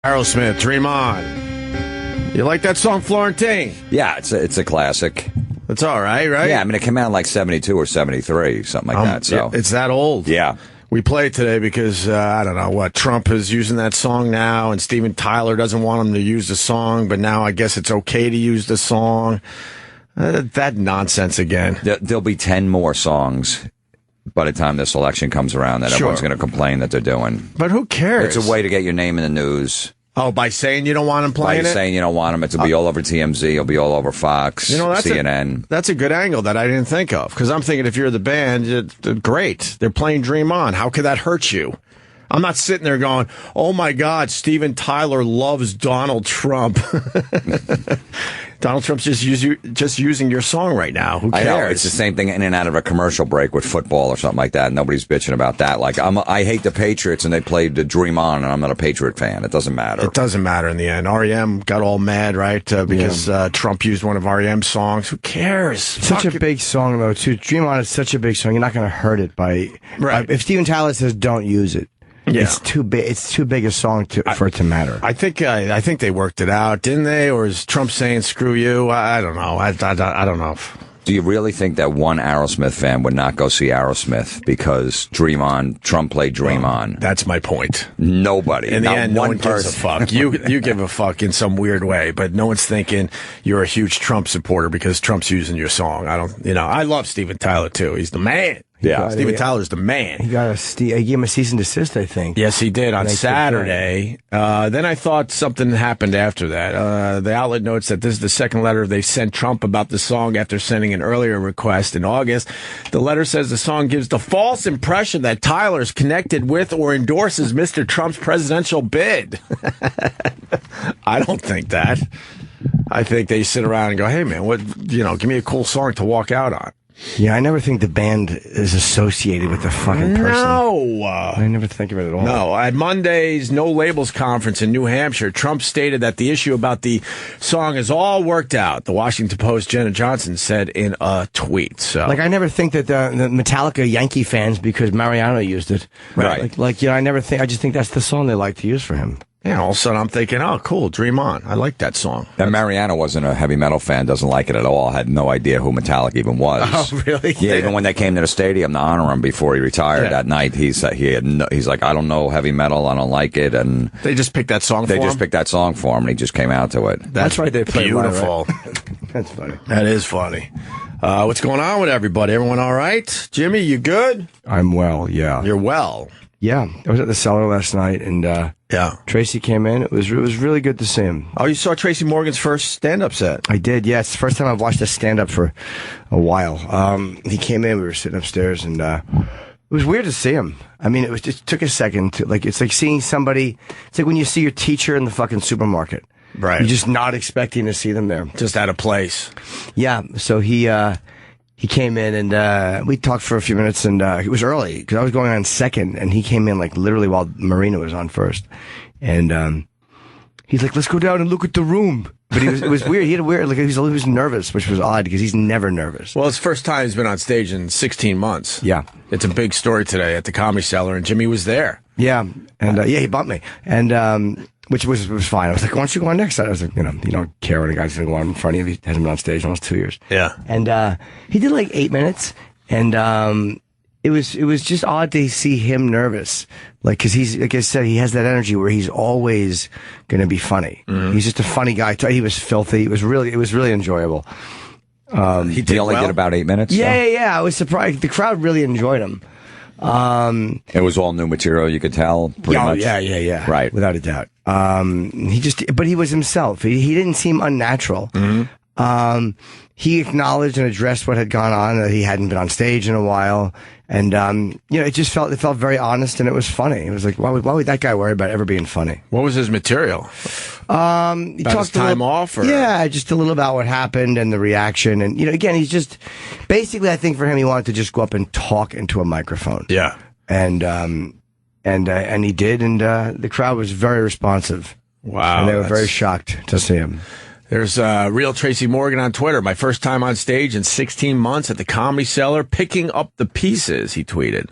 Aerosmith, Dream On. You like that song, Florentine? Yeah, it's a classic. It's all right, right? Yeah, I mean, it came out in like 72 or 73, something like that. So it's that old. Yeah. We play it today because, I don't know what, Trump is using that song now, and Steven Tyler doesn't want him to use the song, but now I guess it's okay to use the song. That nonsense again. There'll be 10 more songs by the time this election comes around that everyone's going to complain that they're doing. But who cares? It's a way to get your name in the news. Oh, by saying you don't want him playing By saying you don't want him, it'll be all over TMZ, it'll be all over Fox, CNN. That's a good angle that I didn't think of, because I'm thinking if you're the band, great. They're playing Dream On. How could that hurt you? I'm not sitting there going, oh, my God, Steven Tyler loves Donald Trump. Donald Trump's just using your song right now. Who cares? I know. It's the same thing in and out of a commercial break with football or something like that. Nobody's bitching about that. Like, I hate the Patriots, and they played the Dream On, and I'm not a Patriot fan. It doesn't matter. It doesn't matter in the end. REM got all mad, right, because Trump used one of REM's songs. Who cares? Such a big song, though, too. Dream On is such a big song. You're not going to hurt it by... Right. If Steven Tyler says don't use it, it's too big. It's too big a song for it to matter. I think they worked it out, didn't they? Or is Trump saying "screw you"? I don't know. I don't know. Do you really think that one Aerosmith fan would not go see Aerosmith because Trump played Dream On? That's my point. Nobody. In the end, no one person. gives a fuck. You give a fuck in some weird way, but no one's thinking you're a huge Trump supporter because Trump's using your song. I love Steven Tyler too. He's the man. Yeah, Steven Tyler's the man. He gave him a cease and desist, I think. Yes, he did on Saturday. Then I thought something happened after that. The outlet notes that this is the second letter they've sent Trump about the song after sending an earlier request in August. The letter says the song gives the false impression that Tyler's connected with or endorses Mr. Trump's presidential bid. I don't think that. I think they sit around and go, hey, man, give me a cool song to walk out on. Yeah, I never think the band is associated with the fucking person. No. I never think of it at all. No. At Monday's No Labels conference in New Hampshire, Trump stated that the issue about the song is all worked out. The Washington Post, Jenna Johnson, said in a tweet. So, I never think that the Metallica Yankee fans, because Mariano used it. Right. I never think, I just think that's the song they like to use for him. Yeah, all of a sudden I'm thinking, oh, cool, Dream On. I like that song. And Mariano wasn't a heavy metal fan, doesn't like it at all, had no idea who Metallica even was. Oh, really? Yeah, even when they came to the stadium to honor him before he retired that night, he's like, I don't know heavy metal, I don't like it. And they just picked that song for him? They just picked that song for him, and he just came out to it. That's right, they played beautiful. Right? That's funny. That is funny. What's going on with everybody? Everyone all right? Jimmy, you good? I'm well, yeah. You're well. Yeah, I was at the Cellar last night, and Tracy came in. It was really good to see him. Oh, you saw Tracy Morgan's first stand-up set? I did, yeah. It's the first time I've watched a stand-up for a while. He came in, we were sitting upstairs, and it was weird to see him. I mean, it took a second to, it's like seeing somebody, it's like when you see your teacher in the fucking supermarket. Right. You're just not expecting to see them there. Just out of place. Yeah, so he came in and we talked for a few minutes, and it was early because I was going on second, and he came in literally while Marina was on first, and he's like, "Let's go down and look at the room." But it was weird. He had a weird he was nervous, which was odd because he's never nervous. Well, it's the first time he's been on stage in 16 months. Yeah, it's a big story today at the Comedy Cellar, and Jimmy was there. Yeah, and he bumped me, and which was fine. I was like, "Why don't you go on next?" I was like, you don't care when a guy's going to go on in front of you. He hasn't been on stage in almost 2 years. Yeah. And he did 8 minutes, and it was just odd to see him nervous. Because he's, like I said, he has that energy where he's always going to be funny. Mm-hmm. He's just a funny guy. He was filthy. It was really enjoyable. He only did about 8 minutes? Yeah. I was surprised. The crowd really enjoyed him. It was all new material, you could tell, pretty much. Yeah. Right. Without a doubt. But he was himself. He didn't seem unnatural. Mm-hmm. He acknowledged and addressed what had gone on, that he hadn't been on stage in a while. And, it felt very honest, and it was funny. It was like, why would that guy worry about ever being funny? What was his material? He about his time off? Or? Yeah, just a little about what happened and the reaction. And, again, he's just, basically, I think for him, he wanted to just go up and talk into a microphone. Yeah. And he did, and the crowd was very responsive. Wow. And they were very shocked to see him. There's real Tracy Morgan on Twitter. My first time on stage in 16 months at the Comedy Cellar, picking up the pieces, he tweeted.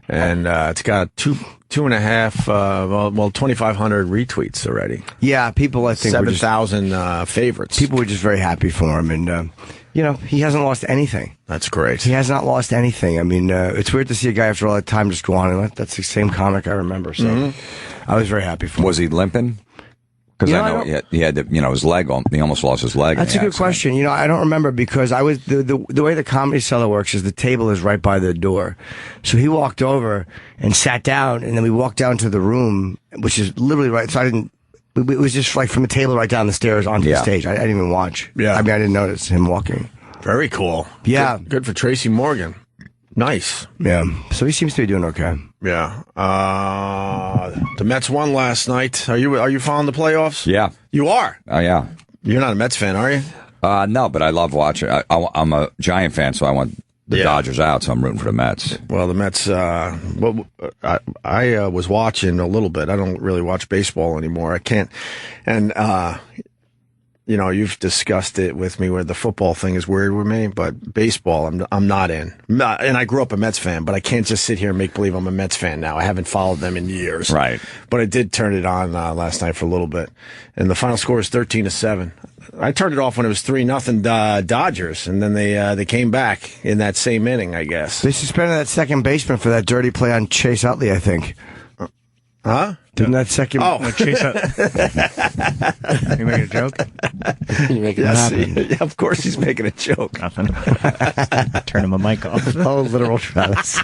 And it's got 2,500 retweets already. Yeah, people, I think, 7,000 favorites. People were just very happy for him. And, he hasn't lost anything. That's great. He has not lost anything. I mean, it's weird to see a guy after all that time just go on. And that's the same comic I remember. So I was very happy for him. Was he limping? Because I know he had his leg on. He almost lost his leg. That's a good question. I don't remember because I was the way the Comedy Cellar works is the table is right by the door, so he walked over and sat down, and then we walked down to the room, which is literally right. So I didn't. It was just like from the table right down the stairs onto the stage. I didn't even watch. Yeah, I mean I didn't notice him walking. Very cool. Yeah, good for Tracy Morgan. Nice. Yeah. So he seems to be doing okay. Yeah. The Mets won last night. Are you following the playoffs? Yeah. You are? Oh, yeah. You're not a Mets fan, are you? No, but I love watching. I'm a Giant fan, so I want the Dodgers out, so I'm rooting for the Mets. Well, the Mets, I was watching a little bit. I don't really watch baseball anymore. I can't. And, you've discussed it with me where the football thing is weird with me, but baseball, I'm not in. And I grew up a Mets fan, but I can't just sit here and make believe I'm a Mets fan now. I haven't followed them in years. Right. But I did turn it on last night for a little bit. And the final score is 13-7. I turned it off when it was 3-0 Dodgers, and then they came back in that same inning, I guess. They suspended that second baseman for that dirty play on Chase Utley, I think. Huh? Didn't that second... Oh, Chase Utley. You making a joke? You making it happen? Yeah, of course he's making a joke. Nothing. Turning my mic off. Oh, literal Travis.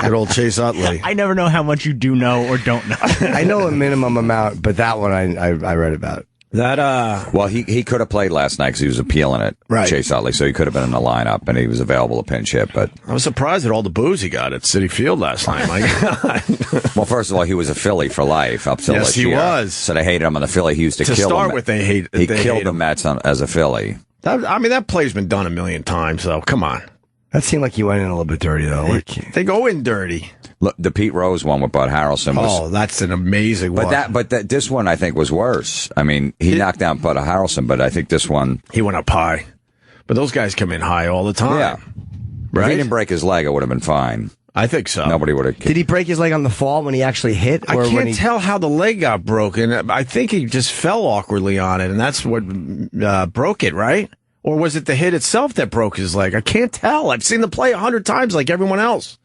Good old Chase Utley. I never know how much you do know or don't know. I know a minimum amount, but that one I read about. Well, he could have played last night because he was appealing it, right. Chase Utley, so he could have been in the lineup and he was available to pinch hit. But I was surprised at all the boos he got at Citi Field last night. My God. Well, first of all, he was a Philly for life up till yes, this he year. was. So they hated him on the Philly. He used to kill start them. with. He killed the Mets as a Philly. That play's been done a million times, though. Come on. That seemed like he went in a little bit dirty, though. They go in dirty. Look, the Pete Rose one with Bud Harrelson was... that's an amazing one. But this one, I think, was worse. I mean, he knocked down Bud Harrelson, but I think this one... He went up high. But those guys come in high all the time. Yeah. Right? If he didn't break his leg, it would have been fine. I think so. Nobody would have... Did he break his leg on the fall when he actually hit? I can't tell how the leg got broken. I think he just fell awkwardly on it, and that's what broke it, right? Or was it the hit itself that broke his leg? I can't tell. I've seen the play 100 times like everyone else.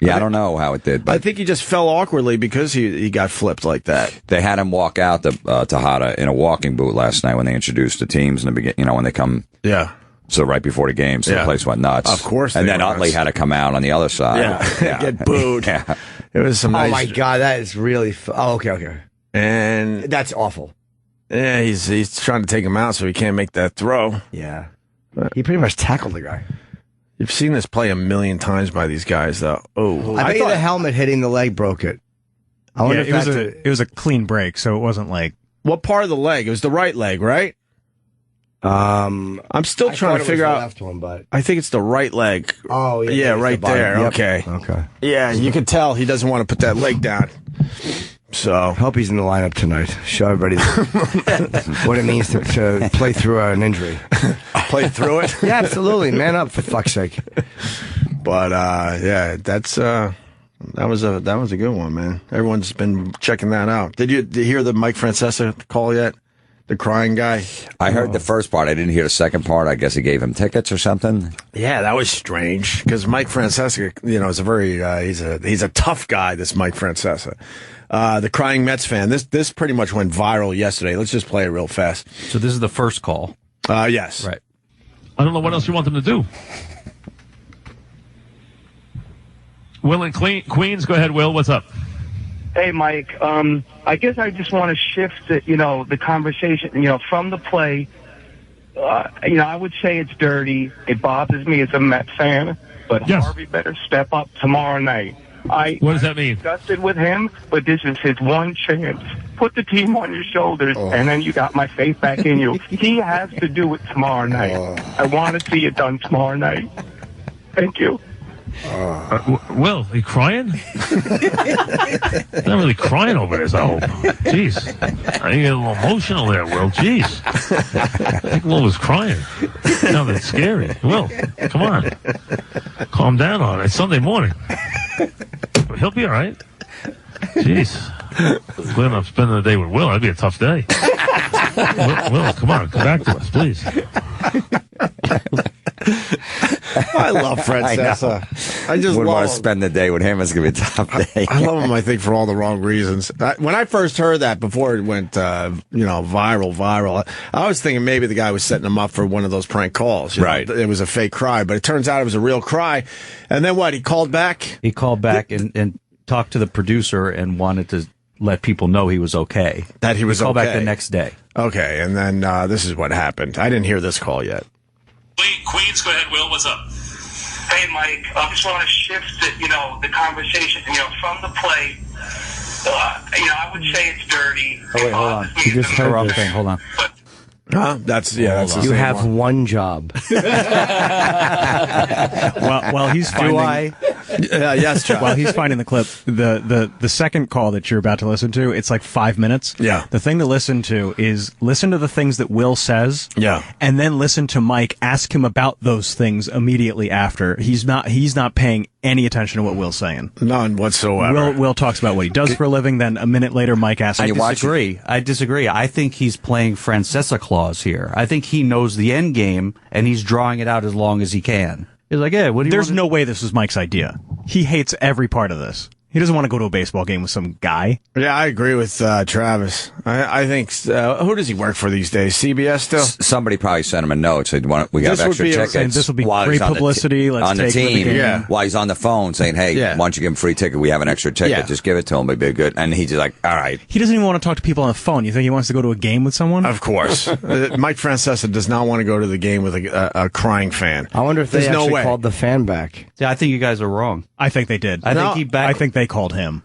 Yeah, I don't know how it did. But I think he just fell awkwardly because he got flipped like that. They had him walk out to Tejada in a walking boot last night when they introduced the teams in the beginning. When they come, so right before the game, so the place went nuts. Of course, and then Utley had to come out on the other side. Get booed. Yeah. It was some. Oh my God, that is really. Okay. And that's awful. Yeah, he's trying to take him out so he can't make that throw. Yeah, he pretty much tackled the guy. You've seen this play a million times by these guys, though. Oh, I bet you the helmet hitting the leg broke it. I wonder if it was a clean break, so it wasn't like... What part of the leg? It was the right leg, right? I'm still trying to figure out. The left one, but I think it's the right leg. Oh, yeah. Yeah, right there. Yep. Okay. Yeah, you can tell he doesn't want to put that leg down. So hope he's in the lineup tonight. Show everybody what it means to play through an injury. Play through it? Yeah, absolutely. Man up, for fuck's sake. But yeah, that was a good one, man. Everyone's been checking that out. Did you hear the Mike Francesa call yet? The crying guy? I heard the first part. I didn't hear the second part. I guess he gave him tickets or something. Yeah, that was strange because Mike Francesa, is a very he's a tough guy. This Mike Francesa, the crying Mets fan. This pretty much went viral yesterday. Let's just play it real fast. So this is the first call. Yes. Right. I don't know what else you want them to do. Will in Queens, go ahead. Will, what's up? Hey, Mike. I guess I just want to shift the conversation, from the play. I would say it's dirty. It bothers me as a Mets fan, but yes. Harvey better step up tomorrow night. What does that mean? I'm disgusted with him, but this is his one chance. Put the team on your shoulders, and then you got my faith back in you. He has to do it tomorrow night. I want to see it done tomorrow night. Thank you. Will, are you crying? Not really crying over this, I hope. Jeez. I get a little emotional there, Will. Jeez. I think Will was crying. Now that's scary. Will, come on. Calm down on it. It's Sunday morning. He'll be all right. Jeez. When I'm spending the day with Will, that'd be a tough day. Will, come on, come back to us, please. I love Francesa. I just Wouldn't love want him. to spend the day with him. It's going to be a tough day. I love him, I think, for all the wrong reasons. When I first heard that, before it went, viral, I was thinking maybe the guy was setting him up for one of those prank calls. You know? Right. It was a fake cry, but it turns out it was a real cry. And then what? He called back? He called back and talked to the producer and wanted to let people know he was okay. That he was He called okay. back the next day. Okay, and then this is what happened. I didn't hear this call yet. Queens, go ahead, Will. What's up? Hey, Mike. I just want to shift the conversation, from the play. I would say it's dirty. Oh, wait, hold on. You just heard Wrong this. thing. Hold on. Huh? That's the You same have one. one job. While he's finding, Do I? Yes, John. while he's finding the clip, the second call that you're about to listen to, it's like 5 minutes. Yeah. The thing to listen to is listen to the things that Will says. Yeah. And then listen to Mike ask him about those things immediately after. He's not paying any attention to what Will's saying. None whatsoever. Will talks about what he does for a living. Then a minute later, Mike asks, I you watch disagree. I think he's playing Francesa Claus here. I think he knows the end game, and he's drawing it out as long as he can. He's like, yeah, what do you "There's want no way this was Mike's idea. He hates every part of this. He doesn't want to go to a baseball game with some guy." Yeah, I agree with Travis. I think, who does he work for these days? CBS still? Somebody probably sent him a note. Said, we got This would extra be a- tickets. saying this will be while great he's on the publicity. Let's on the take him to the team. game. Yeah. While he's on the phone saying, hey, Yeah. why don't you give him a free ticket? We have an extra ticket. Yeah. Just give it to him. It'd be good. And he's just like, all right. He doesn't even want to talk to people on the phone. You think he wants to go to a game with someone? Of course. Mike Francesa does not want to go to the game with a crying fan. I wonder if they There's no actually way. called the fan back. Yeah, I think you guys are wrong. I think they did. I think they called him.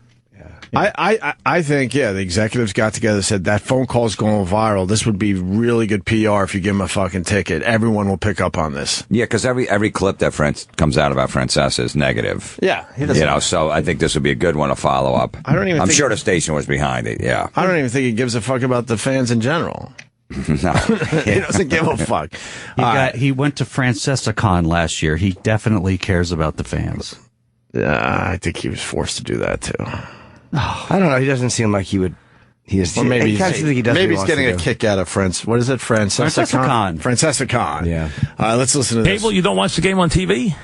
I think, the executives got together and said that phone call's going viral. This would be really good PR if you give him a fucking ticket. Everyone will pick up on this. Yeah, because every clip that comes out about Francesa is negative. Yeah. He doesn't, So I think this would be a good one to follow up. I don't even I'm think- sure the station was behind it, yeah. I don't even think he gives a fuck about the fans in general. No. He doesn't give a fuck. He went to Francesa Con last year. He definitely cares about the fans. I think he was forced to do that, too. I don't know. He doesn't seem like he would. Or maybe I kind of think he does. maybe what he's he getting a wants to do. kick out of what is it, Francesa Con. Francesa Con. Yeah. All right, let's listen to this. Cable, you don't watch the game on TV?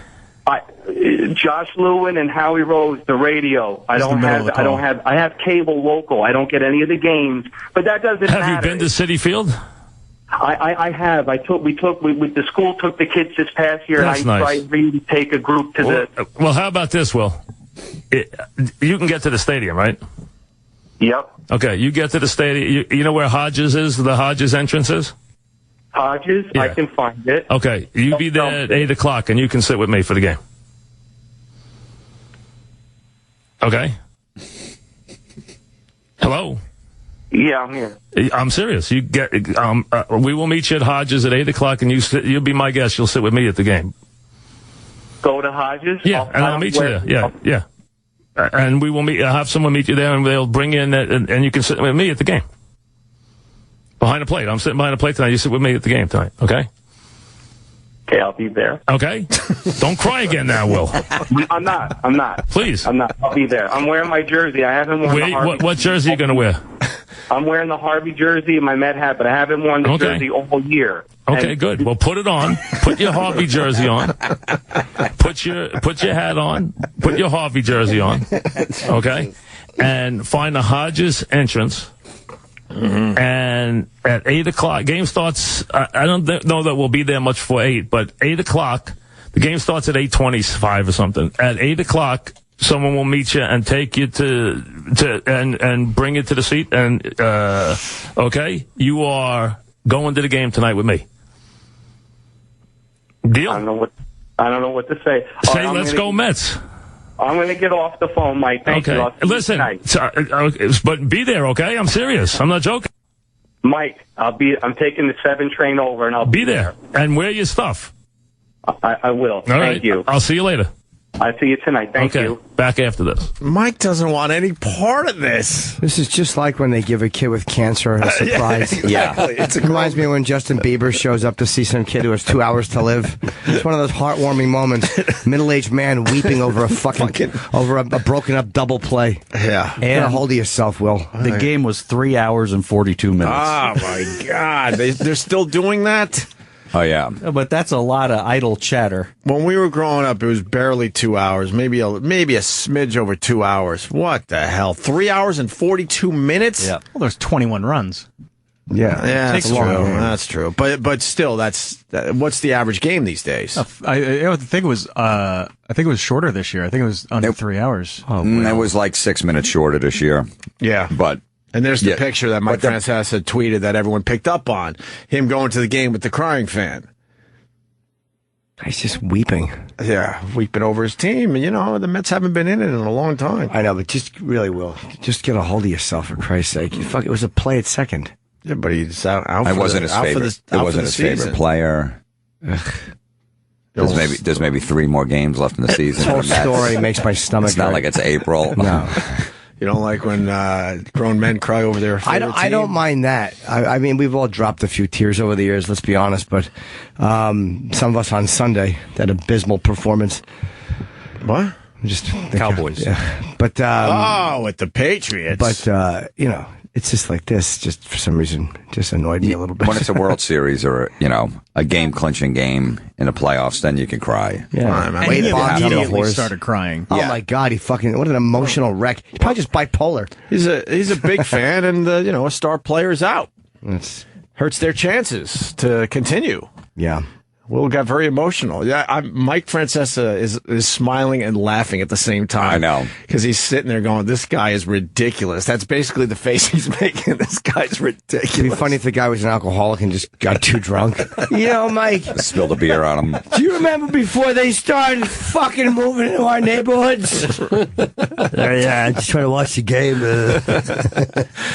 Josh Lewin and Howie Rose, the radio. I the middle of the call. I have cable local. I don't get any of the games, but that doesn't matter. Have you been to Citi Field? I have. The school took the kids this past year, That's and I nice. tried really to take a group to the. Well, how about this, Will? You can get to the stadium, right? Yep. Okay, you get to the stadium. You know where Hodges is? The Hodges entrance is? Hodges, Yeah. I can find it. Okay, you be there at 8 o'clock, and you can sit with me for the game. Okay? Hello? Yeah, I'm here. I'm serious. You get. We will meet you at Hodges at 8 o'clock, and you'll be my guest. You'll sit with me at the game. Go to Hodges. Yeah, and I'll meet you there. Yeah. And we will meet. I'll have someone meet you there, and they'll bring you in, and you can sit with me at the game. Behind the plate. I'm sitting behind the plate tonight. You sit with me at the game tonight. Okay? Okay, I'll be there. Okay? Don't cry again now, Will. I'm not. Please. I'm not. I'll be there. I'm wearing my jersey. I haven't worn the Wait, Harvey. what jersey are you going to wear? I'm wearing the Harvey jersey and my Met hat, but I haven't worn the Okay. jersey all year. Okay, And- good. Well, put it on. Put your Harvey jersey on. Put your hat on. Put your Harvey jersey on. Okay? And find the Hodges entrance. Mm-hmm. And at 8 o'clock, game starts. I don't know that we'll be there much before 8, but 8 o'clock, the game starts at 8:25 or something. At 8 o'clock, someone will meet you and take you and bring you to the seat. And okay, you are going to the game tonight with me. Deal? I don't know what to say. All Say, right, let's go Mets. I'm going to get off the phone, Mike. Thank you. I'll see you Listen, tonight. but be there, okay? I'm serious. I'm not joking. Mike, I'm taking the 7 train over, and I'll Be there and wear your stuff. I will. All right. Thank you. I'll see you later. I'll see you tonight. Thank Okay, you. back after this. Mike doesn't want any part of this. This is just like when they give a kid with cancer a surprise. Exactly. It Reminds me of when Justin Bieber shows up to see some kid who has 2 hours to live. It's one of those heartwarming moments. Middle-aged man weeping over over a broken up double play. Yeah. Get a hold of yourself, Will. The game was 3 hours and 42 minutes. Oh, my God. They're still doing that? Oh, yeah. But that's a lot of idle chatter. When we were growing up, it was barely 2 hours, maybe a smidge over 2 hours. What the hell? 3 hours and 42 minutes? Yeah. Well, there's 21 runs. Yeah, that's it's a long true. game. That's true. But still, what's the average game these days? I think it was shorter this year. I think it was under 3 hours. It was like 6 minutes shorter this year. Yeah. But And there's the Yeah. picture that Mike Francesa had tweeted that everyone picked up on. Him going to the game with the crying fan. He's just weeping. Yeah, weeping over his team. And, the Mets haven't been in it in a long time. I know, but just really, Will, just get a hold of yourself, for Christ's sake. It was a play at second. Yeah, but he's out I wasn't his favorite. It wasn't his favorite player. There's maybe 3 more games left in the season. This whole story makes my stomach It's not hurt. like it's April. No. You don't like when grown men cry over their favorite I don't mind that. I mean, we've all dropped a few tears over the years, let's be honest, but some of us on Sunday, that abysmal performance. What? Just Cowboys. Yeah. But, with the Patriots. but it's just like this, just for some reason, just annoyed me a little bit. When it's a World Series or, a game-clinching game in the playoffs, then you can cry. Yeah. Fine, man. And Wait, he Bob, you immediately horse. started crying. Oh Yeah. my God, what an emotional wreck. He's probably just bipolar. He's a big fan, and a star player's out. It's, Hurts their chances to continue. yeah. Will got very emotional. Yeah, Mike Francesa is smiling and laughing at the same time. I know. Because he's sitting there going, this guy is ridiculous. That's basically the face he's making. This guy's ridiculous. It'd be funny if the guy was an alcoholic and just got too drunk. Mike, Spilled a beer on him. do you remember before they started fucking moving into our neighborhoods? Yeah, I'm just trying to watch the game.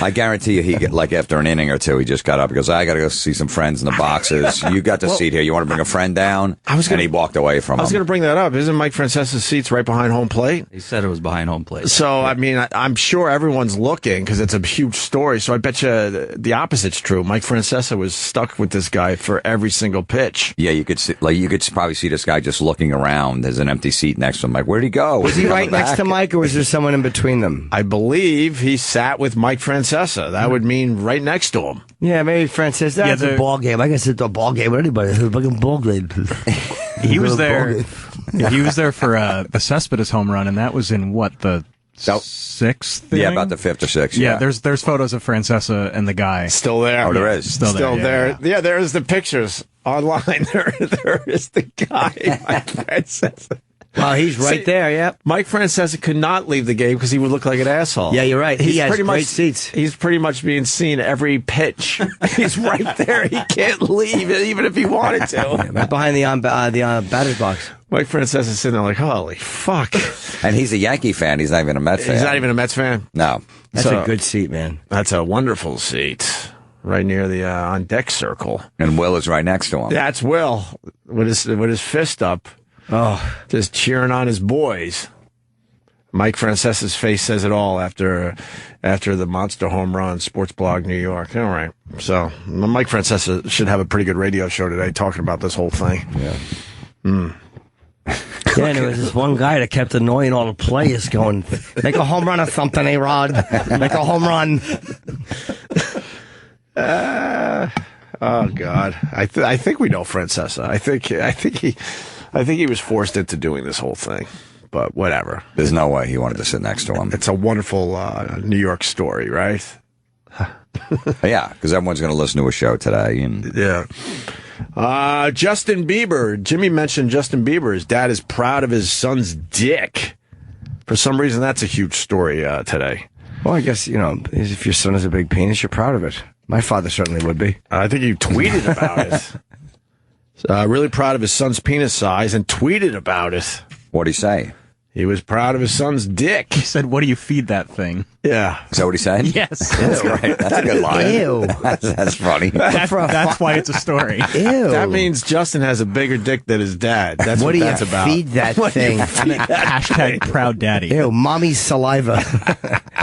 I guarantee you, after an inning or two, he just got up. He goes, I got to go see some friends in the boxes. You got the seat here. You want to bring a friend down? And he walked away from him. I was going to bring that up. Isn't Mike Francesa's seats right behind home plate? He said it was behind home plate. So, I mean, I'm sure everyone's looking because it's a huge story. So I bet you the opposite's true. Mike Francesa was stuck with this guy for every single pitch. Yeah, you could probably see this guy just looking around. There's an empty seat next to him. Like, where'd he go? Was he right next to Mike, or was there someone in between them? I believe he sat with Mike Francesa. That would mean right next to him. Yeah, maybe Francis. That's a ball game. I guess it's a ball game with anybody. It's a fucking ball game. He was there. He was there for the Cespedes home run, and that was in the sixth inning? Yeah, about the 5th or 6th. Yeah, there's photos of Francesa and the guy. Still there. Oh, there is. Still there. Yeah, there's the pictures online. There is the guy, Mike Francesa. Wow, he's right there, yeah. Mike Francesa could not leave the game because he would look like an asshole. Yeah, you're right. He has great seats. He's pretty much being seen every pitch. He's right there. He can't leave, even if he wanted to. Right behind the batter's box. Mike Francesa's sitting there like, holy fuck. And he's a Yankee fan. He's not even a Mets fan. He's not even a Mets fan? No. That's a good seat, man. That's a wonderful seat. Right near the on-deck circle. And Will is right next to him. That's Will with his fist up. Oh, Just cheering on his boys. Mike Francesa's face says it all after the monster home run, Sports Blog New York. All right. So Mike Francesa should have a pretty good radio show today talking about this whole thing. Yeah. yeah, and there was this one guy that kept annoying all the players going, make a home run or something, A-Rod. Make a home run. Oh God, I think we know Francesa. I think he was forced into doing this whole thing, but whatever. There's no way he wanted to sit next to him. It's a wonderful New York story, right? Yeah, because everyone's going to listen to a show today. And Yeah. Justin Bieber. Jimmy mentioned Justin Bieber. His dad is proud of his son's dick. For some reason, that's a huge story today. Well, I guess, if your son has a big penis, you're proud of it. My father certainly would be. I think he tweeted about it. Really proud of his son's penis size and tweeted about it. what'd he say? He was proud of his son's dick. He said, "What do you feed that thing?" Yeah. Is that what he said? Yes. That's right. That's a good line. Ew. That's funny. That's why it's a story. Ew. That means Justin has a bigger dick than his dad. That's what do that's you about. feed that thing? Hashtag proud daddy. Ew, mommy's saliva.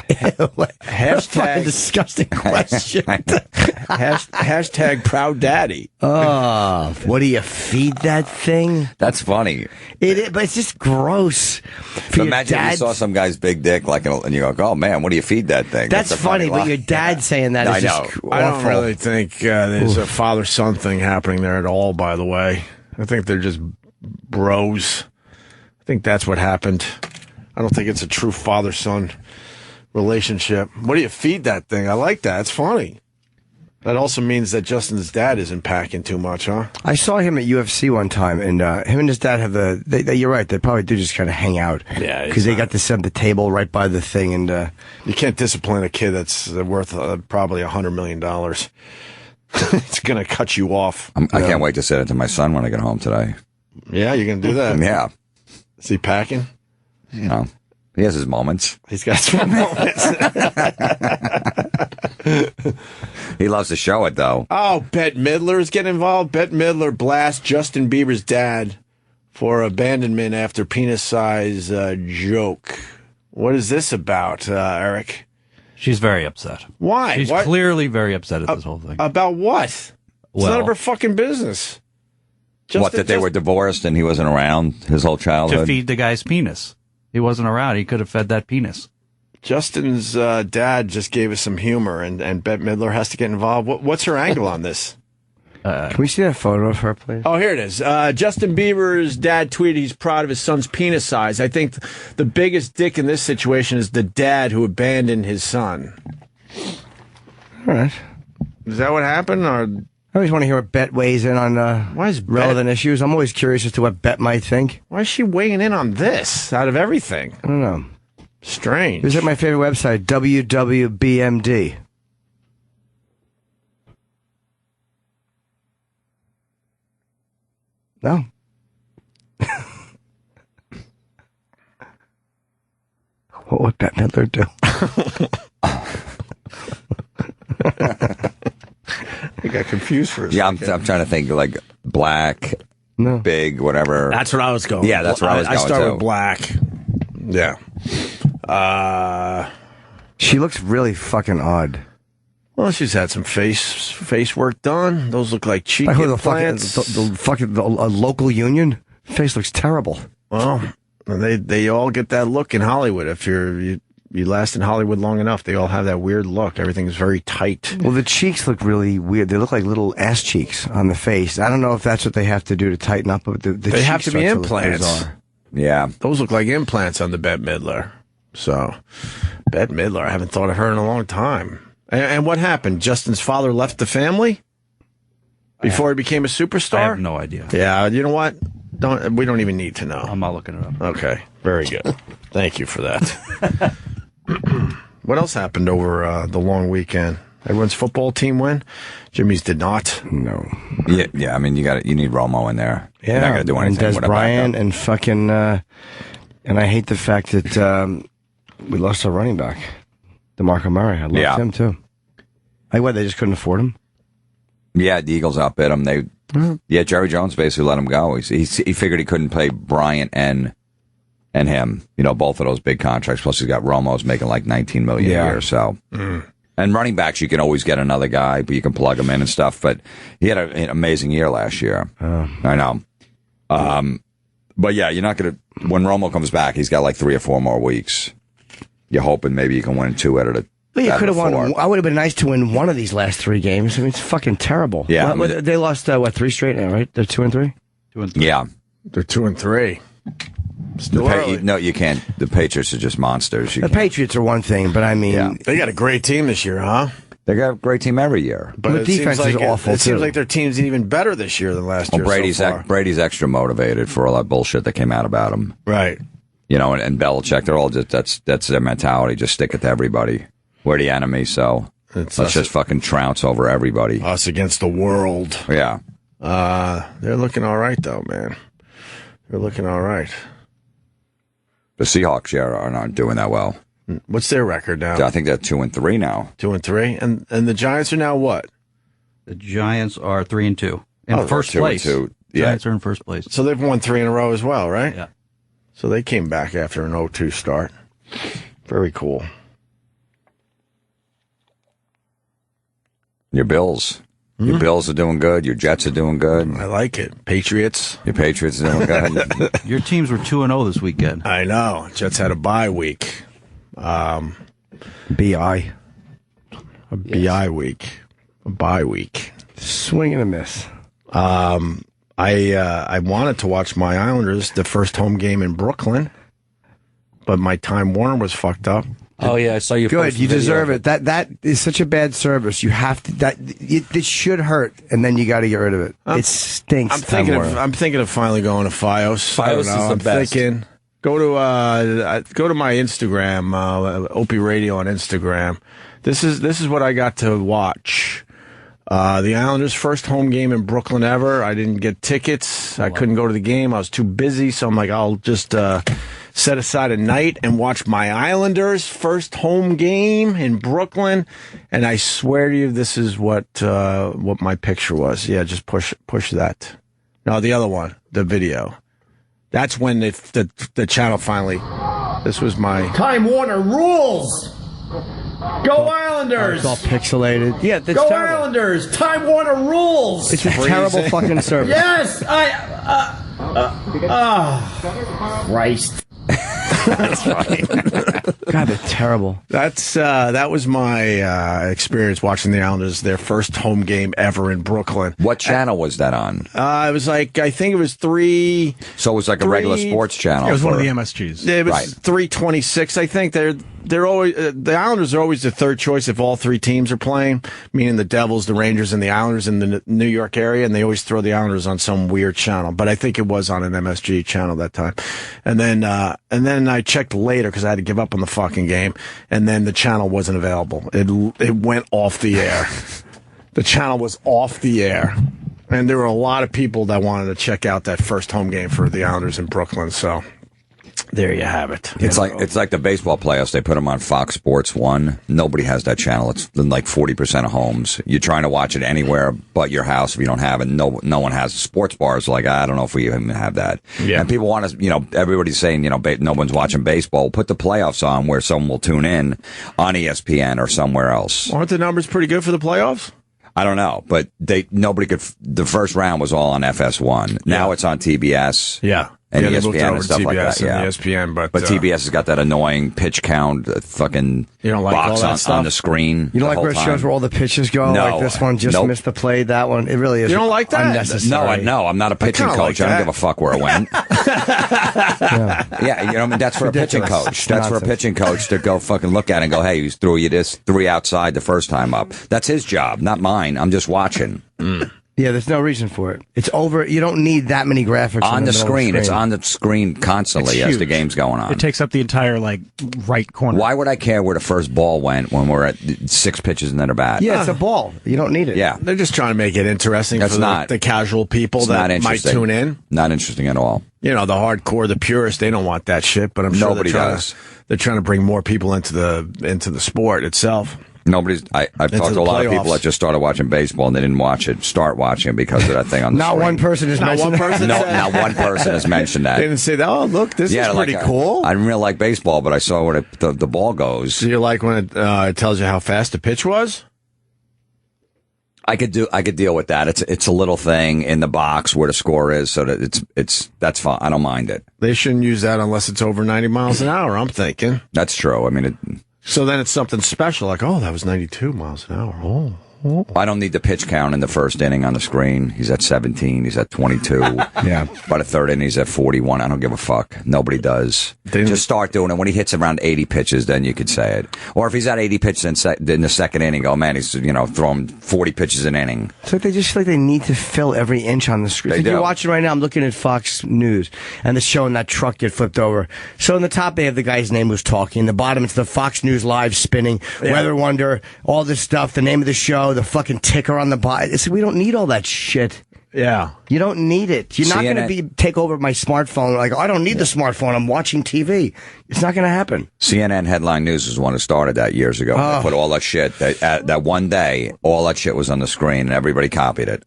Hashtag disgusting question. hashtag proud daddy. Oh, what do you feed that thing? That's funny. It is, but it's just gross. For So your imagine if you dad- saw some guy's big dick, like, and you go, "Oh man, what do you feed that thing?" That's a funny, but line. your dad saying that I is just know. awful. I don't really think there's a father-son thing happening there at all, by the way. I think they're just bros. I think that's what happened. I don't think it's a true father-son relationship. What do you feed that thing? I like that. It's funny. That also means that Justin's dad isn't packing too much, huh? I saw him at UFC one time, and him and his dad have you're right. They probably do just kind of hang out. Yeah, because they got to set the table right by the thing, and You can't discipline a kid that's worth probably $100 million. It's going to cut you off. I can't wait to send it to my son when I get home today. Yeah, you're going to do that? Yeah, Is he packing? you know, he has his moments. He's got some moments. He loves to show it, though. Oh, Bette Midler's getting involved. Bette Midler blasts Justin Bieber's dad for abandonment after penis size joke. What is this about, Eric? She's very upset. Why? She's What? clearly very upset at this whole thing. About what? It's none Well- of her fucking business. What, that they were divorced and he wasn't around his whole To childhood? feed the guy's penis. He wasn't around. He could have fed that penis. Justin's dad just gave us some humor, and Bette Midler has to get involved. What's her angle on this? can we see that photo of her, please? Oh, here it is. Justin Bieber's dad tweeted he's proud of his son's penis size. I think the biggest dick in this situation is the dad who abandoned his son. All right. Is that what happened? Or I always want to hear what Bet weighs in on Why is Bet- relevant issues. I'm always curious as to what Bet might think. why is she weighing in on this out of everything? I don't know. Strange. Visit my favorite website, WWBMD. No. What would Bette Midler do? I got confused for a Yeah, I'm second. trying to think, like, black, No. big, whatever. That's what I was going. Yeah, that's where I was going, start too. with black. Yeah. She looks really fucking odd. Well, she's had some face work done. Those look like cheek Like who, implants. a local union? Face looks terrible. Well, they all get that look in Hollywood. If you last in Hollywood long enough, they all have that weird look. Everything's very tight. Well, the cheeks look really weird. They look like little ass cheeks on the face. I don't know if that's what they have to do to tighten up, but the They have cheeks to be start look implants. bizarre. Yeah. Those look like implants on the Bette Midler. So, Bette Midler, I haven't thought of her in a long time. And what happened? Justin's father left the family before he became a superstar? I have no idea. Yeah, you know what? We don't even need to know. I'm not looking it up. Okay, very good. Thank you for that. What else happened over the long weekend? Everyone's football team win? Jimmy's did not. No. Yeah. I mean, you need Romo in there. Yeah, You're not gonna do anything. And Des with a Bryant backup. and fucking, and I hate the fact that we lost our running back, DeMarco Murray. I loved him too. What? They just couldn't afford him. Yeah, the Eagles outbid him. Yeah, Jerry Jones basically let him go. He figured he couldn't play Bryant and him. You know, both of those big contracts. Plus, he's got Romo's making like $19 million a year. So, and running backs, you can always get another guy, but you can plug him in and stuff. But he had an amazing year last year. I know. But yeah, you're not gonna. When Romo comes back, he's got like 3 or 4 more weeks. You're hoping maybe you can win 2 out of the. Well, you out could of have the won. 4. I would have been nice to win one of these last 3 games. I mean, it's fucking terrible. Yeah, They lost 3 straight now, right? They're 2-3. 2-3. Yeah. They're 2-3. Still early. No, you can't. The Patriots are just monsters. The Patriots are one thing, but I mean, Yeah. They got a great team this year, huh? They got a great team every year. But The it seems defense is like awful, It seems too. like their team's even better this year than last year. Brady's so far. Brady's extra motivated for all that bullshit that came out about him. Right. You know, and Belichick, they're all just that's their mentality. Just stick it to everybody. We're the enemy, so It's let's us- just fucking trounce over everybody. Us against the world. Yeah. They're looking all right, though, man. They're looking all right. The Seahawks aren't doing that well. What's their record now? I think they're 2-3 now. 2-3, and the Giants are now what? The Giants are 3-2 in first 2-2. place. Yeah. Giants are in first place. So they've won 3 in a row as well, right? Yeah. So they came back after an 0-2 start. Very cool. Your Bills. Your Bills are doing good. Your Jets are doing good. I like it. Patriots. Your Patriots are doing good. Your teams were 2-0 this weekend. I know. Jets had a bye week. BI. A BI week. A bye week. Swing and a miss. I wanted to watch my Islanders, the first home game in Brooklyn, but my Time Warner was fucked up. Oh yeah, I saw you. Good, you deserve it. That is such a bad service. You have to. It should hurt, and then you got to get rid of it. It stinks. I'm thinking of finally going to FiOS. FiOS is the best. Thinking, go to my Instagram, Opie Radio on Instagram. This is what I got to watch. The Islanders' first home game in Brooklyn ever. I didn't get tickets. I couldn't go to the game. I was too busy, so I'm like, I'll just set aside a night and watch my Islanders' first home game in Brooklyn. And I swear to you, this is what my picture was. Yeah, just push that. No, the other one, the video. That's when the channel finally. This was my Time Warner rules. Go Islanders! It's all pixelated. Yeah, that's Go terrible. Islanders! Time Warner rules! It's a terrible fucking service. Yes! Christ. That's right. God, they're terrible. That was my experience watching the Islanders, their first home game ever in Brooklyn. What channel was that on? It was like, I think it was 3. So it was like a regular sports channel. It was one of the MSGs. It was Right. 326. I think they're always the Islanders are always the third choice if all 3 teams are playing, meaning the Devils, the Rangers, and the Islanders in the New York area, and they always throw the Islanders on some weird channel. But I think it was on an MSG channel that time, and then I checked later because I had to give up on the fucking game, and then the channel wasn't available. It went off the air. The channel was off the air, and there were a lot of people that wanted to check out that first home game for the Islanders in Brooklyn. So. There you have it. It's like the baseball playoffs. They put them on Fox Sports 1. Nobody has that channel. It's in like 40% of homes. You're trying to watch it anywhere but your house if you don't have it. No one has sports bars. Like, I don't know if we even have that. Yeah. And people want to, everybody's saying, no one's watching baseball. Put the playoffs on where someone will tune in on ESPN or somewhere else. Aren't the numbers pretty good for the playoffs? I don't know, but nobody could. The first round was all on FS1. Now it's on TBS. Yeah. And they moved ESPN over and to stuff TBS like that. Yeah. and ESPN, but TBS has got that annoying pitch count, fucking You don't like all box that stuff? on the screen. You don't the like whole where it time. shows where all the pitches go? No. Like this one just Nope. missed the play, that one. It really is. You don't like that? Unnecessary. No, I'm not a pitching kinda coach. like I don't that. give a fuck where it went. Yeah, that's for a pitching Ridiculous. coach. That's for a Nonsense. pitching coach to go fucking look at it and go, hey, he threw you this 3 outside the first time up. That's his job, not mine. I'm just watching. Yeah, there's no reason for it. It's over. You don't need that many graphics On in the middle of screen. It's on the screen constantly It's as the huge. game's going on. It takes up the entire right corner. Why would I care where the first ball went when we're at 6 pitches and then a bat? Yeah, it's a ball. You don't need it. Yeah. They're just trying to make it interesting That's for not- the casual people It's not that might interesting. tune in. Not interesting at all. The hardcore, the purists, they don't want that shit. But I'm sure Nobody they're trying does. They're trying to bring more people into the sport itself. I've talked to the a lot of people playoffs. that just started watching baseball and they didn't start watching it because of that thing on the Not screen. one person has Not mentioned one that. person. No, said- not one person has mentioned that. They didn't say that. Oh, look, this is pretty like, cool. I didn't really like baseball, but I saw where the ball goes. Do you like when it tells you how fast the pitch was? I could deal with that. It's a little thing in the box where the score is, so that that's fine. I don't mind it. They shouldn't use that unless it's over 90 miles an hour, I'm thinking. That's true. I mean, So then it's something special, like, oh, that was 92 miles an hour. Oh. I don't need the pitch count in the first inning on the screen. He's at 17. He's at 22. Yeah. By the third inning, he's at 41. I don't give a fuck. Nobody does. Just start doing it. When he hits around 80 pitches, then you could say it. Or if he's at 80 pitches in the second inning, go, man, he's throwing 40 pitches an inning. It's like they just feel like they need to fill every inch on the screen. They It's like do. you're watching right now. I'm looking at Fox News, and they're showing that truck get flipped over. So in the top, they have the guy's name who's talking. In the bottom, it's the Fox News live spinning, Weather Wonder, all this stuff, the name of the show, the fucking ticker on the bottom. We don't need all that shit. Yeah. You don't need it. You're not going to take over my smartphone. Like, I don't need the smartphone. I'm watching TV. It's not going to happen. CNN Headline News is one who started that years ago. They put all that shit, that one day, all that shit was on the screen and everybody copied it.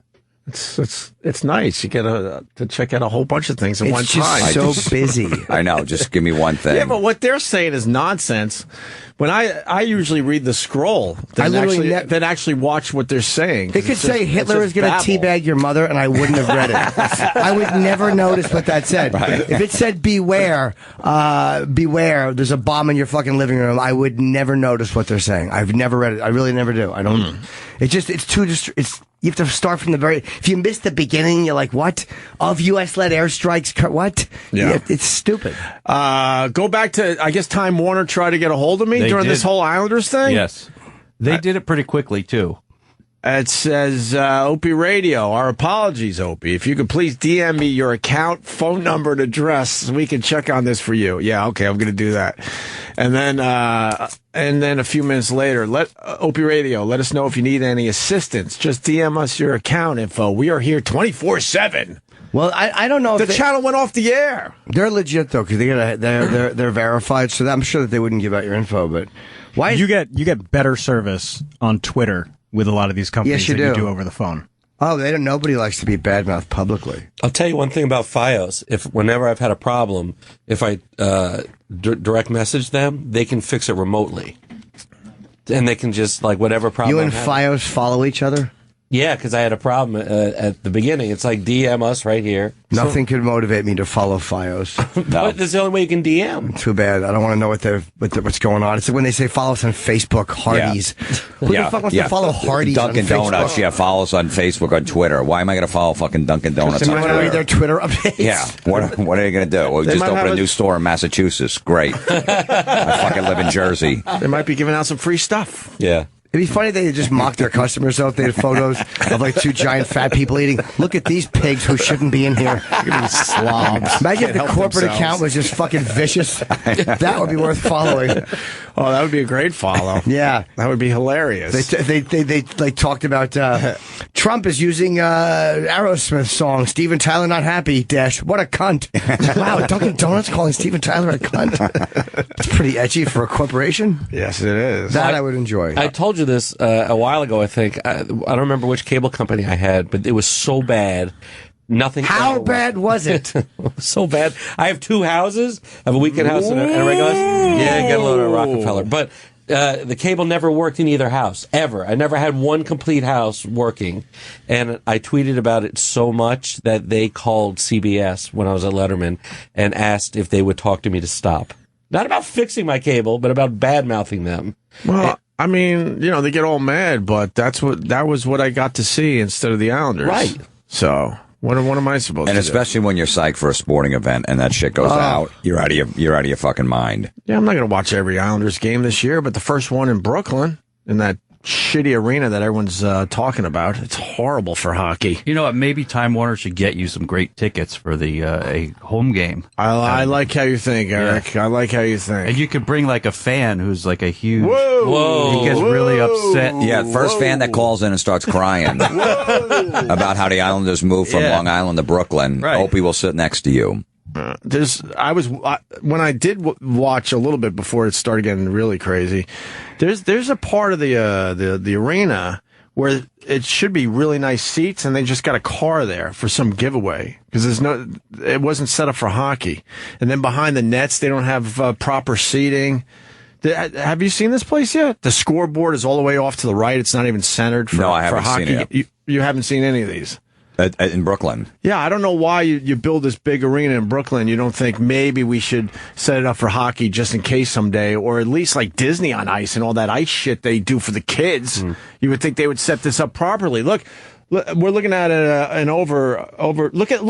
It's nice. You get to check out a whole bunch of things at one time. It's just so busy. I know. Just give me one thing. Yeah, but what they're saying is nonsense. When I usually read the scroll, then actually watch what they're saying. It could say Hitler is going to teabag your mother, and I wouldn't have read it. I would never notice what that said. Right. If it said beware, there's a bomb in your fucking living room, I would never notice what they're saying. I've never read it. I really never do. I don't. You have to start from the very. If you miss the beginning, you're like, what? Of U.S.-led airstrikes? What? Yeah. It's stupid. Go back to, I guess, Time Warner tried to get a hold of me during this whole Islanders thing. Yes. They did it pretty quickly, too. It says, Opie Radio, our apologies, Opie. If you could please DM me your account, phone number, and address so we can check on this for you. Yeah, okay, I'm going to do that. And then a few minutes later, Opie Radio, let us know if you need any assistance. Just DM us your account info. We are here 24/7. Well, I don't know if the channel went off the air. They're legit though, because they're verified. So I'm sure that they wouldn't give out your info. But why? You get better service on Twitter with a lot of these companies than you do over the phone. Oh, nobody likes to be badmouthed publicly. I'll tell you one thing about FiOS. Whenever I've had a problem, if I direct message them, they can fix it remotely, and they can just whatever problem. You and FiOS follow each other? Yeah, because I had a problem at the beginning. It's like DM us right here. Nothing could motivate me to follow FiOS. But that's the only way you can DM. Too bad. I don't want to know what's going on. It's when they say follow us on Facebook, Hardee's. Who the fuck wants to follow Hardee's Dunkin' on Facebook? Donuts, follow us on Facebook, on Twitter. Why am I going to follow fucking Dunkin' Donuts on Twitter? Want to read their Twitter updates? Yeah. What are you going to do? We just opened a new store in Massachusetts. Great. I fucking live in Jersey. They might be giving out some free stuff. Yeah. It'd be funny if they just mocked their customers though, if they had photos of two giant fat people eating. Look at these pigs who shouldn't be in here. Slobs. Imagine if the corporate account was just fucking vicious. That would be worth following. Oh, that would be a great follow. Yeah. That would be hilarious. They talked about Trump is using Aerosmith song, Steven Tyler not happy, what a cunt. Wow, Dunkin' Donuts calling Steven Tyler a cunt. It's pretty edgy for a corporation. Yes, it is. That I would enjoy. I told you this a while ago, I think. I don't remember which cable company I had, but it was so bad. Nothing. How bad was it? So bad. I have two houses. I have a weekend house and a regular house. Yeah, get a load of Rockefeller. But the cable never worked in either house, ever. I never had one complete house working. And I tweeted about it so much that they called CBS when I was at Letterman and asked if they would talk to me to stop. Not about fixing my cable, but about bad-mouthing them. Well, I mean, they get all mad, but that was what I got to see instead of the Islanders. Right. So, what am I supposed to do? And especially when you're psyched for a sporting event and that shit goes out, you're out of your fucking mind. Yeah, I'm not going to watch every Islanders game this year, but the first one in Brooklyn, in that shitty arena that everyone's talking about, it's horrible for hockey. You know what? Maybe Time Warner should get you some great tickets for the a home game. I like how you think, Eric. Yeah. I like how you think. And you could bring a fan who's a huge. Whoa! He gets really upset. Yeah, first fan that calls in and starts crying about how the Islanders moved from Long Island to Brooklyn. Right. Opie will sit next to you. When I did watch a little bit before it started getting really crazy. There's a part of the arena where it should be really nice seats, and they just got a car there for some giveaway because it wasn't set up for hockey. And then behind the nets, they don't have proper seating. Have you seen this place yet? The scoreboard is all the way off to the right. It's not even centered for, I haven't for hockey. Seen it. You haven't seen any of these. In Brooklyn. Yeah, I don't know why you build this big arena in Brooklyn. You don't think maybe we should set it up for hockey just in case someday, or at least like Disney on Ice and all that ice shit they do for the kids. You would think they would set this up properly. Look, we're looking at an over. Look at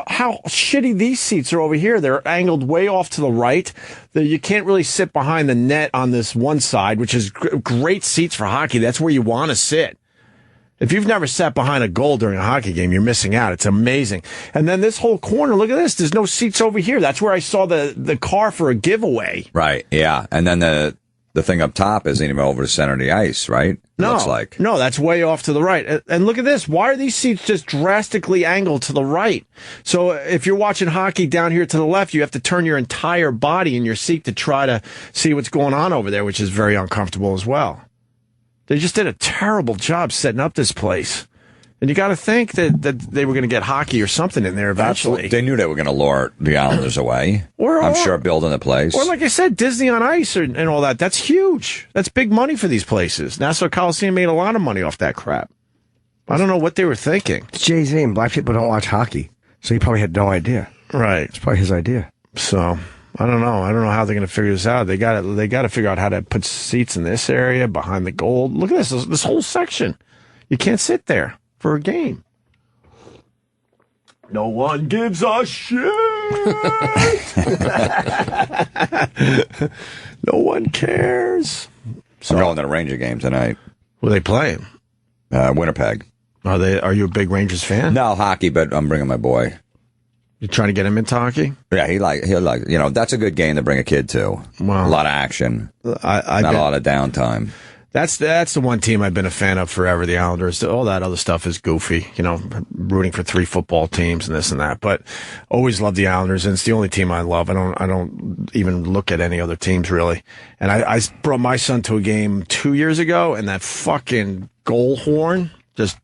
how shitty these seats are over here. They're angled way off to the right. You can't really sit behind the net on this one side, which is great seats for hockey. That's where you want to sit. If you've never sat behind a goal during a hockey game, you're missing out. It's amazing. And then this whole corner, look at this. There's no seats over here. That's where I saw the car for a giveaway. Right, yeah. And then the thing up top isn't even over the center of the ice, right? No, looks like. No, that's way off to the right. And look at this. Why are these seats just drastically angled to the right? So if you're watching hockey down here to the left, you have to turn your entire body in your seat to try to see what's going on over there, which is very uncomfortable as well. They just did a terrible job setting up this place. And you got to think that they were going to get hockey or something in there eventually. They knew they were going to lure the Islanders away. I'm sure building the place. Or like I said, Disney on Ice and all that. That's huge. That's big money for these places. Nassau Coliseum made a lot of money off that crap. I don't know what they were thinking. It's Jay-Z, and black people don't watch hockey. So he probably had no idea. Right. It's probably his idea. So I don't know. I don't know how they're going to figure this out. They got to figure out how to put seats in this area behind the goal. Look at this whole section. You can't sit there for a game. No one gives a shit. No one cares. So I'm going to the Ranger game tonight. Who are they playing? Winnipeg. Are you a big Rangers fan? No, hockey, but I'm bringing my boy. You trying to get him into hockey? Yeah, he'll like, that's a good game to bring a kid to. Wow. A lot of action. Not a lot of downtime. That's the one team I've been a fan of forever, the Islanders. All that other stuff is goofy, rooting for 3 football teams and this and that. But always love the Islanders, and it's the only team I love. I don't even look at any other teams really. And I brought my son to a game 2 years ago, and that fucking goal horn just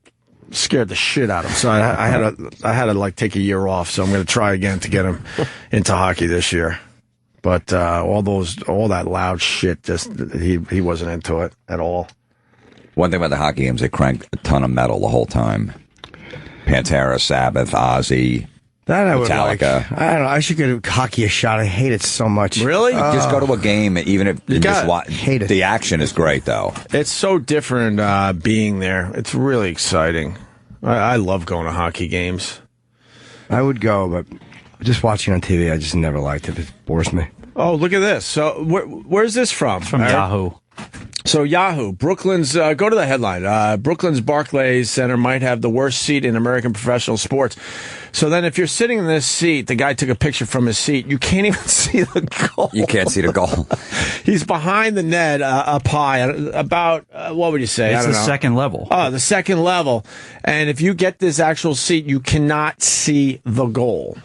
scared the shit out of him. So I had to like take a year off. So I'm going to try again to get him into hockey this year. But all that loud shit, just he wasn't into it at all. One thing about the hockey games, they crank a ton of metal the whole time. Pantera, Sabbath, Ozzy, that I would Metallica. like. I don't know. I should give hockey a shot. I hate it so much. Really? Just go to a game, even if you just watch. Hate it. The action is great, though. It's so different being there. It's really exciting. I love going to hockey games. I would go, but just watching on TV, I just never liked it. It bores me. Oh, look at this. So where's this from? From Yahoo. So Yahoo, Brooklyn's, go to the headline. Brooklyn's Barclays Center might have the worst seat in American professional sports. So then if you're sitting in this seat, the guy took a picture from his seat, you can't even see the goal. You can't see the goal. He's behind the net up high, about, what would you say? It's the second level. Oh, the second level. And if you get this actual seat, you cannot see the goal.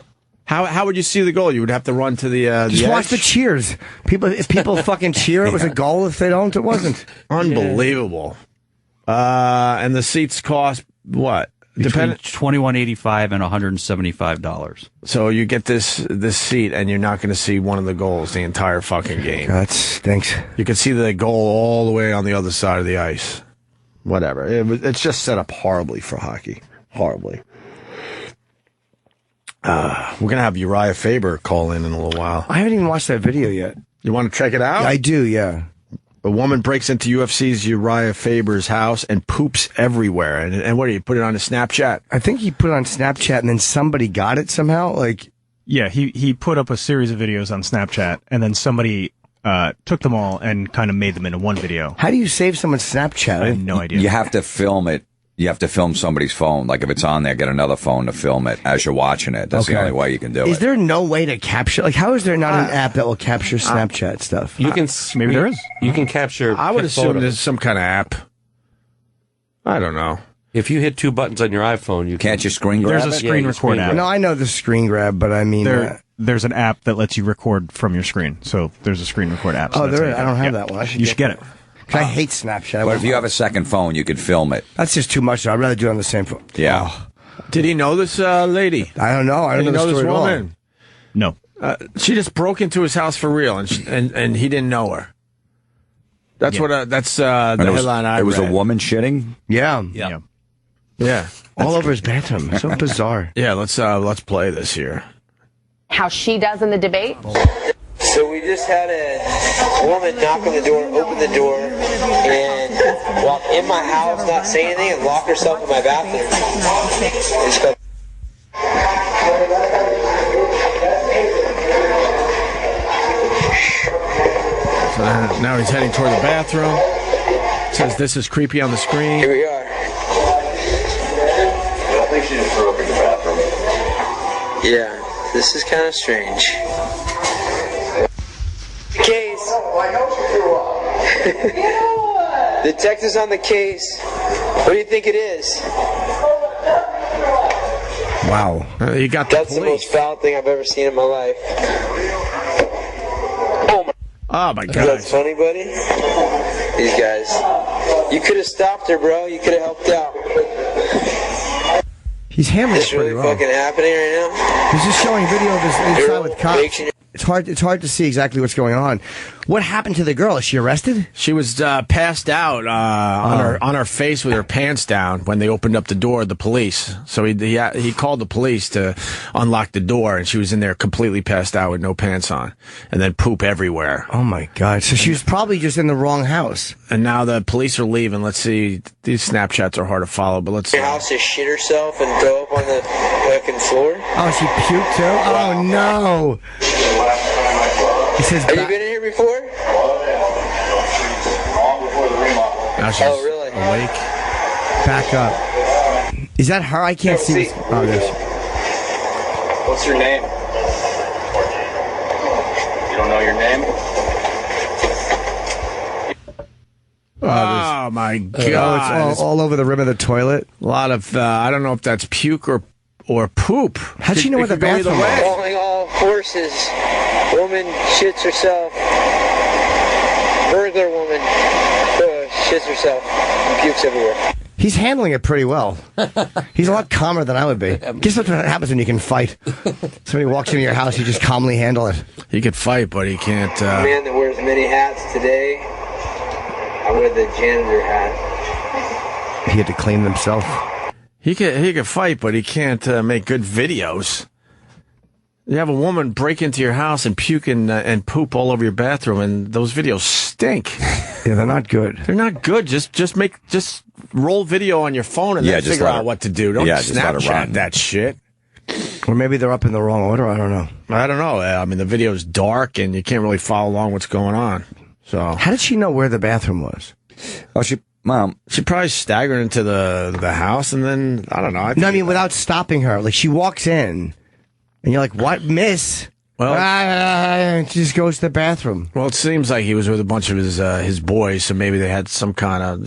How would you see the goal? You would have to run to the just edge? watch the cheers. If people fucking cheer, it was a goal. If they don't, it wasn't. Unbelievable. And the seats cost what? Between $21.85 and $175. So you get this seat, and you're not going to see one of the goals the entire fucking game. That stinks. You can see the goal all the way on the other side of the ice. Whatever. It's just set up horribly for hockey. Horribly. We're going to have Urijah Faber call in a little while. I haven't even watched that video yet. You want to check it out? I do, yeah. A woman breaks into UFC's Urijah Faber's house and poops everywhere. And what do you put it on his Snapchat? I think he put it on Snapchat, and then somebody got it somehow. Yeah, he put up a series of videos on Snapchat, and then somebody took them all and kind of made them into one video. How do you save someone's Snapchat? I have no idea. You have to film it. You have to film somebody's phone. Like if it's on there, get another phone to film it as you're watching it. That's the only way you can do it. Is there no way to capture? How is there not an app that will capture Snapchat stuff? You can maybe there is. You can capture. I would assume photos. there's some kind of app. I don't know. If you hit 2 buttons on your iPhone, you can't you screen grab. There's a screen record app. No, I know the screen grab, but I mean, there's an app that lets you record from your screen. So there's a screen record app. So I don't have that one. You should get it. I hate Snapchat. But if you have a second phone, you could film it. That's just too much. I'd rather do it on the same phone. Yeah. Did he know this lady? I don't know. I don't know this story woman. No. She just broke into his house for real, and he didn't know her. That's the headline I read. It was a woman shitting? Yeah. All over his bathroom. So bizarre. Yeah, let's play this here. How she does in the debate? So we just had a woman knock on the door, open the door, and walk in my house, not say anything, and lock herself in my bathroom. So now he's heading toward the bathroom. It says this is creepy on the screen. Here we are. I think she just threw up in the bathroom. Yeah, this is kind of strange. Case. I know she threw up. You know what? Detectives on the case. What do you think it is? Wow. You got the That's the most foul thing I've ever seen in my life. Oh, my God. That's funny, buddy. These guys. You could have stopped her, bro. You could have helped out. He's handling This it pretty really wrong. fucking happening right now? He's just showing video of his inside with cops. Fiction. It's hard to see exactly what's going on. What happened to the girl? Is she arrested? She was passed out on her face with her pants down when they opened up the door. The police. So he called the police to unlock the door, and she was in there completely passed out with no pants on, and then poop everywhere. Oh my God! So she was probably just in the wrong house. And now the police are leaving. Let's see. These Snapchats are hard to follow, but let's see. Your house to shit herself and throw up on the fucking floor? Oh, she puked too. Oh no! He says, Have you been in here before? Now she's really? awake. Back up. Is that her? I can't see. Oh, there's. What's your name? You don't know your name? Oh my God! Oh, it's all over the rim of the toilet. A lot of I don't know if that's puke or poop. How'd she know where the It could go either bathroom way. Calling all forces. Woman shits herself. Burglar woman shits herself and pukes everywhere. He's handling it pretty well. He's a lot calmer than I would be. Guess what happens when you can fight? Somebody walks into your house, you just calmly handle it. He could fight, but he can't. Man that wears many hats today. I wear the janitor hat. He had to clean himself. He could fight, but he can't make good videos. You have a woman break into your house and puke and poop all over your bathroom, and those videos stink. Yeah, they're not good. They're not good. Just roll video on your phone and then figure out what to do. Don't just let it run. Snapchat that shit. Or maybe they're up in the wrong order. I don't know. I don't know. I mean, the video's dark, and you can't really follow along what's going on. So how did she know where the bathroom was? Oh, she probably staggered into the house, and then I don't know. I mean, without stopping her. Like she walks in, and you're like, "What, miss?" Well, she just goes to the bathroom. Well, it seems like he was with a bunch of his boys, so maybe they had some kind of,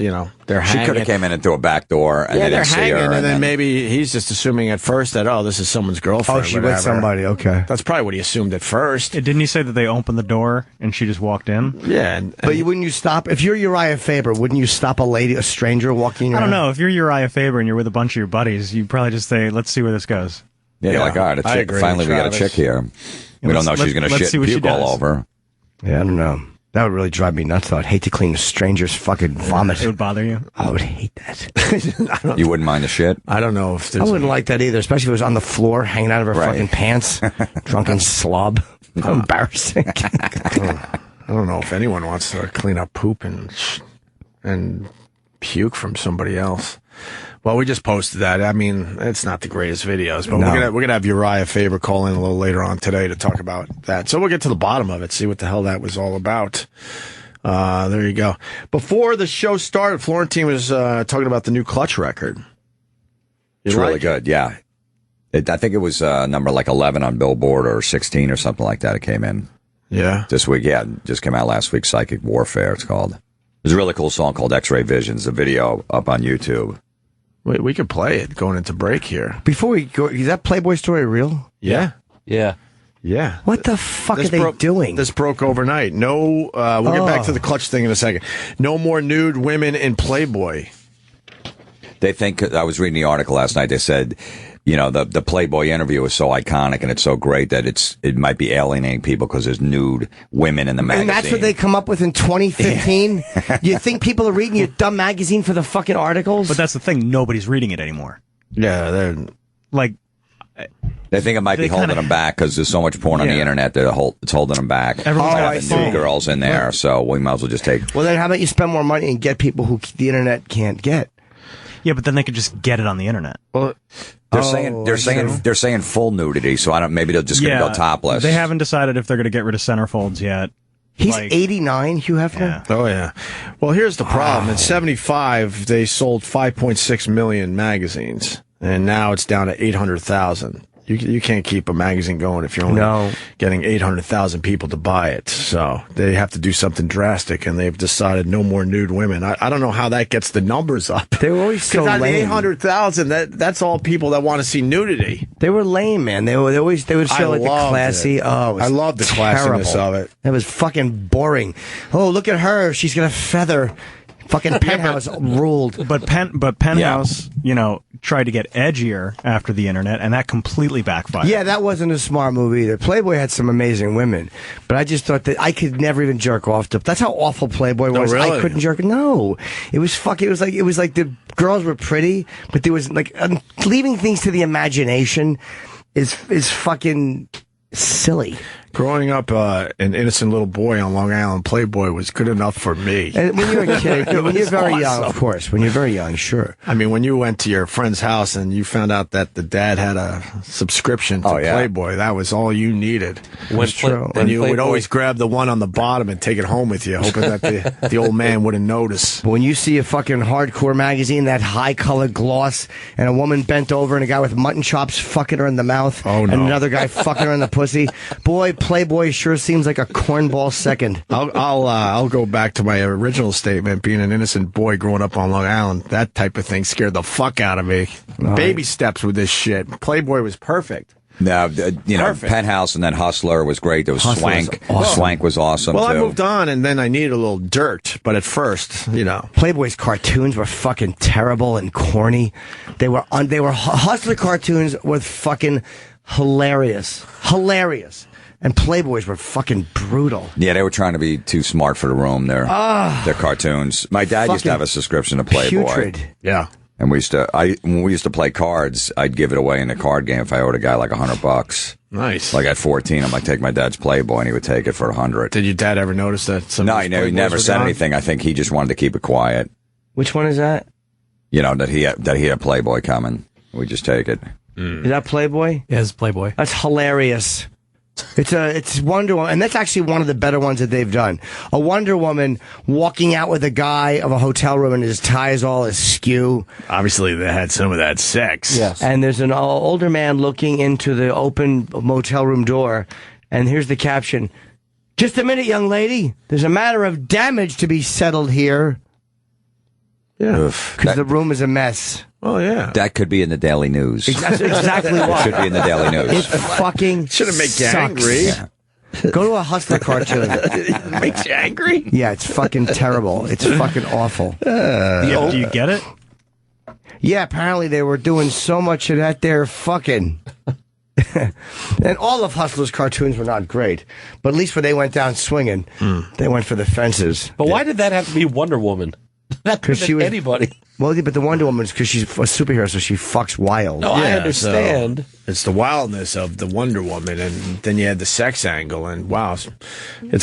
they're hanging. She could have came in and through a back door, and they they're didn't see hanging, her. and then maybe he's just assuming at first that, this is someone's girlfriend. Oh, she with somebody. Okay, that's probably what he assumed at first. Didn't he say that they opened the door and she just walked in? Yeah, but wouldn't you stop if you're Uriah Faber? Wouldn't you stop a stranger walking in? I don't know. If you're Uriah Faber and you're with a bunch of your buddies, you probably just say, "Let's see where this goes." Yeah, like, all right, a chick, finally we got a chick here. We don't know if she's going to shit and puke all over. Yeah, I don't know. That would really drive me nuts, though. I'd hate to clean a stranger's fucking vomit. It would bother you? I would hate that. You wouldn't mind the shit? I don't know if I wouldn't like that either, especially if it was on the floor, hanging out of her fucking pants. Drunken slob. How embarrassing. I don't know if anyone wants to clean up poop and puke from somebody else. Well, we just posted that. I mean, it's not the greatest videos, but we're gonna have Uriah Faber call in a little later on today to talk about that. So we'll get to the bottom of it, see what the hell that was all about. There you go. Before the show started, Florentine was talking about the new Clutch record. It's really good, yeah. I think it was number like 11 on Billboard or 16 or something like that. It came in. Yeah. This week, yeah. Just came out last week. Psychic Warfare, it's called. There's a really cool song called X-Ray Visions, the video up on YouTube. Wait, we could play it going into break here. Before we go, is that Playboy story real? Yeah. Yeah. Yeah. What the fuck are they doing? This broke overnight. No, we'll get back to the Clutch thing in a second. No more nude women in Playboy. They think, I was reading the article last night, they said, the Playboy interview is so iconic and it's so great that it might be alienating people because there's nude women in the magazine. And that's what they come up with in 2015? You think people are reading your dumb magazine for the fucking articles? But that's the thing, nobody's reading it anymore. Yeah, they're... Like... They think it might be holding them back because there's so much porn on the internet that it's holding them back. Everyone's having nude girls in there, so we might as well just take... Well, then how about you spend more money and get people who the internet can't get? Yeah, but then they could just get it on the internet. Well... They're saying full nudity, so maybe they're just going to go topless. They haven't decided if they're going to get rid of centerfolds yet. He's 89, Hugh Hefner? Yeah. Oh, yeah. Well, here's the problem. In 75, they sold 5.6 million magazines, and now it's down to 800,000. You can't keep a magazine going if you're only getting 800,000 people to buy it. So they have to do something drastic, and they've decided no more nude women. I don't know how that gets the numbers up. They were always so lame. Because out of the 800,000, that's all people that want to see nudity. They were lame, man. They would show like the classy. Oh, I love the classiness of it. It was fucking boring. Oh, look at her. She's got a feather. Fucking Penthouse ruled. But Penthouse, tried to get edgier after the internet, and that completely backfired. Yeah, that wasn't a smart move either. Playboy had some amazing women, but I just thought that I could never even jerk off to. That's how awful Playboy was. Really? I couldn't jerk. No, it was fucking. It was like the girls were pretty, but there was like leaving things to the imagination is fucking silly. Growing up an innocent little boy on Long Island, Playboy was good enough for me. And when you're a kid, when you're very young, of course. When you're very young, sure. I mean, when you went to your friend's house and you found out that the dad had a subscription to Playboy, that was all you needed. And you would always grab the one on the bottom and take it home with you, hoping that the old man wouldn't notice. But when you see a fucking hardcore magazine, that high-colored gloss, and a woman bent over and a guy with mutton chops fucking her in the mouth, and another guy fucking her in the pussy, boy, Playboy sure seems like a cornball second. I'll go back to my original statement. Being an innocent boy growing up on Long Island, that type of thing scared the fuck out of me. Baby steps with this shit. Playboy was perfect. No, Penthouse and then Hustler was great. There was Swank. Awesome. Swank was awesome, Well, too. I moved on, and then I needed a little dirt. But at first, Playboy's cartoons were fucking terrible and corny. They were Hustler cartoons were fucking hilarious. And Playboys were fucking brutal. Yeah, they were trying to be too smart for the room. Their cartoons. My dad used to have a subscription to Playboy. Putrid. Yeah. And when we used to play cards, I'd give it away in a card game if I owed a guy like $100. Nice. Like at 14, I'm like, take my dad's Playboy, and he would take it for $100. Did your dad ever notice that? No, he never said anything. I think he just wanted to keep it quiet. Which one is that? That he had Playboy coming. We just take it. Is that Playboy? Yeah, it's Playboy. That's hilarious. It's Wonder Woman, and that's actually one of the better ones that they've done. A Wonder Woman walking out with a guy of a hotel room and his tie is all askew. Obviously, they had some of that sex. Yes. And there's an older man looking into the open motel room door, and here's the caption: "Just a minute, young lady. There's a matter of damage to be settled here." Yeah, because the room is a mess. Oh, yeah. That could be in the Daily News. That's exactly what. It should be in the Daily News. It fucking shouldn't make you sucks. angry. Yeah. Go to a Hustler cartoon. It makes you angry? Yeah, it's fucking terrible. It's fucking awful. Do you get it? Yeah, apparently they were doing so much of that there fucking. And all of Hustler's cartoons were not great. But at least when they went down swinging, they went for the fences. But why did that have to be Wonder Woman? Because she was anybody. Well, yeah, but the Wonder Woman is because she's a superhero, so she fucks wild. No, I understand. So it's the wildness of the Wonder Woman, and then you had the sex angle, and wow, it's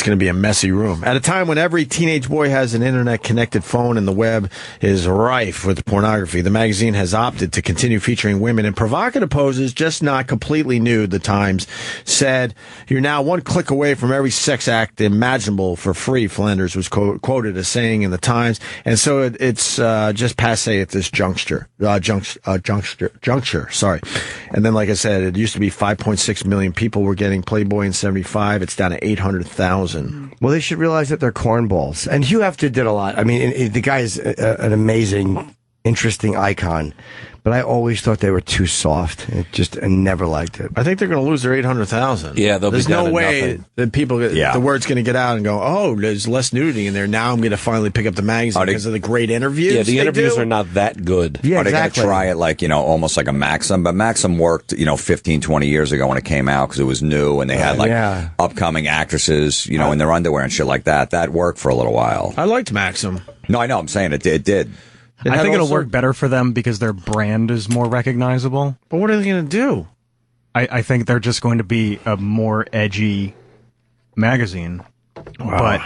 going to be a messy room. At a time when every teenage boy has an internet-connected phone and the web is rife with pornography, the magazine has opted to continue featuring women in provocative poses, just not completely nude. The Times said, "You're now one click away from every sex act imaginable for free," Flanders was quoted as saying in the Times, and so it's just passe at this juncture. Sorry. And then, like I said, it used to be 5.6 million people were getting Playboy in 75. It's down to 800,000. Well, they should realize that they're cornballs. And Hugh Hefner did a lot. I mean, the guy is an amazing, interesting icon. But I always thought they were too soft. I never liked it. I think they're going to lose their 800,000. Yeah, there's be down no to way nothing. that the word's going to get out and go, oh, there's less nudity in there. Now I'm going to finally pick up the magazine because of the great interviews. Yeah, the interviews are not that good. Yeah, Are they going to try it like, almost like a Maxim? But Maxim worked, 15, 20 years ago when it came out because it was new and they had upcoming actresses, in their underwear and shit like that. That worked for a little while. I liked Maxim. No, I know. I'm saying it did. I think it'll work better for them because their brand is more recognizable. But what are they going to do? I think they're just going to be a more edgy magazine, but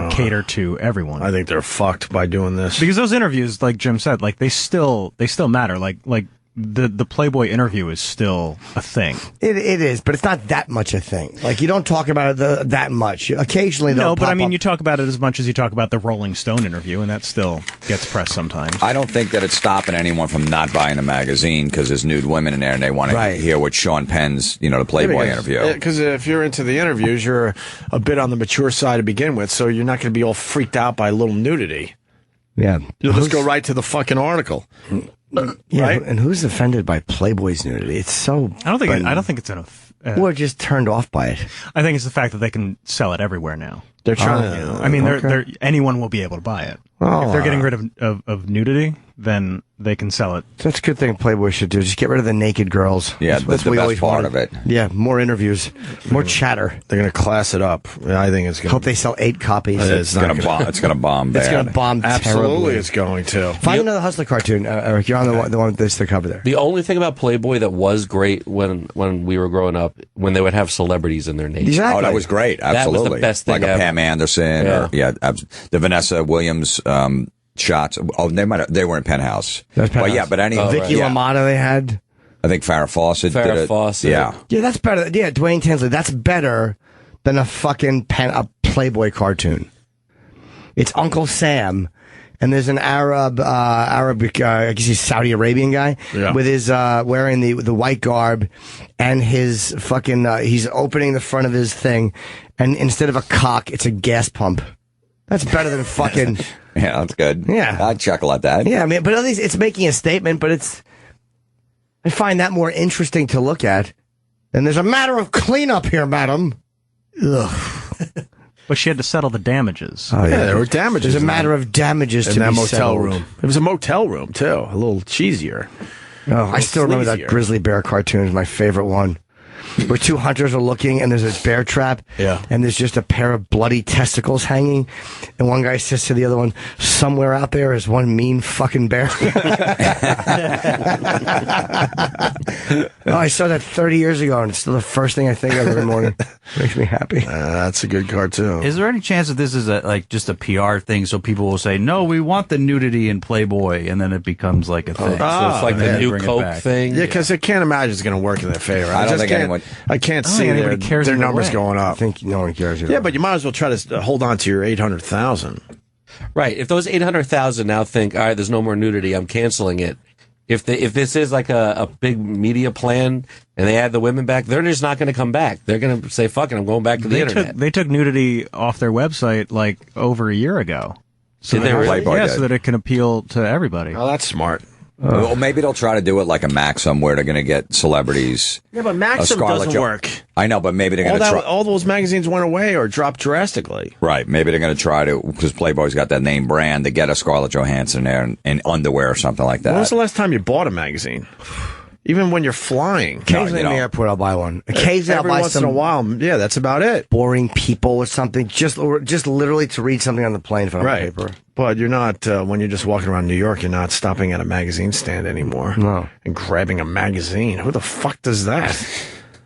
cater to everyone. I think they're fucked by doing this because those interviews, like Jim said, like they still matter. Like the Playboy interview is still a thing. It is, but it's not that much a thing. Like, you don't talk about it that much. Occasionally, No, but I mean, up. you talk about it as much as you talk about the Rolling Stone interview, and that still gets press sometimes. I don't think that it's stopping anyone from not buying the magazine because there's nude women in there and they want to hear what Sean Penn's, the Playboy interview. Because if you're into the interviews, you're a bit on the mature side to begin with, so you're not going to be all freaked out by a little nudity. Yeah. You'll just go right to the fucking article. Yeah, right? And who's offended by Playboy's nudity? It's so. I don't think it's enough. We're just turned off by it. I think it's the fact that they can sell it everywhere now. They're trying to. I mean, anyone will be able to buy it. If they're getting rid of nudity, then they can sell it. That's a good thing Playboy should do. Just get rid of the naked girls. Yeah, that's the best part of it. Yeah, more interviews, more chatter. They're going to class it up. I think it's going to. Hope they sell 8 copies. It's going to bomb. It's going to bomb bad. It's going to bomb Absolutely, terribly. it's going to. Find another Hustler cartoon, Eric. You're on the one with the cover there. The only thing about Playboy that was great when we were growing up, when they would have celebrities in their names. Exactly. Oh, that was great. Absolutely. That was the best thing like a ever. Pam Anderson or the Vanessa Williams shots. Oh, they were in Penthouse. That's Penthouse. But yeah, but Vicky LaMotta they had. I think Farrah Fawcett did it. Fawcett. Yeah. Yeah, that's better. Yeah, Dwayne Tinsley. That's better than a fucking a Playboy cartoon. It's Uncle Sam, and there's an Arabic, I guess he's Saudi Arabian guy, with his wearing the white garb, and his fucking he's opening the front of his thing, and instead of a cock, it's a gas pump. That's better than fucking. Yeah, that's good. Yeah. I'd chuckle at that. Yeah, I mean, but at least it's making a statement, but I find that more interesting to look at. And there's a matter of cleanup here, madam. Ugh. But she had to settle the damages. Oh, Yeah, there were damages. There's a matter of damages in to that be motel settled. room. It was a motel room, too. A little cheesier. Oh, I still remember that sleazier. grizzly bear cartoon is my favorite one. Where 2 hunters are looking and there's a bear trap. Yeah. And there's just a pair of bloody testicles hanging. And one guy says to the other one, somewhere out there is one mean fucking bear. Oh, I saw that 30 years ago and it's still the first thing I think of every morning. Makes me happy. That's a good cartoon. Is there any chance that this is just a PR thing so people will say, no, we want the nudity in Playboy, and then it becomes like a thing? So it's like And the then new bring it Coke back. thing. Yeah, because I can't imagine it's going to work in their favor. I don't just think can't- anyone- I can't I don't see think anybody cares their either numbers way. going I up. think no one cares. Yeah, but you might as well try to hold on to your 800,000. Right. If those 800,000 now think, all right, there's no more nudity, I'm canceling it. If this is like a big media plan and they add the women back, they're just not going to come back. They're going to say, fuck it, I'm going back to the internet. They took nudity off their website like over a year ago. Did they really? Playboy Yeah, did. so that it can appeal to everybody. Oh, that's smart. Well, maybe they'll try to do it like a Maxim where they're going to get celebrities. Yeah, but Maxim Scarlett doesn't Jo- work. I know, but maybe they're going to try. All those magazines went away or dropped drastically. Right. Maybe they're going to try to, because Playboy's got that name brand, to get a Scarlett Johansson there in underwear or something like that. When was the last time you bought a magazine? Even when you're flying. Occasionally in the airport, I'll buy one. Occasionally, Every I'll buy once some in a while. Yeah, that's about it. boring people or something. Just literally to read something on the plane from Right. paper. But you're not, when you're just walking around New York, you're not stopping at a magazine stand anymore. No. And grabbing a magazine. Who the fuck does that?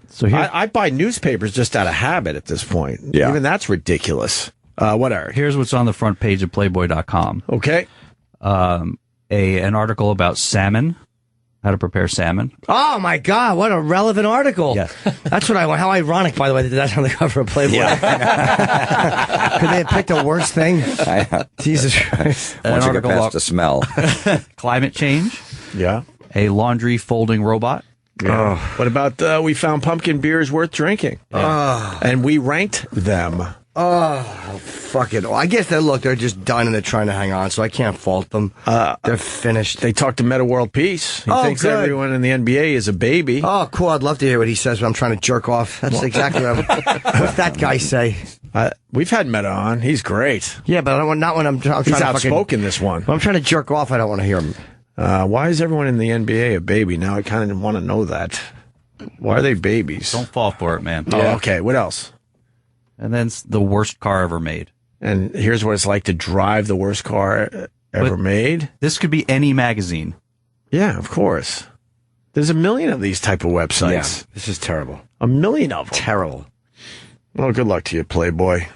So here, I buy newspapers just out of habit at this point. Yeah. Even that's ridiculous. Whatever. Here's what's on the front page of Playboy.com. Okay. An article about salmon, how to prepare salmon. oh my God, what a relevant article. Yes. That's what I want. How ironic, by the way, that that's on the cover of Playboy. Could they have picked a worse thing? Jesus Christ. An Once you get article past about the smell. climate change, Yeah. a laundry folding robot. Yeah. What about we found pumpkin beers worth drinking? And we ranked them. Oh, fuck it. Well, I guess they're just done and they're trying to hang on, so I can't fault them. They're finished. They talked to Meta World Peace. He Oh, thinks good. everyone in the NBA is a baby. Oh, cool. I'd love to hear what he says when I'm trying to jerk off. That's exactly what what's that guy say? We've had Meta on. He's great. Yeah, but I don't want, not when I'm trying He's to outspoken this one. When I'm trying to jerk off, I don't want to hear him. Why is everyone in the NBA a baby? Now I kind of want to know that. Why are they babies? Don't fall for it, man. Oh, okay. What else? And then it's the worst car ever made. And here's what it's like to drive the worst car ever made. This could be any magazine. Yeah, of course. There's a million of these type of websites. This is terrible. A million of them. Terrible. Well, good luck to you, Playboy.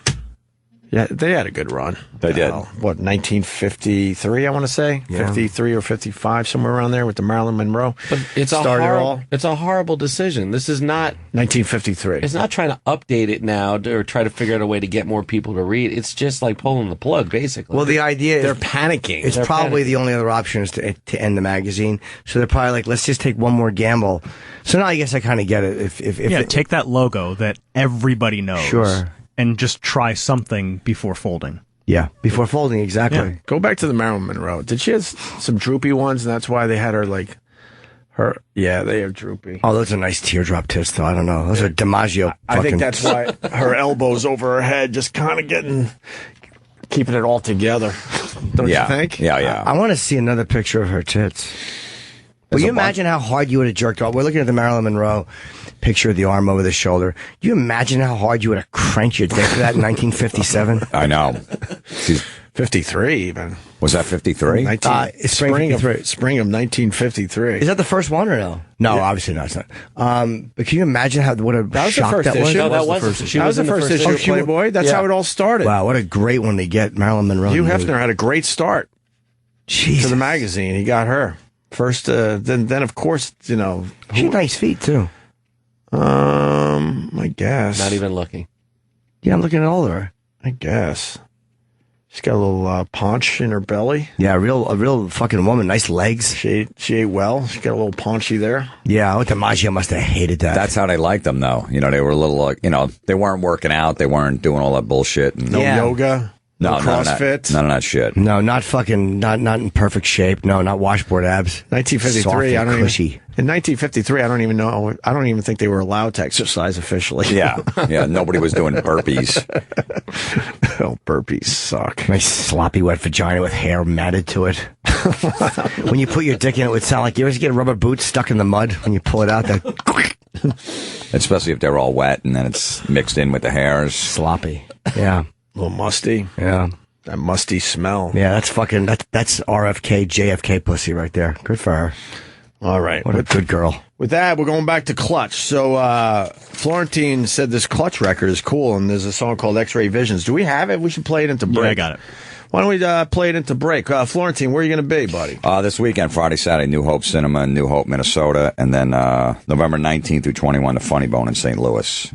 Yeah, they had a good run. They did. What, 1953, I want to say? Yeah. 53 or 55, somewhere around there with the Marilyn Monroe. But it's a horrible decision. This is not 1953. It's not trying to update it now or try to figure out a way to get more people to read. It's just like pulling the plug, basically. Well, the idea They're is panicking. It's probably the only other option is to end the magazine. So they're probably like, let's just take one more gamble. So now I guess I kind of get it. If take that logo that everybody knows. Sure. And just try something before folding. Yeah, before folding, exactly. Yeah. Go back to the Marilyn Monroe. Did she have some droopy ones, and that's why they had her like her? Yeah, they are droopy. Oh, those are nice teardrop tits, though. I don't know. Those are DiMaggio. I think that's why her elbows over her head, just kind of keeping it all together. Don't you think? Yeah. I want to see another picture of her tits. Will you imagine how hard you would have jerked off? We're looking at the Marilyn Monroe picture of the arm over the shoulder. Do you imagine how hard you would have cranked your dick for that in 1957? I know. She's 53 even. Was that 53? Spring of 1953. Is that the first one or no? No, obviously not. It's not. But can you imagine what a shock that was? No, that was the first issue. That was the first issue of Playboy. That's how it all started. Wow, what a great one to get Marilyn Monroe. Hugh Hefner had a great start to the magazine. He got her first. Then of course, she had nice feet too. I guess. Not even looking. Yeah, I'm looking at all of her. I guess. She's got a little paunch in her belly. Yeah, a real fucking woman. Nice legs. She ate well. She got a little paunchy there. Yeah, DiMaggio must have hated that. That's how they liked them, though. They were a little, they weren't working out. They weren't doing all that bullshit. And no yoga. No CrossFit. None of that shit. No, not in perfect shape. No, not washboard abs. 1953. In 1953, I don't even know. I don't even think they were allowed to exercise officially. Yeah. Nobody was doing burpees. Oh, burpees suck. Nice sloppy wet vagina with hair matted to it. When you put your dick in, it would sound like you ever get rubber boots stuck in the mud when you pull it out. Especially if they're all wet and then it's mixed in with the hairs. Sloppy. Yeah. A little musty. Yeah. That musty smell. Yeah, that's RFK, JFK pussy right there. Good for her. All right. What a good girl. With that, we're going back to Clutch. So, Florentine said this Clutch record is cool, and there's a song called X-Ray Visions. Do we have it? We should play it into break. Yeah, I got it. Why don't we play it into break? Florentine, where are you going to be, buddy? This weekend, Friday, Saturday, New Hope Cinema in New Hope, Minnesota, and then November 19th through 21, the Funny Bone in St. Louis.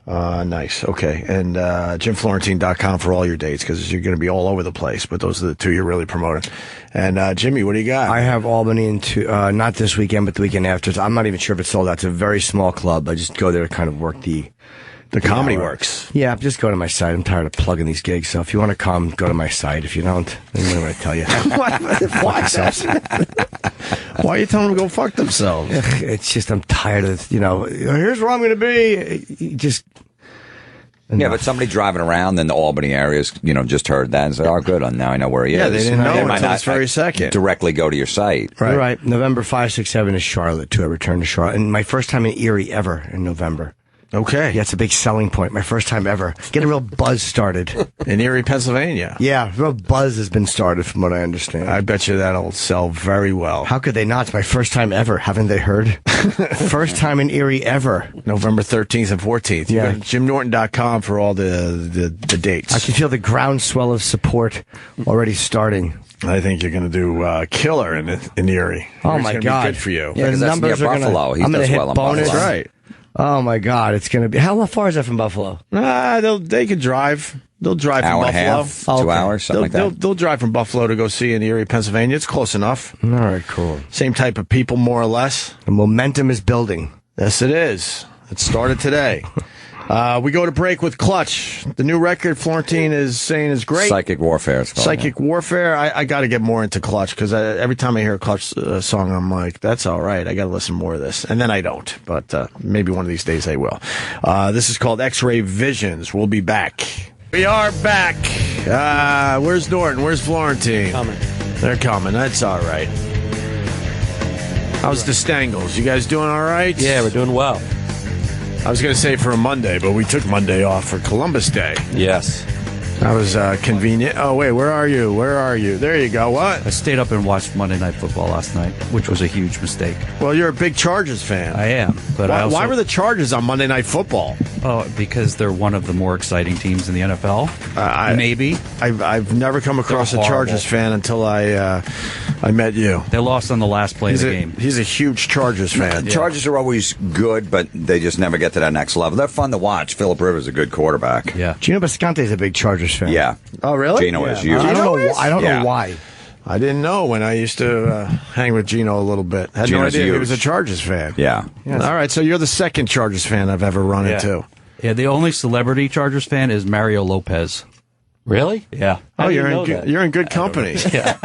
Nice. Okay. And JimFlorentine.com for all your dates, because you're going to be all over the place, but those are the two you're really promoting. And Jimmy, what do you got? I have Albany not this weekend, but the weekend after. I'm not even sure if it's sold out. It's a very small club. I just go there to kind of work the Comedy Works. Yeah, just go to my site. I'm tired of plugging these gigs. So if you want to come, go to my site. If you don't, then what am I tell you? Why are you telling them to go fuck themselves? It's just I'm tired of here's where I'm going to be. Yeah, but somebody driving around in the Albany areas, just heard that and said, "Oh, good, now I know where he is." Yeah, they didn't know might until not this very second. Directly go to your site. Right. Right. November 5, 6, 7 is Charlotte too. I return to Charlotte, and my first time in Erie ever in November. Okay. Yeah, it's a big selling point. My first time ever. Get a real buzz started. In Erie, Pennsylvania. Yeah, real buzz has been started from what I understand. I bet you that'll sell very well. How could they not? It's my first time ever. Haven't they heard? First time in Erie ever. November 13th and 14th. Yeah. JimNorton.com for all the dates. I can feel the groundswell of support already starting. I think you're going to do killer in Erie. Oh, It's my gonna God. be good for you. Yeah, the numbers are Buffalo. He I'm going does to hit well in bonus. Buffalo. That's right. Oh, my God. It's going to be... How far is that from Buffalo? They could drive. They'll drive Hour from and a Buffalo. half, 2 hours, something like that. They'll drive from Buffalo to go see in Erie, Pennsylvania. It's close enough. All right, cool. Same type of people, more or less. The momentum is building. Yes, it is. It started today. We go to break with Clutch. The new record Florentine is saying is great. Psychic Warfare. It's called, Psychic Warfare. I got to get more into Clutch because every time I hear a Clutch song, I'm like, that's all right. I got to listen more of this. And then I don't. But maybe one of these days I will. This is called X-Ray Visions. We'll be back. We are back. Where's Norton? Where's Florentine? Coming. They're coming. That's all right. How's the Stangles? You guys doing all right? Yeah, we're doing well. I was going to say for a Monday, but we took Monday off for Columbus Day. Yes. That was convenient. Oh, wait, where are you? Where are you? There you go. What? I stayed up and watched Monday Night Football last night, which was a huge mistake. Well, you're a big Chargers fan. I am, but why were the Chargers on Monday Night Football? Oh, because they're one of the more exciting teams in the NFL. Maybe. I've never come across a Chargers fan until I met you. They lost on the last play of the game. He's a huge Chargers fan. Chargers are always good, but they just never get to that next level. They're fun to watch. Phillip Rivers is a good quarterback. Yeah. Gino Bisconte's a big Chargers fan. Yeah. Oh, really? Gino is. You. I don't know why. I didn't know when I used to hang with Gino a little bit. Had no idea he was a Chargers fan. Yeah. Yes. All right, so you're the second Chargers fan I've ever run into. Yeah, the only celebrity Chargers fan is Mario Lopez. Really? Yeah. Oh, you're in good company. Yeah.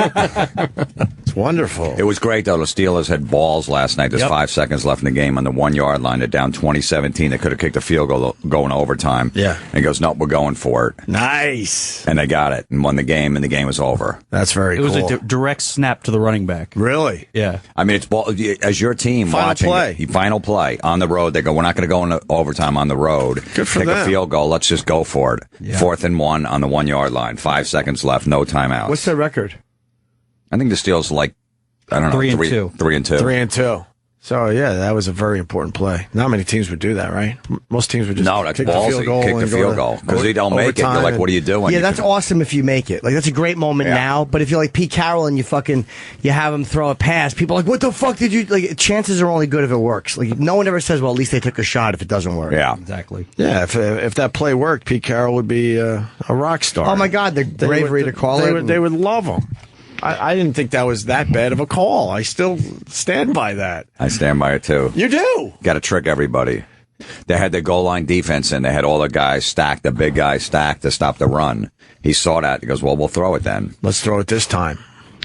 It's wonderful. It was great, though. The Steelers had balls last night. There's 5 seconds left in the game on the 1 yard line. They're down 20-17. They could have kicked a field goal going overtime. Yeah. And he goes, nope, we're going for it. Nice. And they got it and won the game, and the game was over. That's very cool. It was a direct snap to the running back. Really? Yeah. I mean, it's ball, as your team Final watching play. Final play on the road. They go, we're not going to go into overtime on the road. Good for Take them. a field goal. Let's just go for it. Yeah. 4th and 1 on the 1 yard line. 5 seconds left. No timeouts. What's their record? I think the Steelers are I don't know. 3 and 2. 3 and 2. 3 and 2. So, yeah, that was a very important play. Not many teams would do that, right? Most teams would just that's kick ballsy. the field goal. Kick the and go field to goal. Because they don't make it. You're overtime like, what are you doing? Yeah, that's awesome if you make it. Like, that's a great moment now. But if you're like Pete Carroll and you have him throw a pass, people are like, what the fuck did you... Like, chances are only good if it works. Like, no one ever says, well, at least they took a shot if it doesn't work. Yeah. Exactly. Yeah, if that play worked, Pete Carroll would be a rock star. Oh, my God, the bravery to call it. They would love him. I didn't think that was that bad of a call. I still stand by that. I stand by it, too. You do? Got to trick everybody. They had the goal line defense in. They had all the guys stacked, the big guys stacked to stop the run. He saw that. He goes, well, we'll throw it then. Let's throw it this time.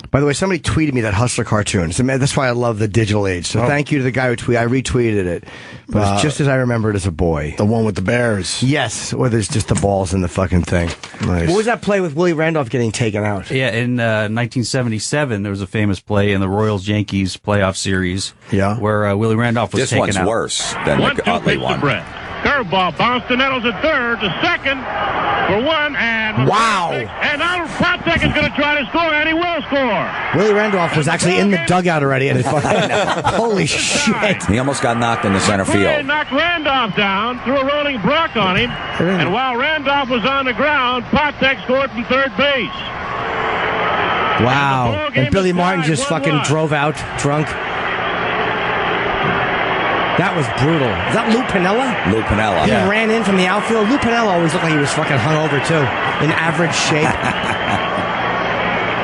By the way, somebody tweeted me that Hustler cartoon. So, man, that's why I love the digital age. So thank you to the guy who tweeted. I retweeted it. But it's just as I remembered as a boy. The one with the Bears. Yes, where there's just the balls in the fucking thing. Nice. What was that play with Willie Randolph getting taken out? Yeah, in 1977, there was a famous play in the Royals-Yankees playoff series where Willie Randolph was taken out. This one's worse than the Utley one. Curveball bounced to Nettles at third, to second for one, and wow! And now Protek is going to try to score, and he will score. Willie Randolph was actually in the dugout already, and holy shit! He almost got knocked in the center field. Knocked Randolph down, threw a rolling block on him, and while Randolph was on the ground, Protek scored from third base. Wow! And Billy Martin just fucking drove out drunk. That was brutal. Is that Lou Piniella? Lou Piniella. He ran in from the outfield. Lou Piniella always looked like he was fucking hungover, too. In average shape.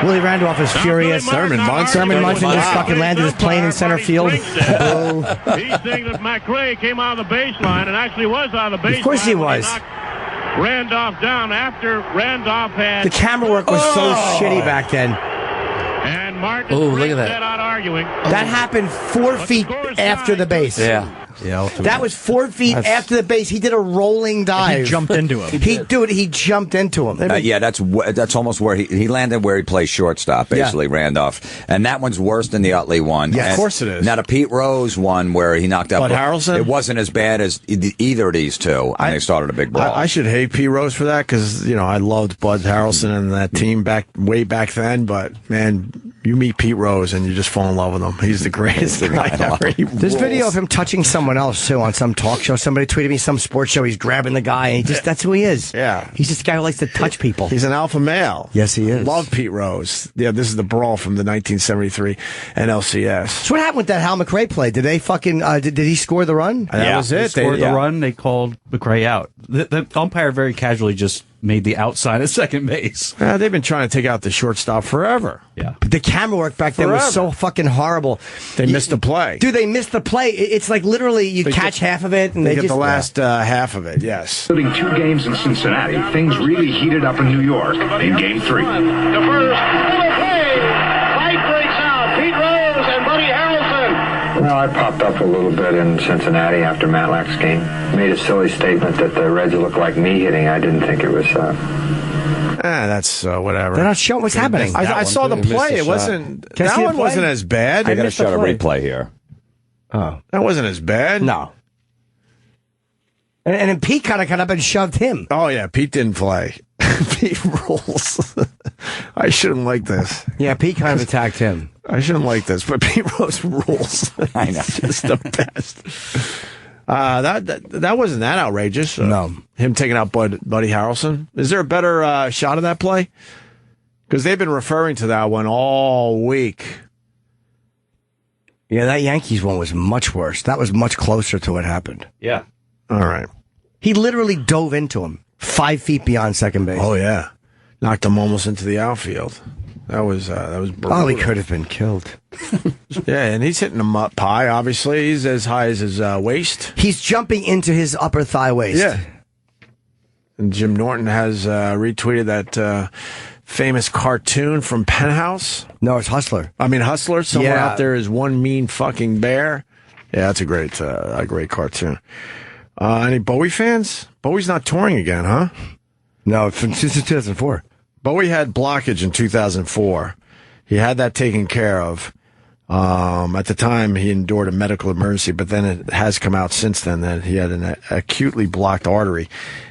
Willie Randolph is furious. Thurman Munson just fucking landed his plane in center field. He's saying that McRae came out of the baseline and actually was out of the baseline. Of course he was. Randolph down after Randolph had... The camera work was so shitty back then. And Martin look at that. Out arguing. That happened 4 feet after the base. Yeah. That was 4 feet after the base. He did a rolling dive. He jumped into him. He jumped into him. Yeah, that's almost where he landed where he plays shortstop, basically, Randolph. And that one's worse than the Utley one. Yeah, of course it is. Now, the Pete Rose one where he knocked out Bud Harrelson? It wasn't as bad as either of these two, and they started a big brawl. I should hate Pete Rose for that because, I loved Bud Harrelson and that team way back then. But, man, you meet Pete Rose and you just fall in love with him. He's the greatest guy ever. There's video of him touching someone else, too, on some talk show. Somebody tweeted me some sports show. He's grabbing the guy, and that's who he is. Yeah. He's just a guy who likes to touch people. He's an alpha male. Yes, he is. Love Pete Rose. Yeah, this is the brawl from the 1973 NLCS. So what happened with that Hal McRae play? Did they fucking, did he score the run? That was it. They scored the run. They called McRae out. The umpire very casually just made the outside at second base. They've been trying to take out the shortstop forever. Yeah. But the camera work back then was so fucking horrible. They missed the play. Dude, they missed the play. It's like literally you catch half of it and they get the last half of it, yes. Including 2 games in Cincinnati, things really heated up in New York in Game 3. The first play. Fight breaks out. Pete Rose and Buddy Harrelson. Well, I popped up a little bit in Cincinnati after Matlack's game. Made a silly statement that the Reds looked like me hitting. I didn't think it was... that's whatever. They're not showing what's happening. I saw the play. It wasn't... That one wasn't as bad. I got to show a replay here. Oh. That wasn't as bad. No. And then Pete kind of got up and shoved him. Oh, yeah. Pete didn't play. Pete rules. I shouldn't like this. Yeah, Pete kind of attacked him. I shouldn't like this, but Pete Rose rules. I know. It's just the best. That wasn't that outrageous. No. Him taking out Buddy Harrelson. Is there a better shot of that play? Because they've been referring to that one all week. Yeah, that Yankees one was much worse. That was much closer to what happened. Yeah. All right. He literally dove into him 5 feet beyond second base. Oh, yeah. Knocked him almost into the outfield. That was brutal. Oh, he could have been killed. Yeah, and he's hitting him up high, obviously. He's as high as his waist. He's jumping into his upper thigh waist. Yeah. And Jim Norton has retweeted that famous cartoon from Penthouse. No, it's Hustler. Hustler. Somewhere Yeah. out there is one mean fucking bear. Yeah, that's a great cartoon. Any Bowie fans? Bowie's not touring again, huh? No, since 2004. Bowie had blockage in 2004. He had that taken care of. At the time, he endured a medical emergency, but then it has come out since then that he had an acutely blocked artery,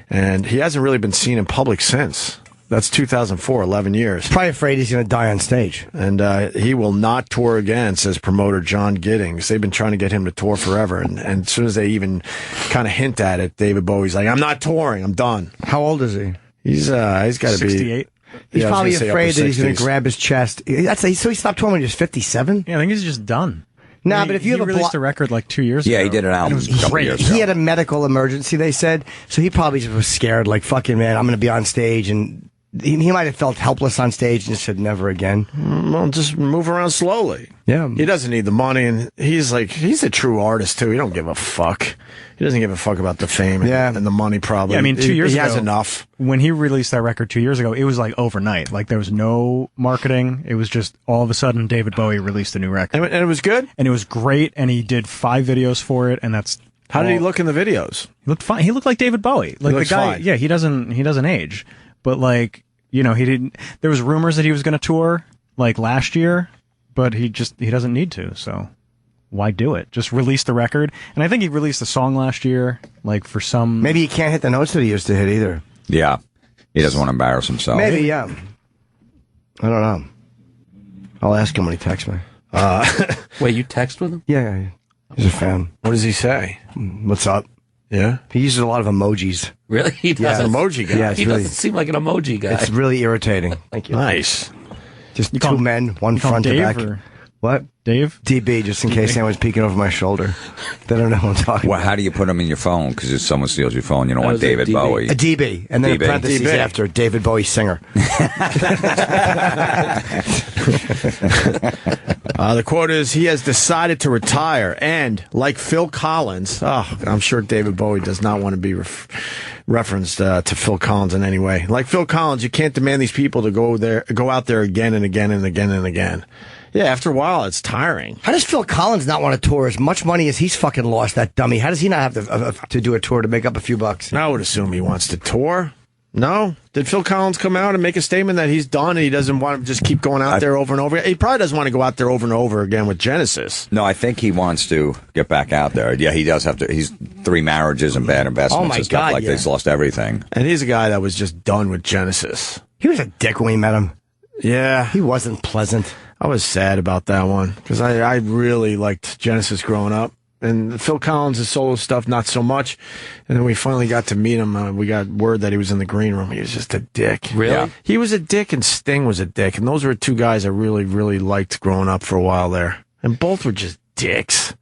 and he hasn't really been seen in public since. That's 2004, 11 years. Probably afraid he's going to die on stage. And he will not tour again, says promoter John Giddings. They've been trying to get him to tour forever, and as soon as they even kind of hint at it, David Bowie's like, I'm not touring, I'm done. How old is he? He's got to be 68. He's Yeah, I was probably gonna say afraid upper that he's going 60s. to grab his chest. So he stopped touring when he was 57? Yeah, I think he's just done. Nah, but if you he have a released a record like 2 years ago. Yeah, he did an album. and it was a couple great. years ago. He had a medical emergency, they said, so he probably just was scared, like, fucking man, I'm going to be on stage, and he might have felt helpless on stage and just said never again. Well, just move around slowly. Yeah. He doesn't need the money, and he's a true artist, too. He don't give a fuck. He doesn't give a fuck about the fame and the money, probably. Yeah, I mean, 2 years he ago. has enough. When he released that record 2 years ago, it was like overnight. Like there was no marketing. It was just all of a sudden David Bowie released a new record. And it was good? And it was great, and he did 5 videos for it, and that's... How did he look in the videos? He looked fine. He looked like David Bowie. Like the looks guy, fine. yeah, he doesn't age. But like, he didn't, there was rumors that he was going to tour like last year, but he doesn't need to, so why do it? Just release the record. And I think he released a song last year, like for some... Maybe he can't hit the notes that he used to hit either. Yeah. He doesn't want to embarrass himself. Maybe, yeah. I don't know. I'll ask him when he texts me. Wait, you text with him? Yeah. He's a fan. What does he say? What's up? Yeah? He uses a lot of emojis. Really? He Yeah, does. emoji guy. Yeah, it's He really, doesn't seem like an emoji guy. it's really irritating. Thank you. Nice. Just You call two him- men, one you call him front to Dave back. or What? Dave? DB, just in case anyone's peeking over my shoulder. They don't know who I'm talking Well, about. how do you put him in your phone? Because if someone steals your phone, you don't want was a David DB. Bowie. A DB, and then DB. in parentheses DB. after David Bowie singer. The quote is, he has decided to retire, and like Phil Collins, I'm sure David Bowie does not want to be referenced to Phil Collins in any way. Like Phil Collins, you can't demand these people to go out there again and again and again and again. Yeah, after a while, it's tiring. How does Phil Collins not want to tour as much money as he's fucking lost, that dummy? How does he not have to do a tour to make up a few bucks? I would assume he wants to tour. No? Did Phil Collins come out and make a statement that he's done and he doesn't want to just keep going out there over and over? He probably doesn't want to go out there over and over again with Genesis. No, I think he wants to get back out there. Yeah, he does have to. He's 3 marriages and bad investments Oh, my and stuff God, like yeah. that. He's lost everything. And he's a guy that was just done with Genesis. He was a dick when we met him. Yeah. He wasn't pleasant. I was sad about that one because I really liked Genesis growing up. And Phil Collins' solo stuff, not so much. And then we finally got to meet him. We got word that he was in the green room. He was just a dick. Really? Yeah. He was a dick and Sting was a dick. And those were 2 guys I really, really liked growing up for a while there. And both were just dicks.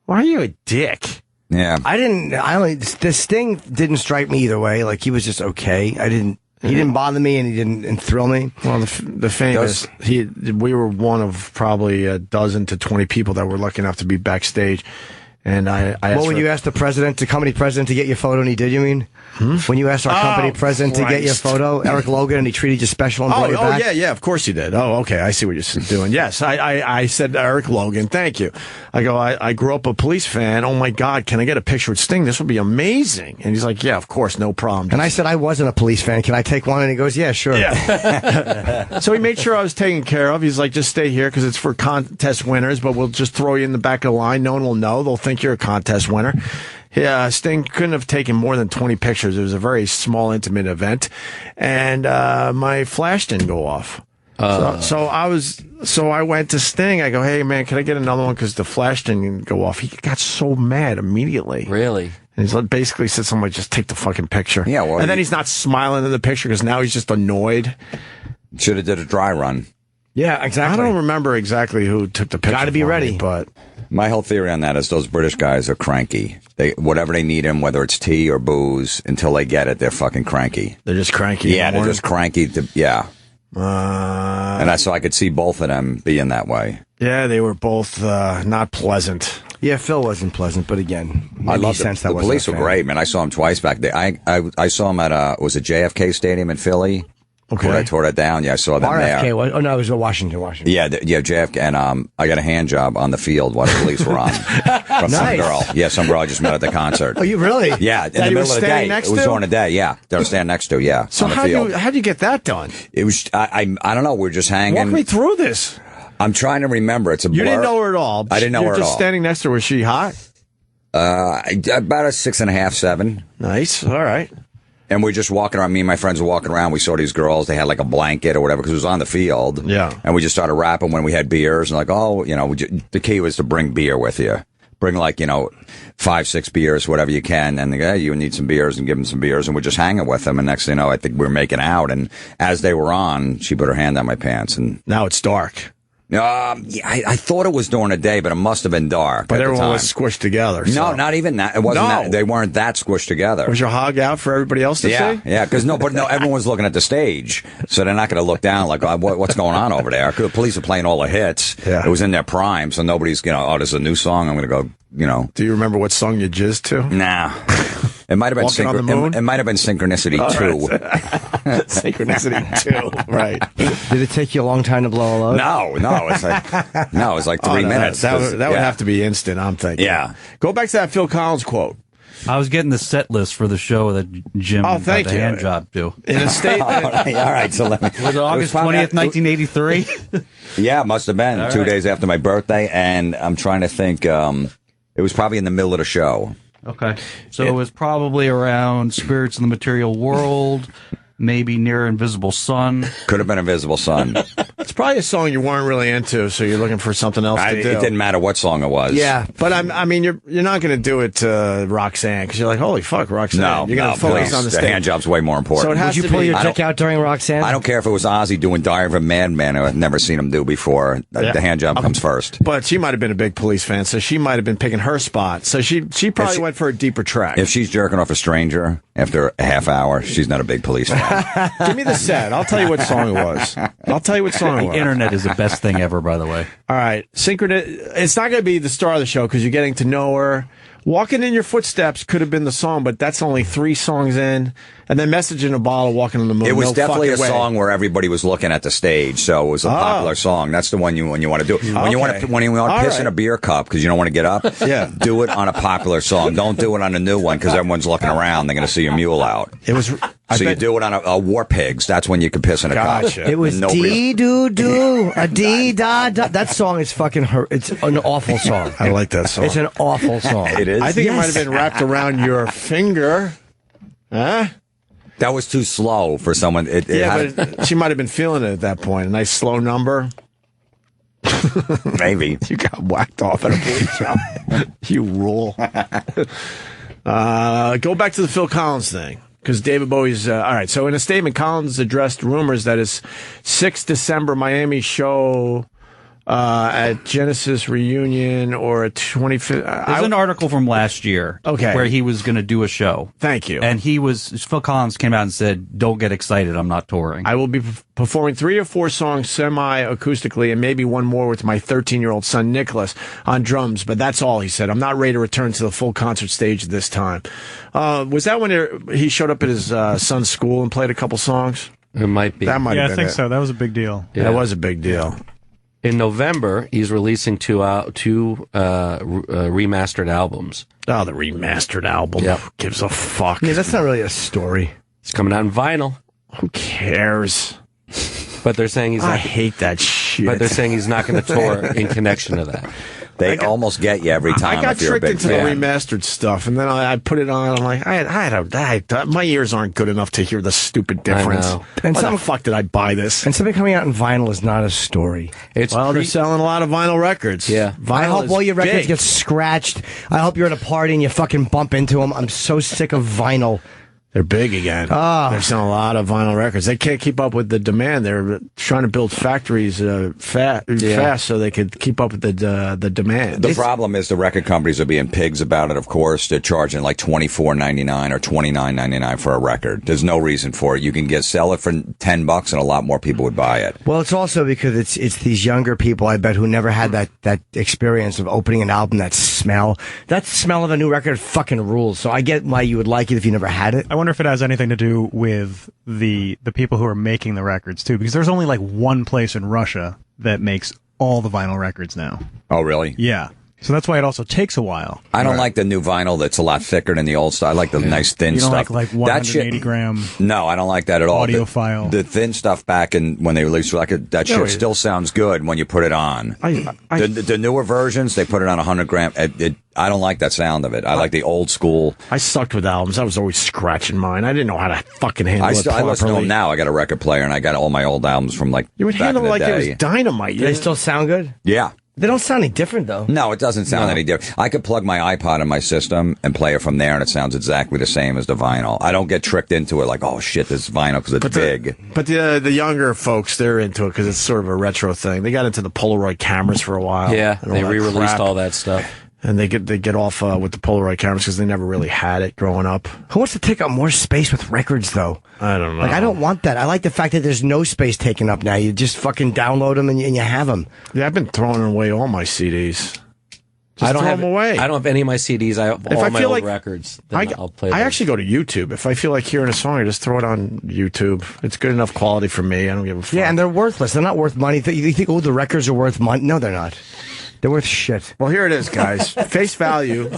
Why are you a dick? Yeah. The Sting didn't strike me either way. Like, he was just okay. He didn't bother me and he didn't thrill me. Well, the famous, we were one of probably a dozen to 20 people that were lucky enough to be backstage. And I asked Well, when you asked the company president to get your photo and he did, you mean? When you asked our company president to get your photo, Eric Logan, and he treated you special and brought you back? yeah, of course you did. Oh, okay, I see what you're doing. Yes, I said Eric Logan, thank you. I go, I grew up a Police fan. Oh my God, can I get a picture with Sting? This would be amazing. And he's like, yeah, of course, no problem. And I said, I wasn't a Police fan. Can I take one? And he goes, yeah, sure. Yeah. So he made sure I was taken care of. He's like, just stay here because it's for contest winners, but we'll just throw you in the back of the line. No one will know. They'll think you're a contest winner. Yeah, Sting couldn't have taken more than 20 pictures. It was a very small, intimate event, and my flash didn't go off. So I went to Sting. I go, hey man, can I get another one? Because the flash didn't go off. He got so mad immediately. Really? And he's basically said something like, just take the fucking picture. Yeah, well, and then he's not smiling in the picture because now he's just annoyed. Should have did a dry run. Yeah, exactly. I don't remember exactly who took the picture. Got to be ready. Me, but my whole theory on that is those British guys are cranky. Whatever they need in, whether it's tea or booze, until they get it, they're fucking cranky. They're just cranky. Yeah, they're just cranky. And so I could see both of them being that way. Yeah, they were both not pleasant. Yeah, Phil wasn't pleasant, but again, I love the police were great, man. I saw him twice back there. I saw him at was it JFK Stadium in Philly? Okay. When I tore that down, yeah, I saw them there. RFK, oh no, it was Washington. Yeah, JFK, and I got a hand job on the field while the police were on from some girl. Yeah, some girl I just met at the concert. Oh, you really? Yeah, in the middle of the day. It was during the day. Yeah, they were standing next to. Yeah. So how do you get that done? It was I don't know. We're just hanging. Walk me through this. I'm trying to remember. It's a blur. You didn't know her at all. I didn't know her at all. You're just standing next to her. Was she hot? About a 6.5, 7. Nice. All right. And we're just walking around. Me and my friends were walking around. We saw these girls. They had like a blanket or whatever because it was on the field. Yeah. And we just started rapping when we had beers. And like, the key was to bring beer with you. Bring 5, 6 beers, whatever you can. And they go, hey, you need some beers, and give them some beers. And we're just hanging with them. And next thing you know, I think we were making out. And as they were on, she put her hand on my pants. And now it's dark. I thought it was during the day, but it must have been dark. But everyone was squished together. So. No, not even that. It wasn't that. They weren't that squished together. Was your hog out for everybody else to see? Yeah, because everyone was looking at the stage, so they're not going to look down like, what's going on over there? The police are playing all the hits. Yeah. It was in their prime, so nobody's, there's a new song. I'm going to go, Do you remember what song you jizzed to? Nah. It might have been it might have been Synchronicity 2. Right. Synchronicity 2. Right. Did it take you a long time to blow a load? No. It's like 3 minutes. That would have to be instant, I'm thinking. Yeah. Go back to that Phil Collins quote. I was getting the set list for the show that Jim got the hand job to. In a statement. All right. So let me. Was it August 20th, 1983? Yeah, it must have been 2 days after my birthday. And I'm trying to think. It was probably in the middle of the show. Okay. So it was probably around Spirits in the Material World, maybe Near Invisible Sun. Could have been Invisible Sun. It's probably a song you weren't really into, so you're looking for something else to do. It didn't matter what song it was. Yeah, but you're not going to do it to Roxanne because you're like, holy fuck, Roxanne. No, you're going to focus on the stage. The hand job's way more important. So it has Would you pull your dick out during Roxanne? I don't care if it was Ozzy doing Diary of a Madman. I've never seen him do before. The hand job comes first. But she might have been a big Police fan, so she might have been picking her spot. So she probably went for a deeper track. If she's jerking off a stranger after a half hour, she's not a big Police fan. Give me the set. I'll tell you what song it was. The internet is the best thing ever, by the way. All right. It's not going to be the star of the show because you're getting to know her. Walking in Your Footsteps could have been the song, but that's only 3 songs in. And then Message in a Bottle, Walking on the Moon. It was definitely a song where everybody was looking at the stage, so it was a popular song. That's the one when you want to do it. When you want to piss in a beer cup because you don't want to get up, do it on a popular song. Don't do it on a new one because everyone's looking around. They're going to see your mule out. It was. You do it on a War Pigs. That's when you can piss in a cup. It was dee-doo-doo, a dee-da-da. That song is fucking It's an awful song. I like that song. It's an awful song. It is? I think it might have been Wrapped Around Your Finger. Huh? That was too slow for someone. But she might have been feeling it at that point. A nice slow number. Maybe. You got whacked off at a police job. You rule. Go back to the Phil Collins thing. Because David Bowie's... all right, so in a statement, Collins addressed rumors that his 6 December Miami show at Genesis Reunion or a 25th... There's an article from last year where he was going to do a show. Thank you. And Phil Collins came out and said, don't get excited, I'm not touring. I will be performing 3 or 4 songs semi-acoustically and maybe one more with my 13-year-old son, Nicholas, on drums. But that's all, he said. I'm not ready to return to the full concert stage this time. Was that when he showed up at his son's school and played a couple songs? It might be. That might have been I think so. That was a big deal. Yeah. That was a big deal. In November, he's releasing two remastered albums. Oh, the remastered album. Yep. Gives a fuck. Yeah, that's not really a story. It's coming out in vinyl. Who cares? But they're saying he's not. I hate that shit. But they're saying he's not going to tour in connection to that. They almost get you every time. I got if you're tricked a big into fan. the remastered stuff, and then I put it on. I'm like, my ears aren't good enough to hear the stupid difference. know. And Why the fuck did I buy this? And something coming out in vinyl is not a story. They're selling a lot of vinyl records. Yeah. Vinyl I hope is all your records big. get scratched. I hope you're at a party and you fucking bump into them. I'm so sick of vinyl. They're big again. They're selling a lot of vinyl records. They can't keep up with the demand. They're trying to build factories fast so they could keep up with the demand. The problem is the record companies are being pigs about it, of course. They're charging like $24.99 or $29.99 for a record. There's no reason for it. You can sell it for $10 and a lot more people would buy it. Well, it's also because it's these younger people, I bet, who never had that experience of opening an album, that smell. That smell of a new record fucking rules. So I get why you would like it if you never had it. I wonder if it has anything to do with the people who are making the records too, because there's only like one place in Russia that makes all the vinyl records now. Oh, really? Yeah. So that's why it also takes a while. I don't like the new vinyl that's a lot thicker than the old style. I like the nice thin You don't stuff. like That 180 shit- gram No, I don't like that at all. audiophile. The thin stuff back when they released the record, that shit still sounds good when you put it on. The newer versions, they put it on 100 gram. I don't like that sound of it. I like the old school. I sucked with albums. I was always scratching mine. I didn't know how to fucking handle it I listen to properly. them now. I got a record player and I got all my old albums from like You would back handle in it the like day. it was dynamite. Do they still sound good? Yeah. They don't sound any different, though. No, it doesn't sound any different. I could plug my iPod in my system and play it from there, and it sounds exactly the same as the vinyl. I don't get tricked into it like, oh, shit, this is vinyl because it's big. But the younger folks, they're into it because it's sort of a retro thing. They got into the Polaroid cameras for a while. Yeah, and all they that re-released crap. all that stuff. And they get off with the Polaroid cameras because they never really had it growing up. Who wants to take up more space with records, though? I don't know. Like, I don't want that. I like the fact that there's no space taken up now. You just fucking download them and you have them. Yeah, I've been throwing away all my CDs. I don't throw have them away. I don't have any of my CDs. I have If all I my feel old like records. Then I'll play I them. actually go to YouTube. If I feel like hearing a song, I just throw it on YouTube. It's good enough quality for me. I don't give a fuck. Yeah, and they're worthless. They're not worth money. You think, oh, the records are worth money? No, they're not. They're worth shit. Well, here it is, guys. Face value.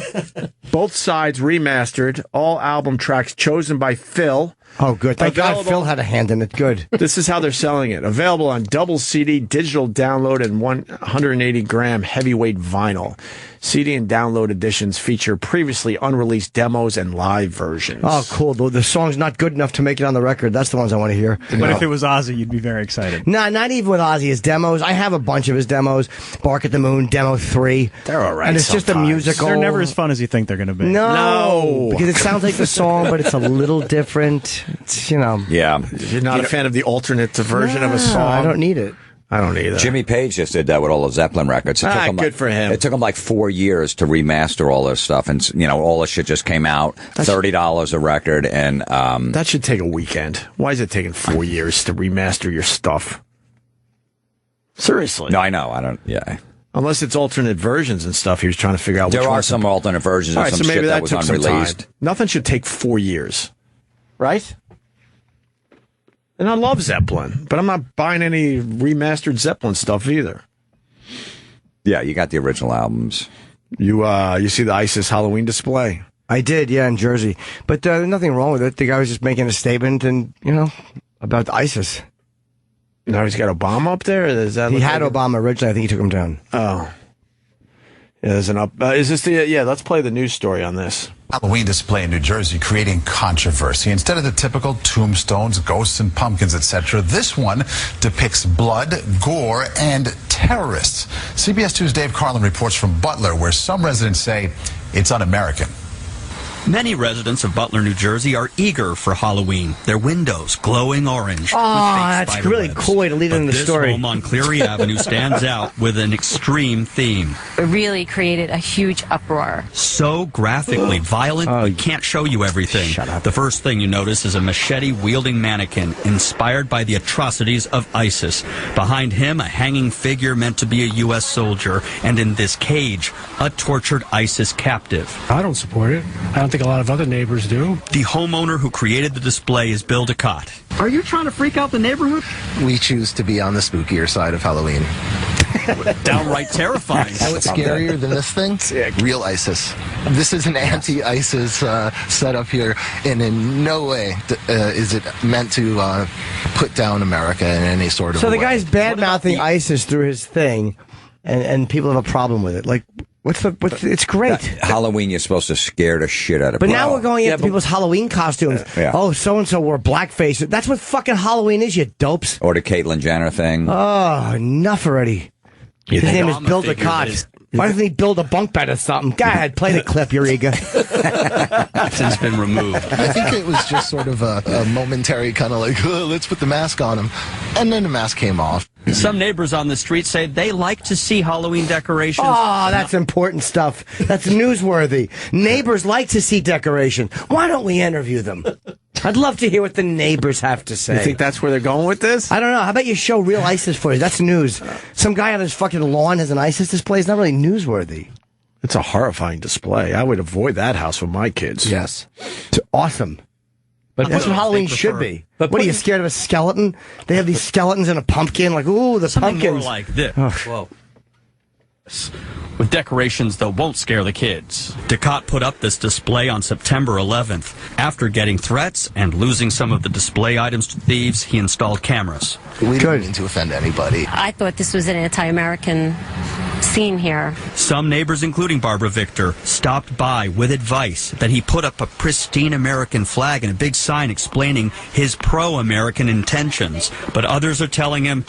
Both sides remastered. All album tracks chosen by Phil. Oh, good. Thank God Available- Phil had a hand in it. Good. This is how they're selling it. Available on double CD, digital download, and 180 gram heavyweight vinyl. CD and download editions feature previously unreleased demos and live versions. Oh, cool. The song's not good enough to make it on the record. That's the ones I want to hear. But if it was Ozzy, you'd be very excited. Nah, not even with Ozzy. His demos. I have a bunch of his demos. Bark at the Moon, Demo 3. They're all right And it's just a sometimes. musical. They're never as fun as you think they're going to be. No. Because it sounds like the song, but it's a little different. It's, Yeah. You're not a fan of the alternate version of a No, song? I don't need it. I don't either. Jimmy Page just did that with all the Zeppelin records. It took him good for him. It took him like 4 years to remaster all this stuff, and all this shit just came out. $30 a record, and that should take a weekend. Why is it taking 4 years to remaster your stuff? Seriously. no, I know, I don't. Yeah, Unless it's alternate versions and stuff. He was trying to figure out which there are ones to- some alternate versions All of right, some so maybe shit that that was took some unreleased. time. Nothing should take 4 years. Right? And I love Zeppelin, but I'm not buying any remastered Zeppelin stuff either. Yeah, you got the original albums. You see the ISIS Halloween display? I did, yeah, in Jersey. But there's nothing wrong with it. The guy was just making a statement and, about ISIS. Now he's got Obama up there? Is that He had Obama originally. I think he took him down. Oh. Yeah, there's an up. Is this the? Yeah, let's play the news story on this. Halloween display in New Jersey creating controversy. Instead of the typical tombstones, ghosts and pumpkins, etc., this one depicts blood, gore, and terrorists. CBS 2's Dave Carlin reports from Butler, where some residents say it's un-American. Many residents of Butler, New Jersey are eager for Halloween. Their windows glowing orange. Oh, that's a really cool way to lead into the story. This home on Cleary Avenue stands out with an extreme theme. It really created a huge uproar. So graphically violent, we can't show you everything. Shut up. The first thing you notice is a machete-wielding mannequin inspired by the atrocities of ISIS. Behind him, a hanging figure meant to be a U.S. soldier. And in this cage, a tortured ISIS captive. I don't support it. I don't think a lot of other neighbors do. The homeowner who created the display is Bill Ducott. Are you trying to freak out the neighborhood? We choose to be on the spookier side of Halloween. Downright terrifying. You know what's scarier than this thing? Real ISIS. This is an anti-ISIS setup here, and in no way is it meant to put down America in any sort of So the way. guy's bad-mouthing ISIS through his thing, and people have a problem with it. Like, it's great. Halloween, you're supposed to scare the shit out of But people. now we're going into people's Halloween costumes. Yeah. Oh, so-and-so wore blackface. That's what fucking Halloween is, you dopes. Or the Caitlyn Jenner thing. Oh, enough already. His name is Bill DeCott. Why doesn't he build a bunk bed or something? Go ahead, play the clip, Urijah. Since been removed. I think it was just sort of a momentary kind of like, oh, let's put the mask on him. And then the mask came off. Some neighbors on the street say they like to see Halloween decorations. Oh, that's important stuff. That's newsworthy. Neighbors like to see decoration. Why don't we interview them? I'd love to hear what the neighbors have to say. You think that's where they're going with this? I don't know. How about you show real ISIS footage? That's news. Some guy on his fucking lawn has an ISIS display. It's not really newsworthy. It's a horrifying display. I would avoid that house with my kids. Yes. It's awesome. But that's what Halloween should be. But what are you scared of a skeleton? They have these skeletons in a pumpkin. Like, ooh, the Something pumpkins. more like this. Oh. Whoa. With decorations that won't scare the kids. DeCott put up this display on September 11th. After getting threats and losing some of the display items to thieves, he installed cameras. We didn't mean to offend anybody. I thought this was an anti-American scene here. Some neighbors, including Barbara Victor, stopped by with advice that he put up a pristine American flag and a big sign explaining his pro-American intentions. But others are telling him,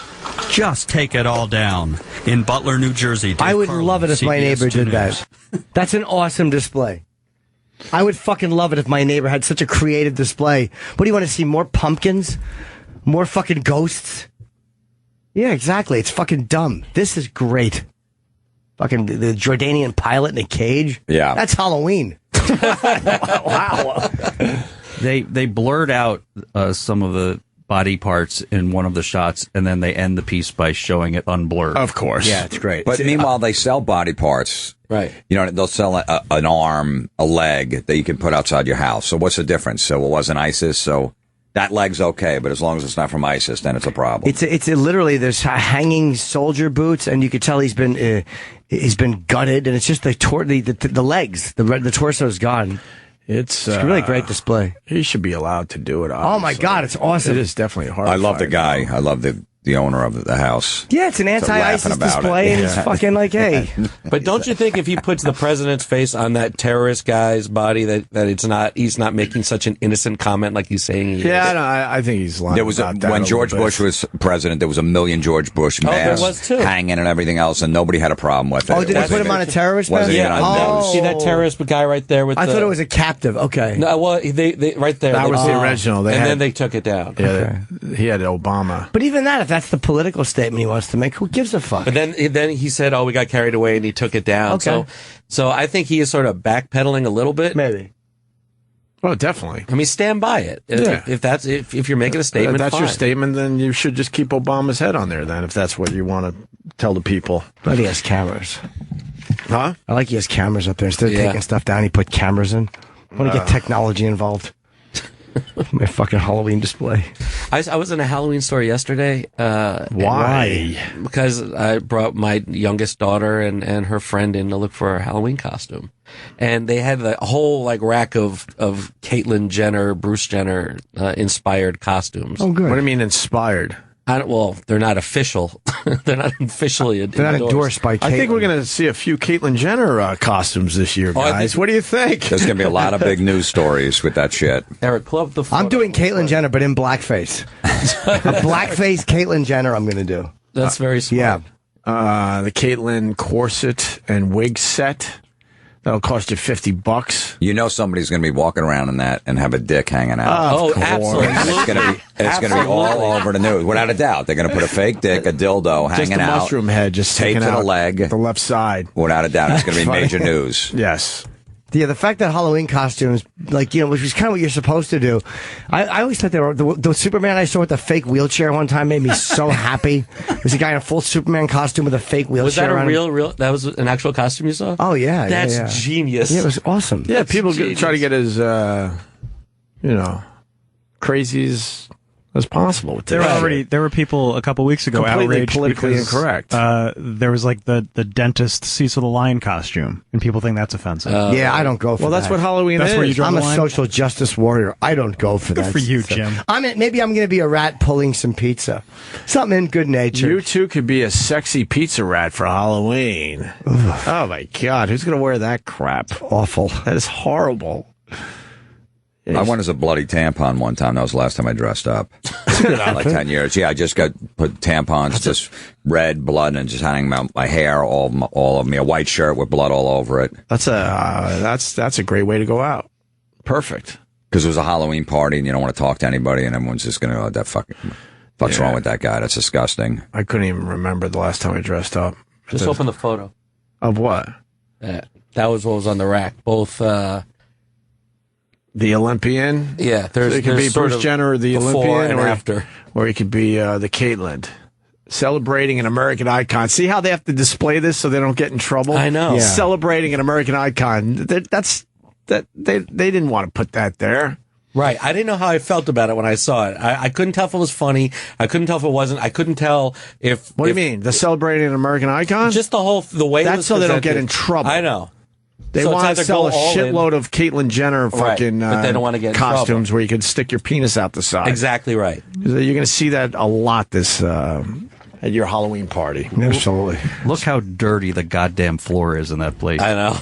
just take it all down. In Butler, New Jersey, Dave I would Carlin, love it if my CBS neighbor 2 did that. News. That's an awesome display. I would fucking love it if my neighbor had such a creative display. What do you want to see? More pumpkins? More fucking ghosts? Yeah, exactly. It's fucking dumb. This is great. Fucking the Jordanian pilot in a cage? Yeah. That's Halloween. Wow. They blurred out some of the body parts in one of the shots, and then they end the piece by showing it unblurred. Of course. Yeah, it's great. But meanwhile, they sell body parts. Right. You know, they'll sell an arm, a leg that you can put outside your house. So what's the difference? So it wasn't ISIS, so that leg's okay, but as long as it's not from ISIS, then it's a problem. It's literally there's hanging soldier boots, and you could tell he's been gutted, and it's just the legs, the torso's gone. It's a really great display. He should be allowed to do it. Obviously. Oh my God, it's awesome! It is definitely hard. I love the guy. I love the owner of the house. Yeah, it's an anti-ISIS display, and it's fucking like, hey. But don't you think if he puts the president's face on that terrorist guy's body, that he's not making such an innocent comment like he's saying he is? Yeah, no, I think he's lying. There was when George Bush was president, there was a million George Bush masks hanging and everything else, and nobody had a problem with it. Oh, did they put him on a terrorist mask? Yeah, see that terrorist guy right there with I thought it was a captive. Okay. No, well, they right there. That was the original. Then they took it down. Yeah, he had Obama. But even that, if that's the political statement he wants to make, who gives a fuck? But then he said, "Oh, we got carried away," and he took it down. Okay. So I think he is sort of backpedaling a little bit. Maybe. Oh, definitely. I mean, stand by it. Yeah. If you're making a statement, that's fine. your statement, then you should just keep Obama's head on there. Then, if that's what you want to tell the people. But he has cameras. Huh? I like he has cameras up there. Instead of taking stuff down, he put cameras in. I want to get technology involved. My fucking Halloween display. I was in a Halloween store yesterday. Why? Because I brought my youngest daughter and her friend in to look for a Halloween costume. And they had the whole rack of Caitlyn Jenner, Bruce Jenner inspired costumes. Oh, good. What do you mean inspired? Well, they're not official. They're not officially They're not endorsed by Caitlyn. I think we're going to see a few Caitlyn Jenner costumes this year, guys. What do you think? There's going to be a lot of big news stories with that shit. Eric, pull up the photo. I'm doing Caitlyn Jenner, but in blackface. A blackface Caitlyn Jenner I'm going to do. That's very smart. Yeah. The Caitlyn corset and wig set. That'll cost you $50. You know somebody's going to be walking around in that and have a dick hanging out. Oh, absolutely. And it's going to be all over the news, without a doubt. They're going to put a fake dick, a dildo Just hanging a out, mushroom head, just taped sticking to the out leg, the left side. Without a doubt, it's going to be major news. Yes. Yeah, the fact that Halloween costumes, which is kind of what you're supposed to do. I always thought they were the Superman I saw with the fake wheelchair one time made me so happy. There's a guy in a full Superman costume with a fake wheelchair. Was that a on him. real? That was an actual costume you saw? Oh yeah, that's genius. Yeah, it was awesome. Yeah, people try to get as crazy as That's possible with this. There were people a couple weeks ago Completely outraged politically because, incorrect. There was like the dentist Cecil the Lion costume, and people think that's offensive. Yeah, I don't go for that. Well, that's what Halloween That's is. where you draw I'm the a line? social justice warrior. I don't go for Good that. for you, stuff. Jim. Maybe I'm going to be a rat pulling some pizza. Something in good nature. You too could be a sexy pizza rat for Halloween. Oh my God, who's going to wear that crap? Awful. That is horrible. I went as a bloody tampon one time. That was the last time I dressed up. Like 10 years. Yeah, I just got put tampons, just red blood, and just hanging out my hair, all of me, a white shirt with blood all over it. That's a great way to go out. Perfect. Because it was a Halloween party, and you don't want to talk to anybody, and everyone's just going to go, what's wrong with that guy? That's disgusting. I couldn't even remember the last time I dressed up. Just open the photo. Of what? That was what was on the rack. Both. The Olympian? Yeah, there's. So it could be Bruce Jenner or the before Olympian, and or after. Or it could be the Caitlyn. Celebrating an American icon. See how they have to display this so they don't get in trouble? I know. Yeah. Celebrating an American icon. They didn't want to put that there. Right. I didn't know how I felt about it when I saw it. I couldn't tell if it was funny. I couldn't tell if it wasn't. I couldn't tell if. What do you mean? The celebrating an American icon? Just the way. That's it was so they don't get presented. in trouble. I know. They So it's want to either sell go a all in- shitload of Caitlyn Jenner fucking Right, but they don't want to get in costumes trouble. where you can stick your penis out the side. Exactly right. You're going to see that a lot this at your Halloween party. Absolutely. Look how dirty the goddamn floor is in that place. I know.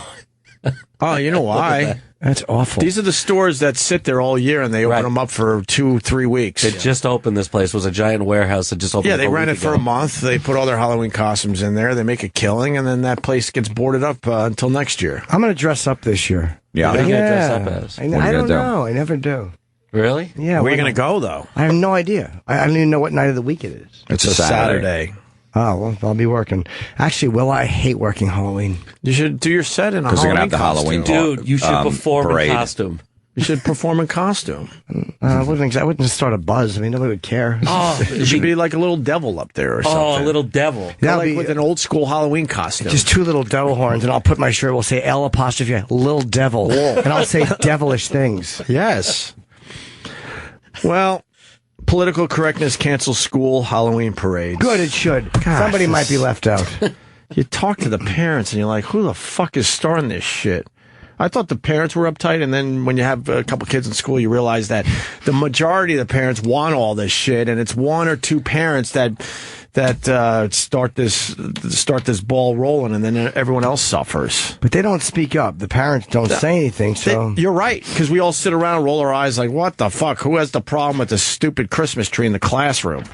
Oh, you know why? That's awful. These are the stores that sit there all year and they open Right. them up for 2-3 weeks. It just opened. This place was a giant warehouse that just opened. Yeah, they up rent week it for ago. a month. They put all their Halloween costumes in there. They make a killing, and then that place gets boarded up until next year. I'm going to dress up this year. Yeah. What are you gonna dress up as? I What are you don't gonna do? know. I never do. Really? Yeah. Where are you why going to not? go, though? I have no idea. I don't even know what night of the week it is. It's a Saturday. Oh, well, I'll be working. Actually, Will, I hate working Halloween. You should do your set in a Because they're Halloween going to have the Halloween costume. Dude, you should perform parade. in costume. You should perform in costume. I wouldn't start a buzz. I mean, nobody would care. Oh, You should be like a little devil up there or something. oh, a little devil. Go That'll like be- with an old school Halloween costume. Just two little devil horns, and I'll put my shirt. Will say L apostrophe Lil Devil, and I'll say devilish things. Yes. Well, political correctness cancels school Halloween parades. Good, it should. God, Somebody might be left out. You talk to the parents and you're like, who the fuck is starting this shit? I thought the parents were uptight, and then when you have a couple kids in school, you realize that the majority of the parents want all this shit, and it's one or two parents that start this ball rolling, and then everyone else suffers. But they don't speak up. The parents don't say anything. So You're right, because we all sit around and roll our eyes like, what the fuck? Who has the problem with the stupid Christmas tree in the classroom?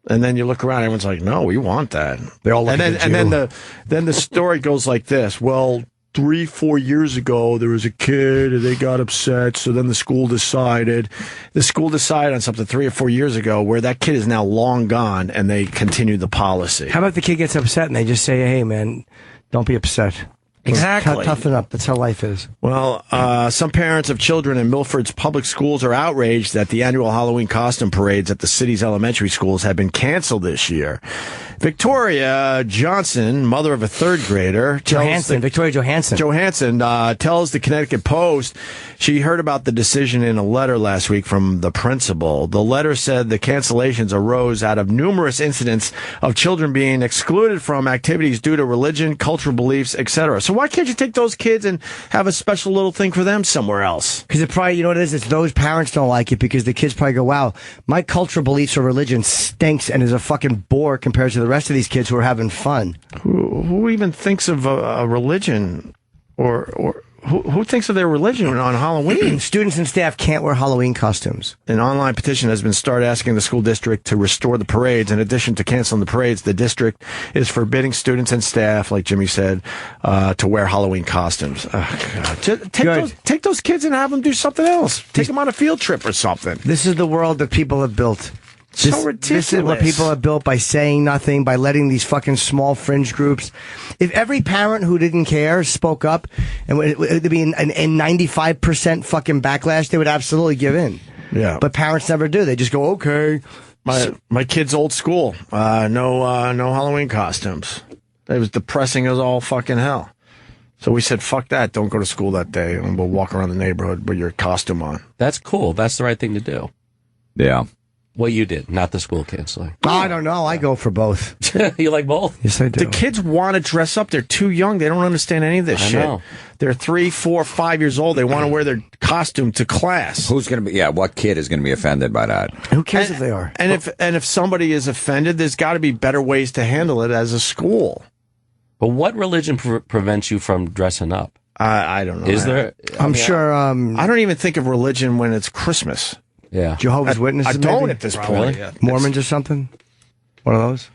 And then you look around, everyone's like, no, we want that. They all look and then at you. then the story goes like this. Well, 3-4 years ago, there was a kid and they got upset. So then the school decided on something 3 or 4 years ago where that kid is now long gone, and they continued the policy. how about the kid gets upset and they just say, "Hey, man, don't be upset." Exactly. Toughen up. That's how life is. Well, some parents of children in Milford's public schools are outraged that the annual Halloween costume parades at the city's elementary schools have been canceled this year. Victoria Johnson, mother of a third grader, Victoria Johansson. tells the Connecticut Post she heard about the decision in a letter last week from the principal. The letter said the cancellations arose out of numerous incidents of children being excluded from activities due to religion, cultural beliefs, etc. So why can't you take those kids and have a special little thing for them somewhere else? Because it probably, you know what it is? It's those parents don't like it because the kids probably go, wow, my cultural beliefs or religion stinks and is a fucking bore compared to the rest of these kids who are having fun. Who even thinks of a religion or who thinks of their religion on Halloween? Students and staff can't wear Halloween costumes. An online petition has been started asking the school district to restore the parades. In addition to canceling the parades, the district is forbidding students and staff, like Jimmy said, to wear Halloween costumes. Oh, God. Take those kids and have them do something else. Take them on a field trip or something. This is the world that people have built. So ridiculous. This is what people have built by saying nothing, by letting these fucking small fringe groups. If every parent who didn't care spoke up, and it would be a 95% fucking backlash, they would absolutely give in. Yeah. But parents never do. They just go, okay. My kid's old school. No Halloween costumes. It was depressing as all fucking hell. So we said, fuck that. Don't go to school that day, and we'll walk around the neighborhood with your costume on. That's cool. That's the right thing to do. Yeah. What you did, not the school canceling. I don't know. I go for both. You like both? Yes, I do. The kids want to dress up. They're too young. They don't understand any of this shit. know. They're 3, 4, 5 years old. They want to wear their costume to class. Who's going to be? Yeah, what kid is going to be offended by that? Who cares if they are? And if somebody is offended, there's got to be better ways to handle it as a school. But what religion prevents you from dressing up? I don't know. Is there? I'm sure. I don't even think of religion when it's Christmas. Yeah. Jehovah's Witnesses. I don't maybe? at this point. Mormons or something. One of those.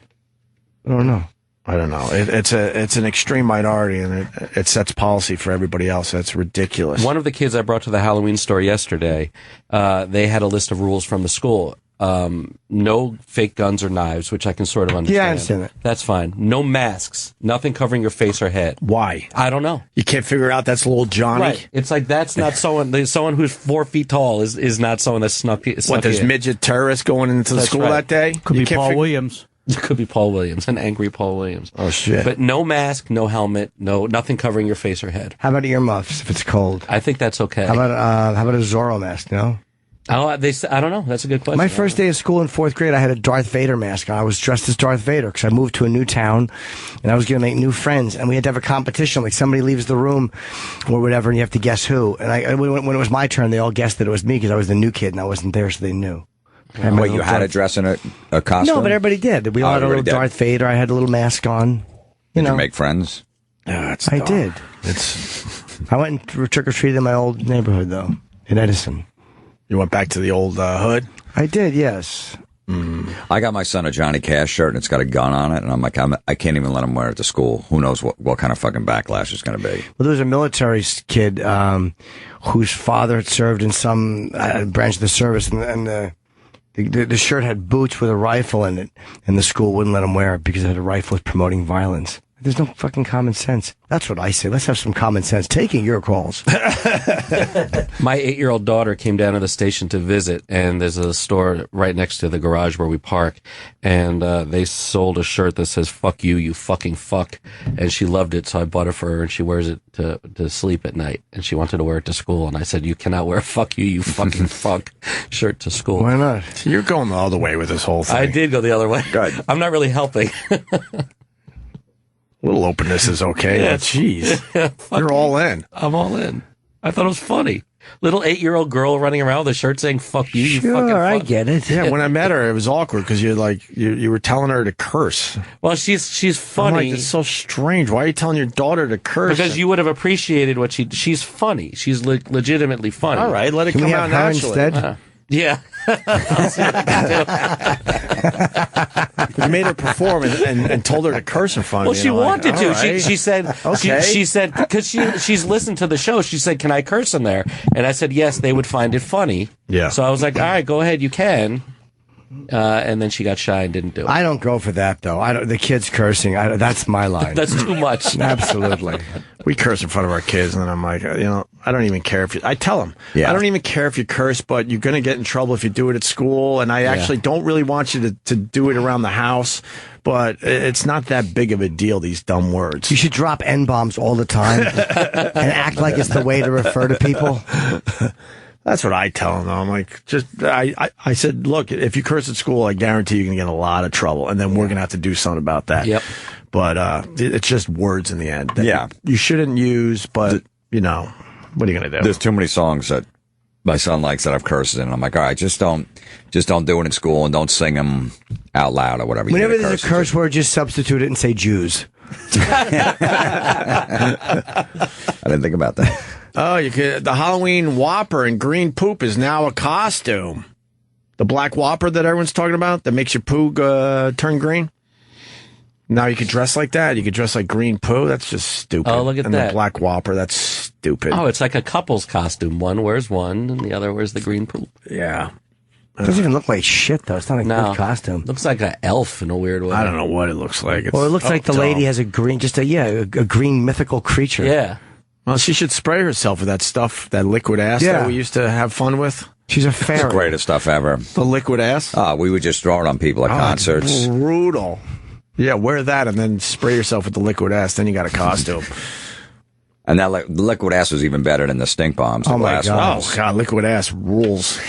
I don't know. I don't know. It's an extreme minority, and it sets policy for everybody else. That's ridiculous. One of the kids I brought to the Halloween store yesterday, they had a list of rules from the school. No fake guns or knives, which I can sort of understand. Yeah, I understand that. That's fine. No masks. Nothing covering your face or head. Why? I don't know. You can't figure out that's little Johnny. Right. It's like that's not someone who's 4 feet tall is not someone that snuck What, there's in. midget terrorists going into the That's school right. that day? Could be Paul Williams. It could be Paul Williams, an angry Paul Williams. Oh shit! But no mask, no helmet, nothing covering your face or head. How about earmuffs if it's cold? I think that's okay. How about a Zorro mask? No. Oh, I don't know. That's a good question. My first day of school in 4th grade, I had a Darth Vader mask on. I was dressed as Darth Vader because I moved to a new town, and I was going to make new friends. And we had to have a competition. Like somebody leaves the room or whatever, and you have to guess who. And when it was my turn, they all guessed that it was me because I was the new kid and I wasn't there, so they knew. Wait, you had to dress in a costume? No, but everybody did. We all had a little Darth Vader. I had a little mask on. Did you make friends? I did. I went and trick or treated in my old neighborhood though, in Edison. You went back to the old hood? I did, yes. I got my son a Johnny Cash shirt, and it's got a gun on it, and I'm like, I can't even let him wear it to school. Who knows what kind of fucking backlash it's going to be. Well, there was a military kid whose father had served in some branch of the service, and the shirt had boots with a rifle in it, and the school wouldn't let him wear it because it had a rifle promoting violence. There's no fucking common sense. That's what I say. Let's have some common sense. Taking your calls. My 8-year-old daughter came down to the station to visit, and there's a store right next to the garage where we park, and they sold a shirt that says, "Fuck you, you fucking fuck," and she loved it, so I bought it for her, and she wears it to sleep at night, and she wanted to wear it to school, and I said, "You cannot wear a 'fuck you, you fucking fuck' shirt to school." Why not? You're going the other way with this whole thing. I did go the other way. Good. I'm not really helping. A little openness is okay, Yeah. but jeez. You're all in. I'm all in. I thought it was funny. Little 8-year-old girl running around with a shirt saying "fuck you, you fucking fuck." I get it. Yeah, when I met her, it was awkward because you were telling her to curse. Well, she's funny. I'm like, it's so strange. Why are you telling your daughter to curse? Because you would have appreciated what she's funny. She's legitimately funny. All right, let it Can come we out have her naturally. instead? Yeah. You made her perform and told her to curse in front Well, of me. she and I'm like, wanted to. all right. She said. Okay. She said because she's listened to the show. She said, "Can I curse in there?" And I said, "Yes." They would find it funny. Yeah. So I was like, "All right, go ahead. You can." And then she got shy and didn't do it. I don't go for that though. The kids cursing. That's my line. That's too much. Absolutely. We curse in front of our kids, and then I'm like, I don't even care if you. I tell them, Yeah. I don't even care if you curse, but you're going to get in trouble if you do it at school. And I actually don't really want you to do it around the house, but it's not that big of a deal. These dumb words. You should drop N-bombs all the time and act like it's the way to refer to people. That's what I tell them, though. I'm like, I said, look, if you curse at school, I guarantee you're going to get in a lot of trouble, and then we're going to have to do something about that. Yep. But it's just words in the end. That Yeah. you shouldn't use, but, what are you going to do? There's too many songs that my son likes that I've cursed in. And I'm like, all right, just don't do it in school and don't sing them out loud or whatever. Whenever there's a curse word, just substitute it and say Jews. I didn't think about that. Oh, the Halloween Whopper in green poop is now a costume. The black Whopper that everyone's talking about that makes your poo turn green. Now you could dress like that. You could dress like green poo. That's just stupid. Oh, look at and that. the black Whopper, that's stupid. Oh, it's like a couple's costume. One wears one, and the other wears the green poop. Yeah. It doesn't even look like shit, though. It's not a good costume. Looks like an elf in a weird way. I don't know what it looks like. Well, it looks like the lady has a green, a green mythical creature. Yeah. Well, she should spray herself with that stuff, that liquid ass that we used to have fun with. She's a It's the fairy. greatest stuff ever. The liquid ass? We would just throw it on people at concerts. It's brutal. Yeah, wear that and then spray yourself with the liquid ass. Then you got a costume. And that the liquid ass was even better than the stink bombs. Oh, my God. Oh, God, liquid ass rules.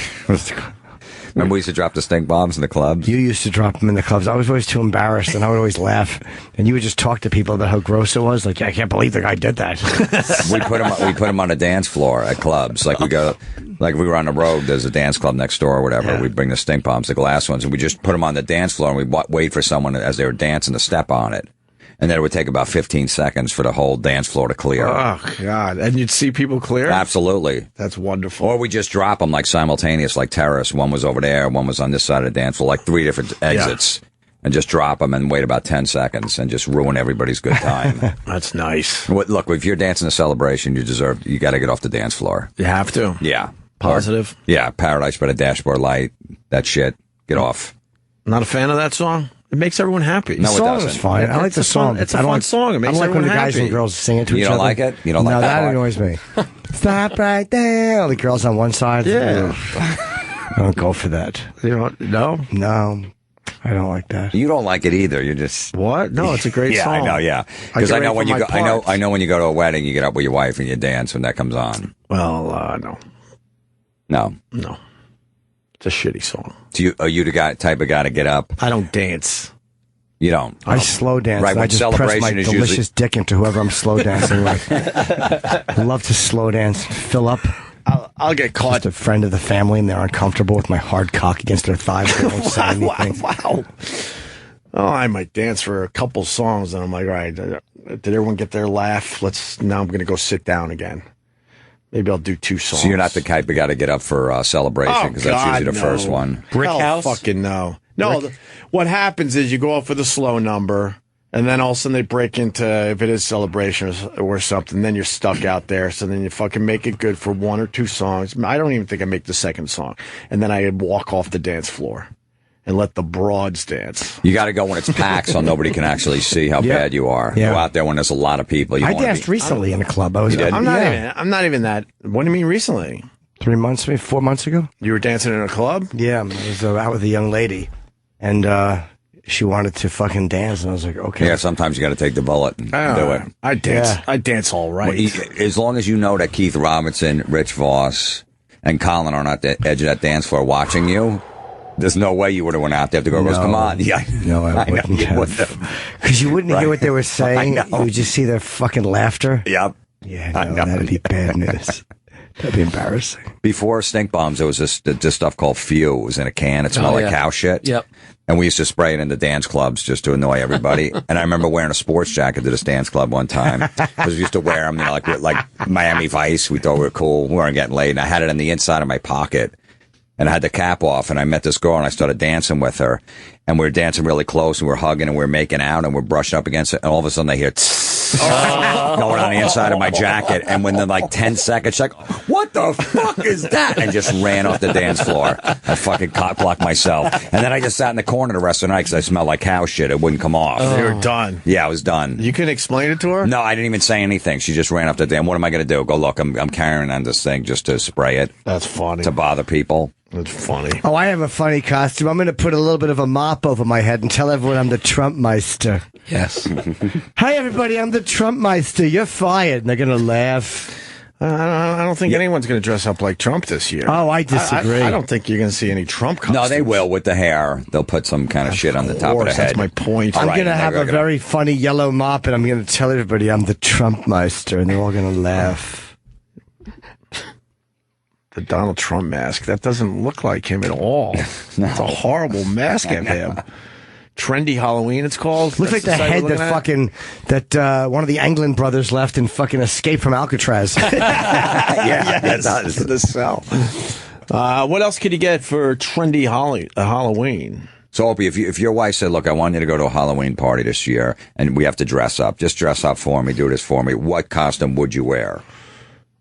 Remember we used to drop the stink bombs in the clubs? You used to drop them in the clubs. I was always too embarrassed, and I would always laugh. And you would just talk to people about how gross it was. Like, I can't believe the guy did that. we put them on the dance floor at clubs. Like we were on the road. There's a dance club next door or whatever. Yeah. We'd bring the stink bombs, the glass ones, and we just put them on the dance floor, and we'd wait for someone as they were dancing to step on it. And then it would take about 15 seconds for the whole dance floor to clear. Oh, God. And you'd see people clear? Absolutely. That's wonderful. Or we just drop them like simultaneous, like terrorists. One was over there, one was on this side of the dance floor, like 3 different exits. Yeah. And just drop them and wait about 10 seconds and just ruin everybody's good time. That's nice. Look, if you're dancing a celebration, you got to get off the dance floor. You have to? Yeah. Positive? Yeah. Paradise by the Dashboard Light. That shit. Get off. Not a fan of that song? It makes everyone happy. No, the song is fine. I like the song. It's a fun song. It makes everyone happy. I don't like when the guys happy. and girls sing it to each other. You don't like it? You don't like that? No, that annoys me. Stop right there. All the girls on one side. Yeah. I don't go for that. You don't? No? No. I don't like that. You don't like it either. You're just what? No, it's a great song. Yeah, I know. Yeah, because I know when you go. I know when you go to a wedding, you get up with your wife and you dance when that comes on. Well, no. No. It's a shitty song. Are you the type of guy to get up? I don't dance. You don't. I slow dance. Right, and when I just celebration press my is delicious usually... dick into whoever I'm slow dancing with. I love to slow dance, fill up. I'll get caught. Just a friend of the family, and they're uncomfortable with my hard cock against their thighs. They won't say anything. Wow. Oh, I might dance for a couple songs, and I'm like, all right, did everyone get their laugh? Now I'm going to go sit down again. Maybe I'll do 2 songs. So you're not the type of guy to get up for celebration, because that's usually the first one. Brick House? Fucking no. No, what happens is you go out for the slow number, and then all of a sudden they break into, if it is celebration or something, then you're stuck out there. So then you fucking make it good for 1 or 2 songs. I don't even think I make the second song. And then I walk off the dance floor and let the broads dance. You got to go when it's packed so nobody can actually see how bad you are. Yeah. Go out there when there's a lot of people. I danced recently in a club. I'm not even that. What do you mean recently? 3 months, maybe 4 months ago. You were dancing in a club? Yeah, I was out with a young lady. And she wanted to fucking dance, and I was like, okay. Yeah, sometimes you got to take the bullet and do it. I dance. Yeah. I dance all right. Well, as long as you know that Keith Robinson, Rich Voss, and Colin are not at the edge of that dance floor watching you, there's no way you would have went out there. The girl goes, come on. Yeah, no, I wouldn't have. Because you wouldn't hear what they were saying. You would just see their fucking laughter. Yep. Yeah, no, that'd be bad news. That'd be embarrassing. Before stink bombs, there was this stuff called Few. It was in a can. It smelled like cow shit. Yep. And we used to spray it in the dance clubs just to annoy everybody. And I remember wearing a sports jacket to this dance club one time because we used to wear them, like Miami Vice. We thought we were cool. We weren't getting laid. And I had it in the inside of my pocket. And I had the cap off, and I met this girl, and I started dancing with her. And we were dancing really close, and we were hugging, and we were making out, and we're brushing up against it. And all of a sudden, I hear going on the inside of my jacket. And within like 10 seconds, she's like, what the fuck is that? And just ran off the dance floor. I fucking cock blocked myself. And then I just sat in the corner the rest of the night because I smelled like cow shit. It wouldn't come off. You were done. Yeah, I was done. You can explain it to her? No, I didn't even say anything. She just ran off the damn. What am I going to do? Go look. I'm carrying on this thing just to spray it. That's funny. To bother people. That's funny. Oh, I have a funny costume. I'm going to put a little bit of a mop over my head and tell everyone I'm the Trump Meister. Yes. Hi, everybody. I'm the Trump Meister. You're fired. And they're going to laugh. I don't think anyone's going to dress up like Trump this year. Oh, I disagree. I don't think you're going to see any Trump costumes. No, they will with the hair. They'll put some kind of shit on the top of the head. That's my point. I'm going to have a very funny yellow mop, and I'm going to tell everybody I'm the Trump Meister, and they're all going to laugh. The Donald Trump mask. That doesn't look like him at all. It's a horrible mask of him. Trendy Halloween, it's called. Looks like the head that one of the Anglin brothers left in fucking Escape from Alcatraz. Yeah, it does. The cell. What else could you get for trendy Halloween? So, Opie, if your wife said, look, I want you to go to a Halloween party this year, and we have to dress up, just dress up for me, do this for me, what costume would you wear?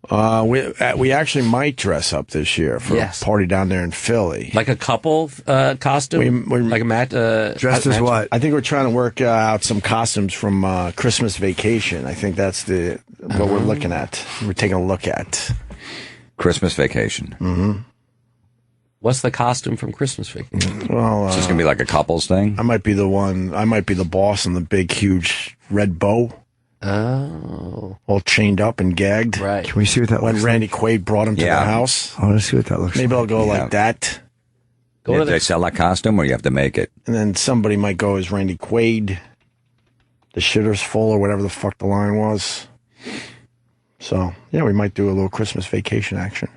We actually might dress up this year for a party down there in Philly. Like a couple costume? Like a mat? Dressed as what? I think we're trying to work out some costumes from Christmas Vacation. I think that's what we're looking at. We're taking a look at. Christmas Vacation. Mm-hmm. What's the costume from Christmas Vacation? Well, it's just going to be like a couples thing? I might be the one. I might be the boss in the big, huge red bow. Oh. All chained up and gagged. Right. Can we see what that looks like? When Randy Quaid brought him to the house. I want to see what that looks like. Maybe I'll go like that. Do they sell that costume, or you have to make it? And then somebody might go as Randy Quaid. The shitter's full, or whatever the fuck the line was. So, yeah, we might do a little Christmas vacation action.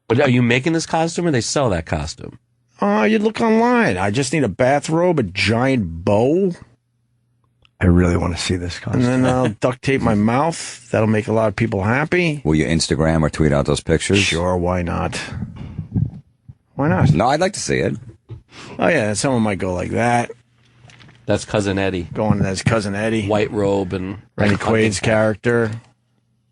But are you making this costume, or they sell that costume? You'd look online. I just need a bathrobe, a giant bow. I really want to see this costume. And then I'll duct tape my mouth. That'll make a lot of people happy. Will you Instagram or tweet out those pictures? Sure, why not? Why not? No, I'd like to see it. Oh, yeah, someone might go like that. That's Cousin Eddie. Going as Cousin Eddie. White robe and... Randy Quaid's character.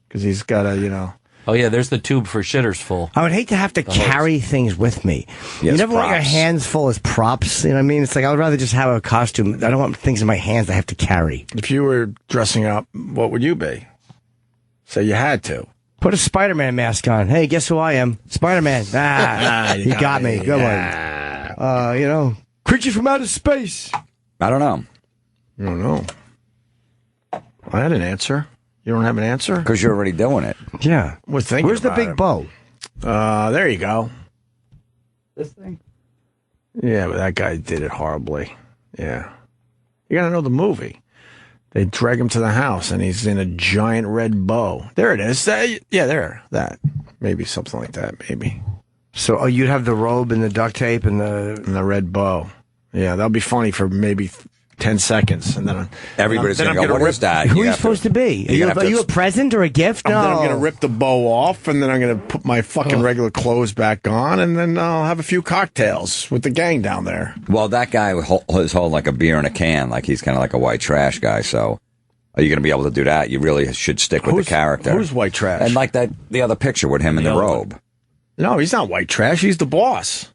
Because he's got a, Oh, yeah, there's the tube for shitters full. I would hate to have to carry things with me. You never want your hands full as props. You know what I mean? It's like I would rather just have a costume. I don't want things in my hands I have to carry. If you were dressing up, what would you be? Say you had to. Put a Spider-Man mask on. Hey, guess who I am? Spider-Man. You got me. Good one. Creature from outer space. I don't know. I don't know. I had an answer. You don't have an answer? Because you're already doing it. Yeah. We're thinking Where's the about big it. bow? There you go. This thing? Yeah, but that guy did it horribly. Yeah. You got to know the movie. They drag him to the house, and he's in a giant red bow. There it is. There. That. Maybe something like that, maybe. So you'd have the robe and the duct tape and the red bow. Yeah, that'll be funny for maybe 10 seconds, and then everybody's going to go, what is that? Who are you supposed to be? Are you a present or a gift? Then No. I'm going to rip the bow off, and then I'm going to put my fucking regular clothes back on, and then I'll have a few cocktails with the gang down there. Well, that guy is holding like a beer in a can, like he's kind of like a white trash guy, so are you going to be able to do that? You really should stick with the character. Who's white trash? And like the other picture with him in the robe. No, he's not white trash. He's the boss.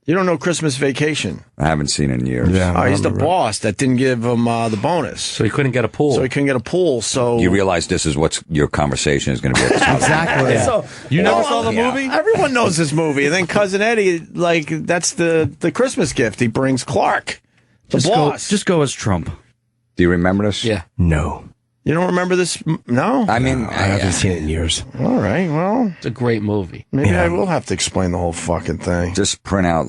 You don't know Christmas Vacation. I haven't seen it in years. Yeah, he's the boss that didn't give him the bonus. So he couldn't get a pool. So you realize this is what your conversation is going to be. Exactly. Yeah. So, you never saw the movie? Everyone knows this movie. And then Cousin Eddie, that's the Christmas gift he brings Clark, the boss. Just go as Trump. Do you remember this? Yeah. No. You don't remember this? No? I mean, I haven't seen it in years. All right, well. It's a great movie. Maybe I will have to explain the whole fucking thing. Just print out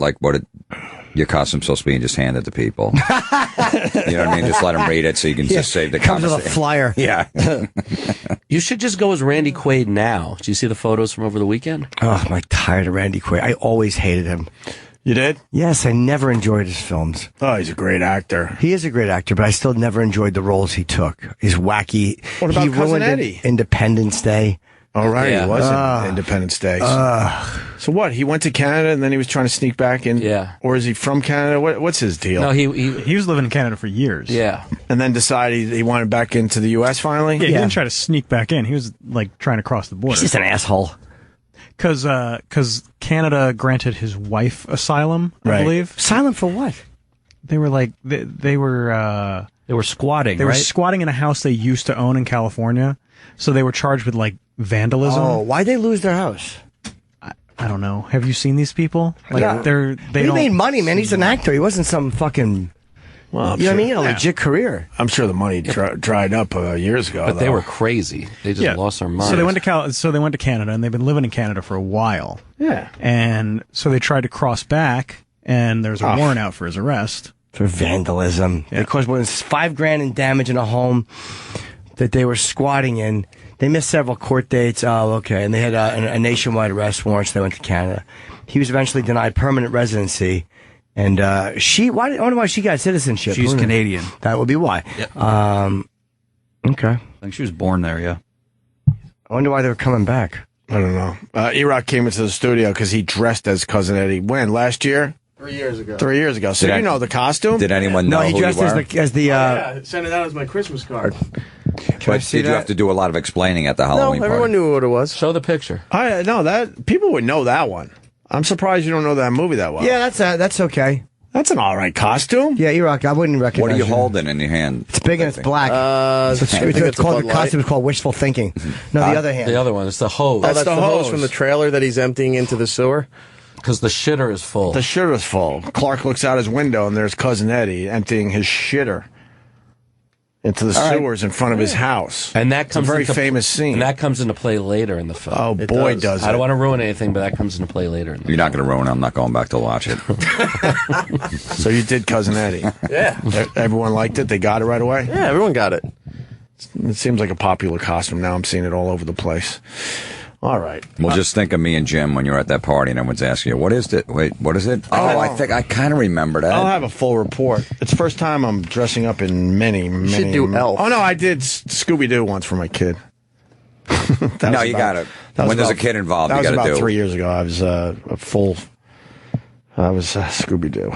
your costume's supposed to be and just hand it to people. You know what I mean? Just let them read it so you can just save the Comes conversation. with a flyer. Yeah. You should just go as Randy Quaid now. Did you see the photos from over the weekend? Oh, I'm tired of Randy Quaid. I always hated him. You did? Yes, I never enjoyed his films. Oh, he's a great actor. He is a great actor, but I still never enjoyed the roles he took. He's wacky. What about he Cousin ruined Eddie? Independence Day. All right, Yeah. he was in Independence Day. So what? He went to Canada and then he was trying to sneak back in? Yeah. Or is he from Canada? What's his deal? No, He was living in Canada for years. Yeah. And then decided he wanted back into the U.S. finally? Yeah, he didn't try to sneak back in. He was trying to cross the border. He's just an asshole. Because Canada granted his wife asylum, I believe. Asylum for what? They were they were squatting. They were right? squatting in a house they used to own in California, so they were charged with vandalism. Oh, why'd they lose their house? I don't know. Have you seen these people? They He don't made money, man. He's an actor. He wasn't some fucking. Well, you know what I mean? A legit career. I'm sure the money dried up years ago. But they were crazy. They just lost their minds. So they went to Canada, and they've been living in Canada for a while. Yeah. And so they tried to cross back, and there's a warrant out for his arrest. For vandalism. Yeah. They caused more than $5,000 in damage in a home that they were squatting in. They missed several court dates. Oh, okay. And they had a nationwide arrest warrant, so they went to Canada. He was eventually denied permanent residency. And I wonder why she got citizenship. She's Canadian. That would be why. Yep. Okay. I think she was born there, yeah. I wonder why they were coming back. I don't know. E-Rock came into the studio because he dressed as Cousin Eddie. When? Last year? 3 years ago. 3 years ago. So you know the costume? Did anyone know No, he who dressed you were? as the Yeah, sent it out as my Christmas card. But did you have to do a lot of explaining at the Halloween party? Everyone knew what it was. Show the picture. No, that people would know that one. I'm surprised you don't know that movie that well. Yeah, that's okay. That's an all right costume. Yeah, E-Rock, I wouldn't recognize What are you it. holding in your hand? It's big and it's black. It's called the costume is called wishful thinking. No, the other hand. The other one. It's the hose. That's the hose from the trailer that he's emptying into the sewer. Because the shitter is full. The shitter is full. Clark looks out his window and there's Cousin Eddie emptying his shitter. into the sewers in front of his house. And that comes it's a very into, famous scene. And that comes into play later in the film. Oh, boy, does it. I don't want to ruin anything, but that comes into play later in the You're not going to ruin it. I'm not going back to watch it. So you did Cousin Eddie. Yeah. Everyone liked it? They got it right away? Yeah, everyone got it. It seems like a popular costume. Now I'm seeing it all over the place. All right. Well, just think of me and Jim when you're at that party and everyone's asking you, what is it? Wait, what is it? Oh, I think I kind of remember that. I'll have a full report. It's the first time I'm dressing up in many. You should do Elf. Oh, no, I did Scooby-Doo once for my kid. No, you got it. When there's a kid involved, you got to do it. That was about 3 years ago. I was Scooby-Doo.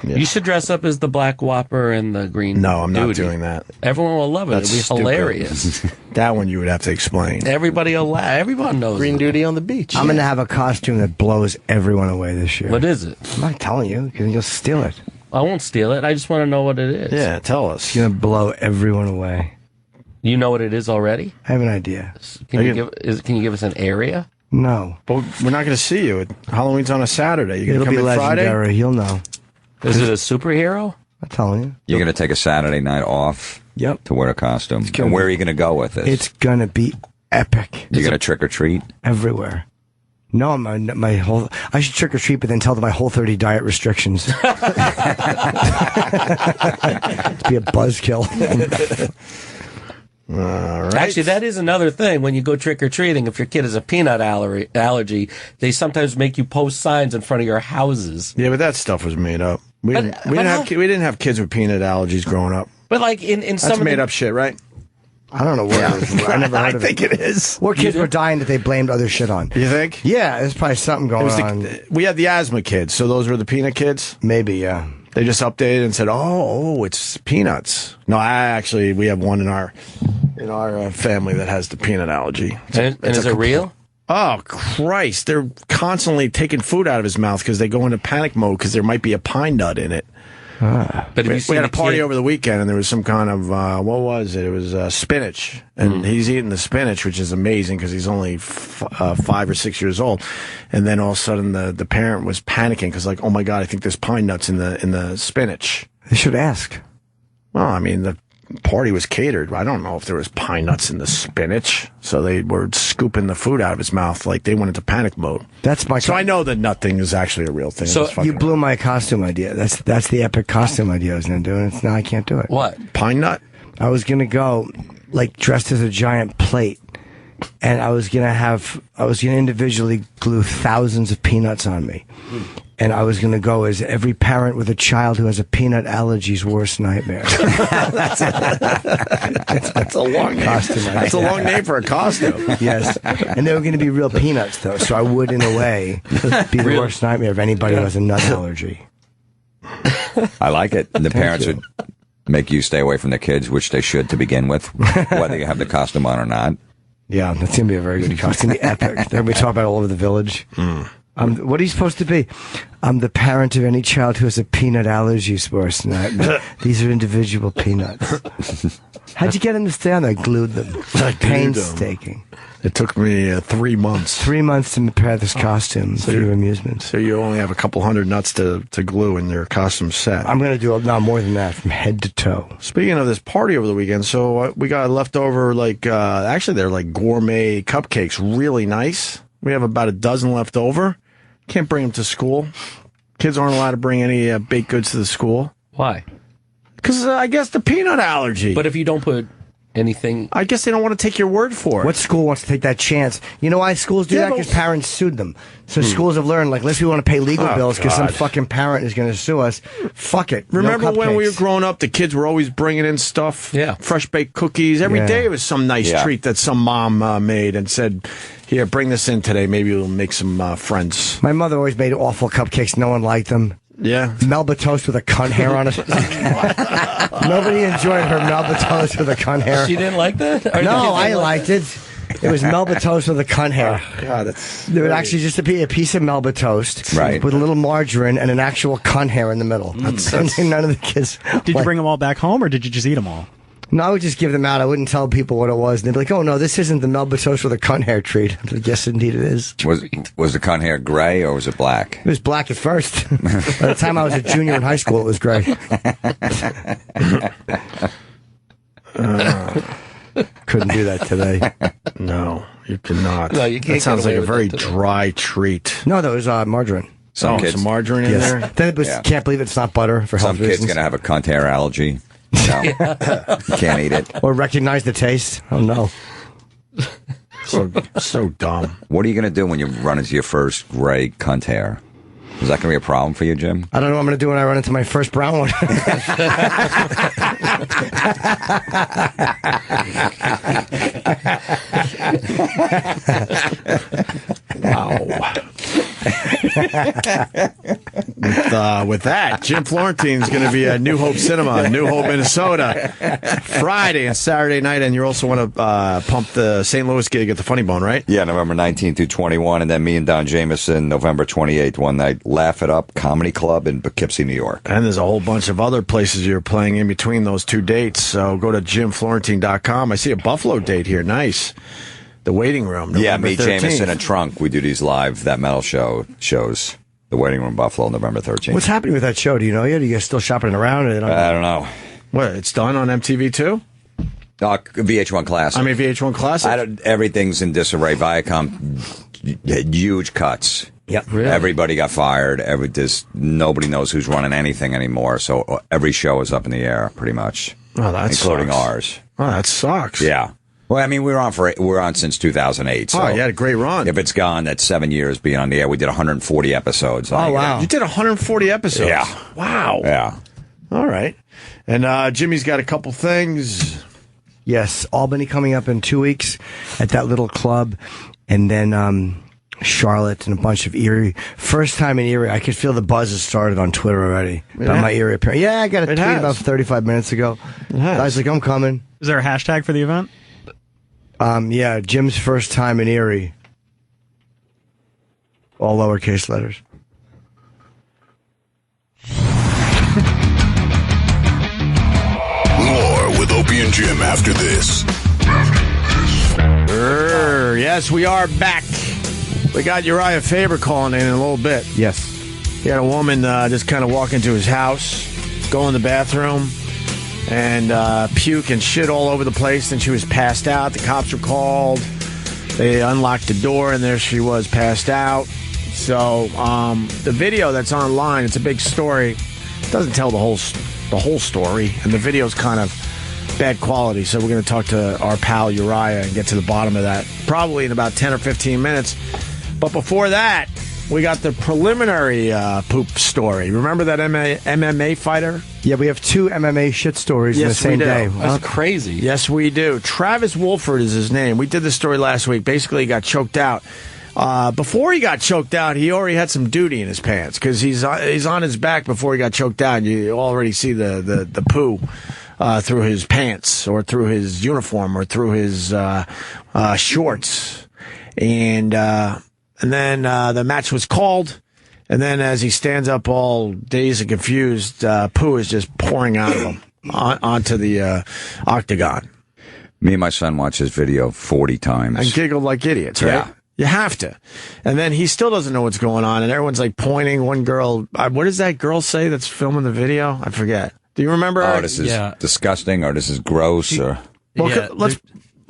Yeah. You should dress up as the Black Whopper and the Green No, I'm not Duty. doing that. Everyone will love it. That's It'll be stupid. hilarious. That one you would have to explain. Everybody will laugh. Everyone knows Green it. Duty on the beach. I'm going to have a costume that blows everyone away this year. What is it? I'm not telling you, because you'll steal it. I won't steal it. I just want to know what it is. Yeah, tell us. It's going to blow everyone away. You know what it is already? I have an idea. Can you give us an area? No. But we're not going to see you. Halloween's on a Saturday. You're It'll going to be come in Friday? legendary. You'll know. Is it a superhero? I'm telling you. You're going to take a Saturday night off to wear a costume. And where are you going to go with this? It's going to be epic. You're going to trick or treat? Everywhere. No, my whole. I should trick or treat, but then tell them my Whole30 diet restrictions. To be a buzzkill. All right. Actually, that is another thing. When you go trick or treating, if your kid has a peanut allergy, they sometimes make you post signs in front of your houses. Yeah, but that stuff was made up. We didn't have kids with peanut allergies growing up. But like in some That's made up shit, right? I don't know what it is. I never heard of think it is. What kids were dying that they blamed other shit on? You think? Yeah, there's probably something going on. We had the asthma kids, so those were the peanut kids? Maybe, yeah. They just updated and said, oh, it's peanuts. No, we have one in our family that has the peanut allergy. And is it real? Oh, Christ. They're constantly taking food out of his mouth because they go into panic mode because there might be a pine nut in it. But we had a party over the weekend, and there was some kind of, what was it? It was spinach. And he's eating the spinach, which is amazing because he's only 5 or 6 years old. And then all of a sudden the parent was panicking because, like, oh, my God, I think there's pine nuts in the spinach. They should ask. Well, I mean, the party was catered. I don't know if there was pine nuts in the spinach. So they were scooping the food out of his mouth like they went into panic mode. So I know that nut thing is actually a real thing. So you blew my costume idea. That's the epic costume idea I was going to do, and now I can't do it. What? Pine nut? I was going to go, like, dressed as a giant plate, and I was going to individually glue thousands of peanuts on me. And I was going to go as every parent with a child who has a peanut allergy's worst nightmare. That's a long costume. That's a long name for a costume. Yes. And they were going to be real peanuts, though, so I would, in a way, be the worst nightmare of anybody who has a nut allergy. I like it. And the parents would make you stay away from the kids, which they should to begin with, whether you have the costume on or not. Yeah, that's going to be a very good costume. It's going to be epic. They're going to be talking about it all over the village. What are you supposed to be? I'm the parent of any child who has a peanut allergy's worst nightmare. These are individual peanuts. How'd you get them to stay on there? I glued them. Painstaking. It took me 3 months. 3 months to prepare this costume for your amusement. So you only have a couple hundred nuts to glue in your costume set. I'm going to do now more than that, from head to toe. Speaking of this party over the weekend, so we got leftover, actually they're like gourmet cupcakes, really nice. We have about a dozen left over. Can't bring them to school. Kids aren't allowed to bring any baked goods to the school. Why? Because I guess the peanut allergy. But if you don't put anything... I guess they don't want to take your word for it. What school wants to take that chance? You know why schools do that? Because parents sued them. So schools have learned, like, unless we want to pay legal bills because some fucking parent is going to sue us, fuck it. Remember when we were growing up, the kids were always bringing in stuff? Yeah. Fresh baked cookies. Every day it was some nice treat that some mom made and said, here, bring this in today. Maybe we'll make some friends. My mother always made awful cupcakes. No one liked them. Yeah. Melba toast with a cunt hair on it. Nobody enjoyed her Melba toast with a cunt hair. She didn't like that? No, I liked it. It was Melba toast with a cunt hair. God, there would actually just be a piece of Melba toast with a little margarine and an actual cunt hair in the middle. And none of the kids. Did you bring them all back home, or did you just eat them all? No, I would just give them out. I wouldn't tell people what it was. And they'd be like, oh, no, this isn't the Melba toast with a cunt hair treat. I'd be like, yes, indeed it is. Was the cunt hair gray or was it black? It was black at first. By the time I was a junior in high school, it was gray. Couldn't do that today. No, you cannot. No, you can't That sounds get like away a with very that today. dry treat. No, that was margarine. Some kids, some margarine in Yes. there. Then it was, Yeah. can't believe it's not butter for some health kid's reasons. going to have a cunt hair allergy. No, you can't eat it. Or recognize the taste. Oh, no. So dumb. What are you going to do when you run into your first gray cunt hair? Is that going to be a problem for you, Jim? I don't know what I'm going to do when I run into my first brown one. Wow. With that, Jim Florentine's going to be at New Hope Cinema, New Hope, Minnesota, Friday and Saturday night. And you also want to pump the St. Louis gig at the Funny Bone, right? Yeah, November 19th through 21. And then me and Don Jameson, November 28th, one night, Laugh It Up Comedy Club in Poughkeepsie, New York. And there's a whole bunch of other places you're playing in between those two dates. So go to jimflorentine.com. I see a Buffalo date here. Nice. The Waiting Room. Yeah, November me, 13th. Jameson, and Trunk. We do these live, that metal shows. The Waiting Room Buffalo, November 13th. What's happening with that show? Do you know yet? Are you guys still shopping around? I don't know. What, it's done on MTV too? VH1 Classic. I mean, VH1 Classic? Everything's in disarray. Viacom had huge cuts. Yep. Really? Everybody got fired. Nobody knows who's running anything anymore. So every show is up in the air, pretty much. Oh, that including sucks. ours. Oh, that sucks. Yeah. Well, I mean, we're on since 2008. So Oh, you had a great run. if it's gone, that's 7 years being on the air. We did 140 episodes. Oh, wow. You did 140 episodes? Yeah. Wow. Yeah. All right. And Jimmy's got a couple things. Yes, Albany coming up in 2 weeks at that little club. And then Charlotte and a bunch of Erie. First time in Erie. I could feel the buzz has started on Twitter already about my Erie appearance. Yeah, I got a tweet about 35 minutes ago. Guys like, I'm coming. Is there a hashtag for the event? Yeah, Jim's first time in Erie. All lowercase letters. More with Opie and Jim after this. Yes, we are back. We got Urijah Faber calling in a little bit. Yes. He had a woman just kind of walk into his house, go in the bathroom, and puke and shit all over the place. Then she was passed out. The cops were called. They unlocked the door, and there she was passed out. So the video that's online, it's a big story. It doesn't tell the whole story, and the video's kind of bad quality. So we're going to talk to our pal Urijah and get to the bottom of that probably in about 10 or 15 minutes. But before that, we got the preliminary poop story. Remember that MMA fighter? Yeah, we have two MMA shit stories in the same day. That's crazy. Yes, we do. Travis Wolford is his name. We did this story last week. Basically, he got choked out. Before he got choked out, he already had some duty in his pants because he's on his back before he got choked out. You already see the poo through his pants or through his uniform or through his shorts. And then the match was called. And then as he stands up all dazed and confused, poo is just pouring out of him onto the octagon. Me and my son watched this video 40 times. And giggled like idiots, right? Yeah. You have to. And then he still doesn't know what's going on. And everyone's like pointing. One girl, what does that girl say that's filming the video? I forget. Do you remember? Oh, this is disgusting, or this is gross, or... Well, Yeah, let's...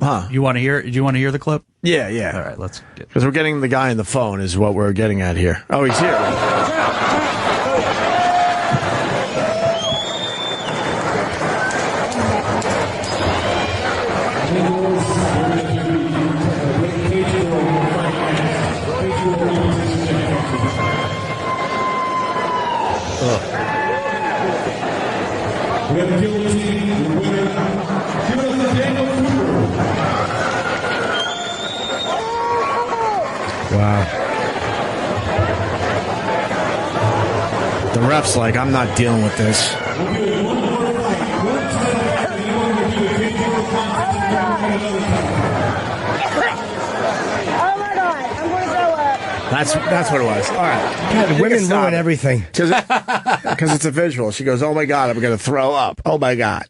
Huh? You want to hear? Do you want to hear the clip? Yeah, yeah. All right, let's get. Because we're getting the guy on the phone is what we're getting at here. Oh, he's here. Wow. The ref's like, I'm not dealing with this. Oh my god, I'm going to throw up. That's what it was. All right. God, You women can stop ruin it. everything. Because it's a visual. She goes, oh my God, I'm going to throw up. Oh my God.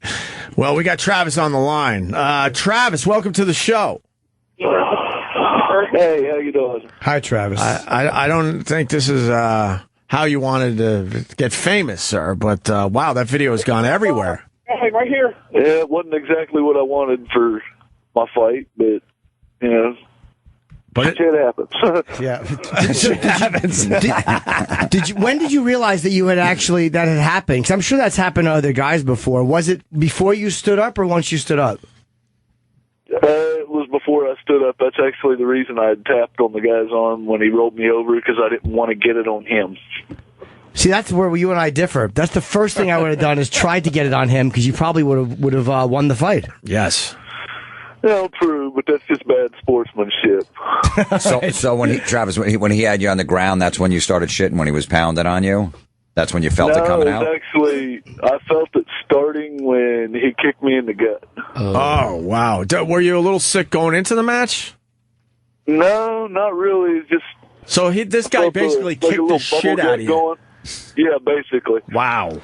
Well, we got Travis on the line. Travis, welcome to the show. Hey, how you doing? Hi, Travis. I don't think this is how you wanted to get famous, sir, but wow, that video has gone everywhere. Hey, right here. Yeah, it wasn't exactly what I wanted for my fight, but, you know, but shit happens. Yeah, shit happens. When did you realize that that had happened? Because I'm sure that's happened to other guys before. Was it before you stood up or once you stood up? It was before I stood up. That's actually the reason I had tapped on the guy's arm when he rolled me over, because I didn't want to get it on him. See, that's where you and I differ. That's the first thing I would have done is tried to get it on him, because you probably would have won the fight. Yes. No, true, but that's just bad sportsmanship. So when he had you on the ground, that's when you started shitting, when he was pounding on you? That's when you felt it coming out? Actually, I felt it starting when he kicked me in the gut. Oh, wow. Were you a little sick going into the match? No, not really. It's just... So this guy basically kicked the shit out of you. Going. Yeah, basically. Wow.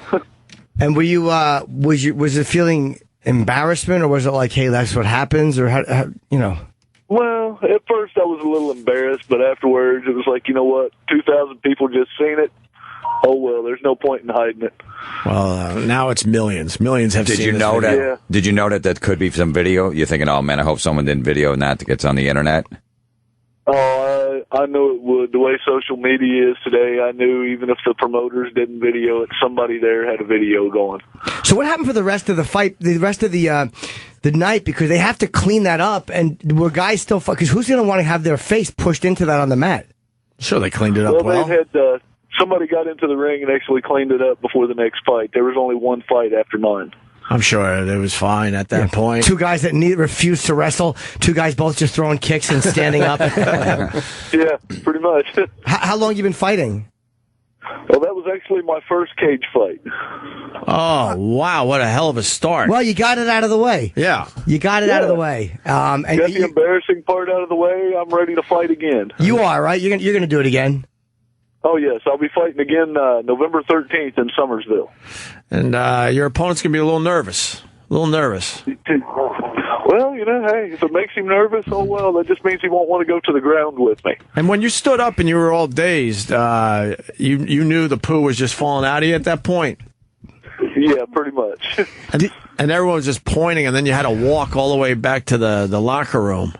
And were you, was it feeling embarrassment, or was it like, hey, that's what happens, or how you know? Well, at first I was a little embarrassed, but afterwards it was like, you know what, 2,000 people just seen it. Oh well, there's no point in hiding it. Well, now it's millions. Millions have seen Did you know that could be some video? You're thinking, oh man, I hope someone didn't video and that gets on the internet. Oh, I knew it would. The way social media is today, I knew even if the promoters didn't video it, somebody there had a video going. So what happened for the rest of the fight, the rest of the night? Because they have to clean that up, and were guys still... Because who's going to want to have their face pushed into that on the mat? Sure, they cleaned it up well. They had... somebody got into the ring and actually cleaned it up before the next fight. There was only one fight after 9. I'm sure it was fine at that point. 2 guys that refused to wrestle. 2 guys both just throwing kicks and standing up. Yeah, pretty much. How long you been fighting? Well, that was actually my first cage fight. Oh, wow. What a hell of a start. Well, you got it out of the way. Yeah. You got it out of the way. And got the embarrassing part out of the way. I'm ready to fight again. You are, right? You're going to do it again? Oh, yes. I'll be fighting again November 13th in Summersville. And your opponent's going to be a little nervous. Well, you know, hey, if it makes him nervous, oh, well, that just means he won't want to go to the ground with me. And when you stood up and you were all dazed, you knew the poo was just falling out of you at that point? Yeah, pretty much. And everyone was just pointing, and then you had to walk all the way back to the locker room.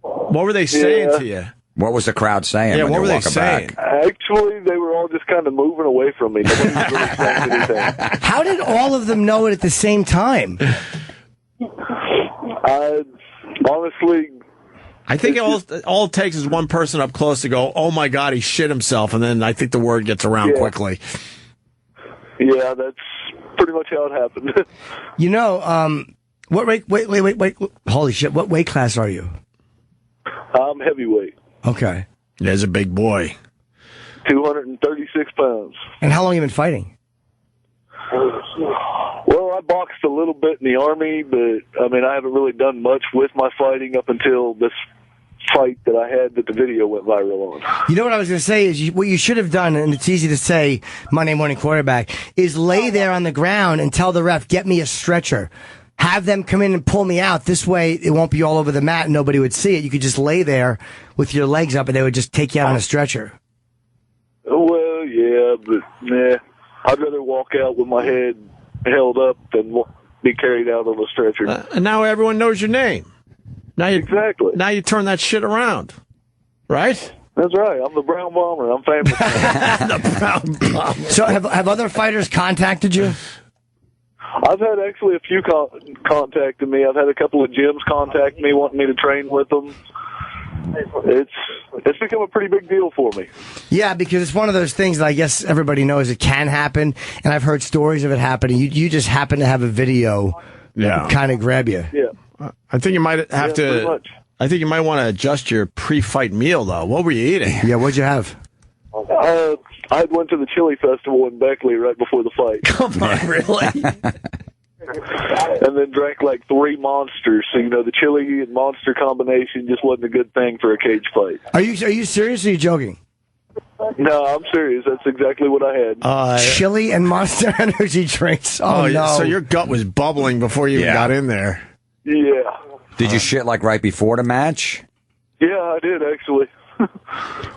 What were they saying to you? What was the crowd saying when you were walking back? Actually, they were all just kind of moving away from me. Nobody was really saying anything. How did all of them know it at the same time? Honestly... I think all it takes is one person up close to go, oh my God, he shit himself, and then I think the word gets around quickly. Yeah, that's pretty much how it happened. You know, wait, holy shit, what weight class are you? I'm heavyweight. Okay. There's a big boy. 236 pounds. And how long have you been fighting? Well, I boxed a little bit in the Army, but, I mean, I haven't really done much with my fighting up until this fight that I had that the video went viral on. You know what I was going to say is what you should have done, and it's easy to say Monday morning quarterback, is lay there on the ground and tell the ref, get me a stretcher. Have them come in and pull me out. This way, it won't be all over the mat and nobody would see it. You could just lay there with your legs up and they would just take you out on a stretcher. Well, yeah, but nah. I'd rather walk out with my head held up than be carried out on a stretcher. And now everyone knows your name. Exactly. Now you turn that shit around, right? That's right. I'm the Brown Bomber. I'm famous. The Brown Bomber. So have other fighters contacted you? I've had actually a few contacted me. I've had a couple of gyms contact me, wanting me to train with them. It's become a pretty big deal for me. Yeah, because it's one of those things that I guess everybody knows it can happen, and I've heard stories of it happening. You just happen to have a video kind of grab you. Yeah. I think you might have to... I think you might want to adjust your pre-fight meal, though. What were you eating? Yeah, what'd you have? I went to the chili festival in Beckley right before the fight. Come on, really? And then drank like 3 monsters. So, you know, the chili and monster combination just wasn't a good thing for a cage fight. Are you serious or are you joking? No, I'm serious. That's exactly what I had. Chili and Monster Energy drinks. Oh, no. So your gut was bubbling before you even got in there. Yeah. Did you shit like right before the match? Yeah, I did actually.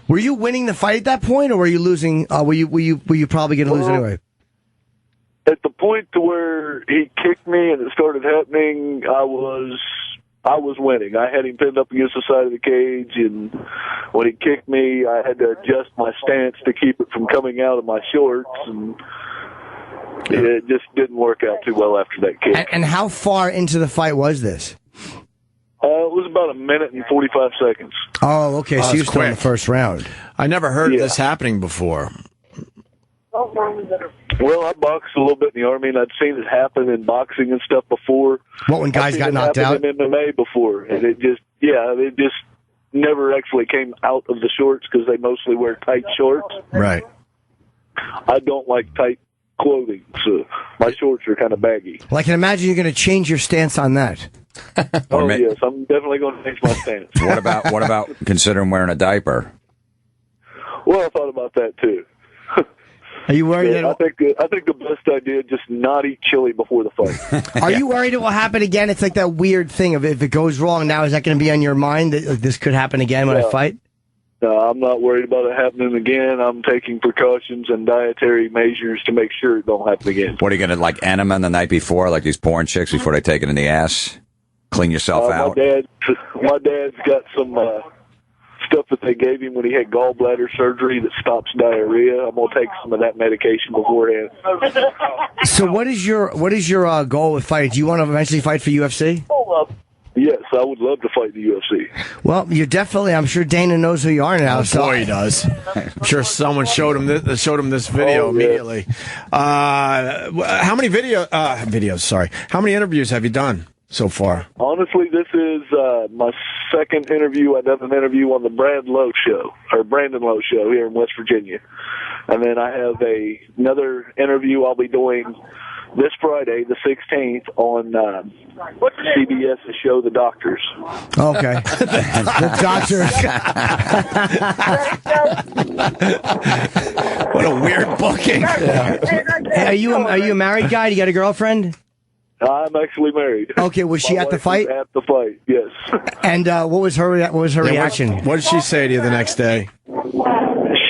Were you winning the fight at that point, or were you losing? Were you probably going to lose anyway? at the point to where he kicked me and it started happening, I was winning. I had him pinned up against the side of the cage, and when he kicked me, I had to adjust my stance to keep it from coming out of my shorts, and it just didn't work out too well after that kick. And how far into the fight was this? It was about a minute and 45 seconds. Oh, okay. So you were still in the quick. first round. I never heard of this happening before. Well, I boxed a little bit in the Army, and I'd seen it happen in boxing and stuff before. What, when guys got knocked out? In MMA before, and it just never actually came out of the shorts because they mostly wear tight shorts. Right. I don't like tight clothing, so my shorts are kind of baggy. Well, I can imagine you're going to change your stance on that. Yes, I'm definitely going to change my stance. What about considering wearing a diaper? Well, I thought about that too. Are you worried? I think the best idea is just not eat chili before the fight. Are you worried it will happen again? It's like that weird thing of if it goes wrong now, is that going to be on your mind that this could happen again when I fight? No, I'm not worried about it happening again. I'm taking precautions and dietary measures to make sure it don't happen again. What are you going to, like, enema the night before, like these porn chicks before they take it in the ass? Clean yourself out? My dad's got some stuff that they gave him when he had gallbladder surgery that stops diarrhea. I'm going to take some of that medication beforehand. So what is your goal with fighting? Do you want to eventually fight for UFC? Yes, I would love to fight the UFC. Well, you're definitely. I'm sure Dana knows who you are now. Oh, boy, he does. I'm sure someone showed him this video immediately. How many videos? Sorry, how many interviews have you done so far? Honestly, this is my second interview. I done an interview on the Brandon Lowe show here in West Virginia, and then I have another interview I'll be doing this Friday, the 16th, on CBS's show, The Doctors. Okay. The Doctors. What a weird booking. Hey, are you a married guy? Do you got a girlfriend? I'm actually married. Okay, was she at the fight? At the fight, yes. And what was her reaction? What did she say to you the next day?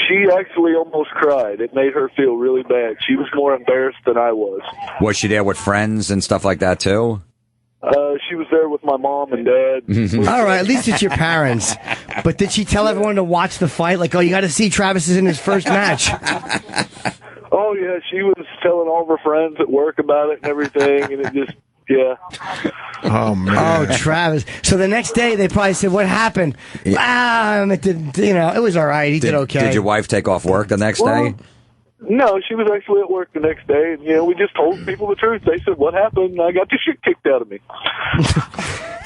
She actually almost cried. It made her feel really bad. She was more embarrassed than I was. Was she there with friends and stuff like that, too? She was there with my mom and dad. All right, at least it's your parents. But did she tell everyone to watch the fight? Like, oh, you got to see Travis is in his first match. Oh, yeah, she was telling all of her friends at work about it and everything, and it just, yeah. Oh, man. Oh, Travis. So the next day, they probably said, what happened? It was all right. He did okay. Did your wife take off work the next day? No, she was actually at work the next day, and, we just told people the truth. They said, what happened? I got the shit kicked out of me.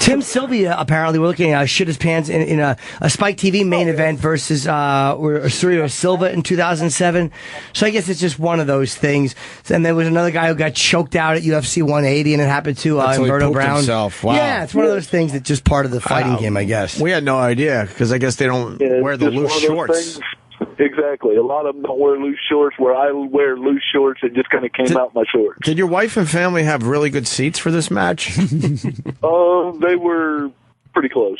Tim Sylvia, apparently, we're looking at shit his pants in a Spike TV main event versus Urijah Silva in 2007. So I guess it's just one of those things. And there was another guy who got choked out at UFC 180, and it happened to Humberto Brown. Himself. Wow. Yeah, it's one of those things that's just part of the fighting game, I guess. We had no idea, because I guess they don't wear the loose shorts. Exactly. A lot of them don't wear loose shorts. Where I wear loose shorts, it just kind of came out my shorts. Did your wife and family have really good seats for this match? They were pretty close.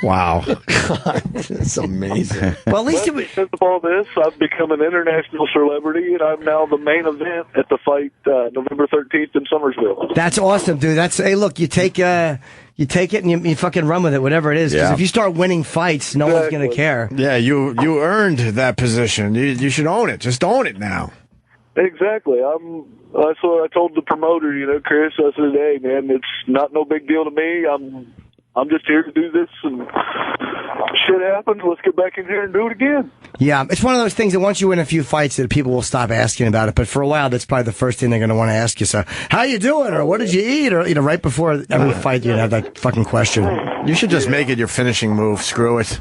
Wow. God, that's amazing. Well, at least because of all this, I've become an international celebrity, and I'm now the main event at the fight November 13th in Summersville. That's awesome, dude. Hey, look, you take it and you fucking run with it, whatever it is. Because if you start winning fights, no one's going to care. Yeah, you earned that position. You should own it. Just own it now. Exactly. That's what I told the promoter, Chris. I said, hey, man, it's not no big deal to me. I'm just here to do this, and shit happens. Let's get back in here and do it again. Yeah, it's one of those things that once you win a few fights, that people will stop asking about it. But for a while, that's probably the first thing they're going to want to ask you. So, how you doing? Or what did you eat? Or right before every fight, you'd have that fucking question. You should just make it your finishing move. Screw it.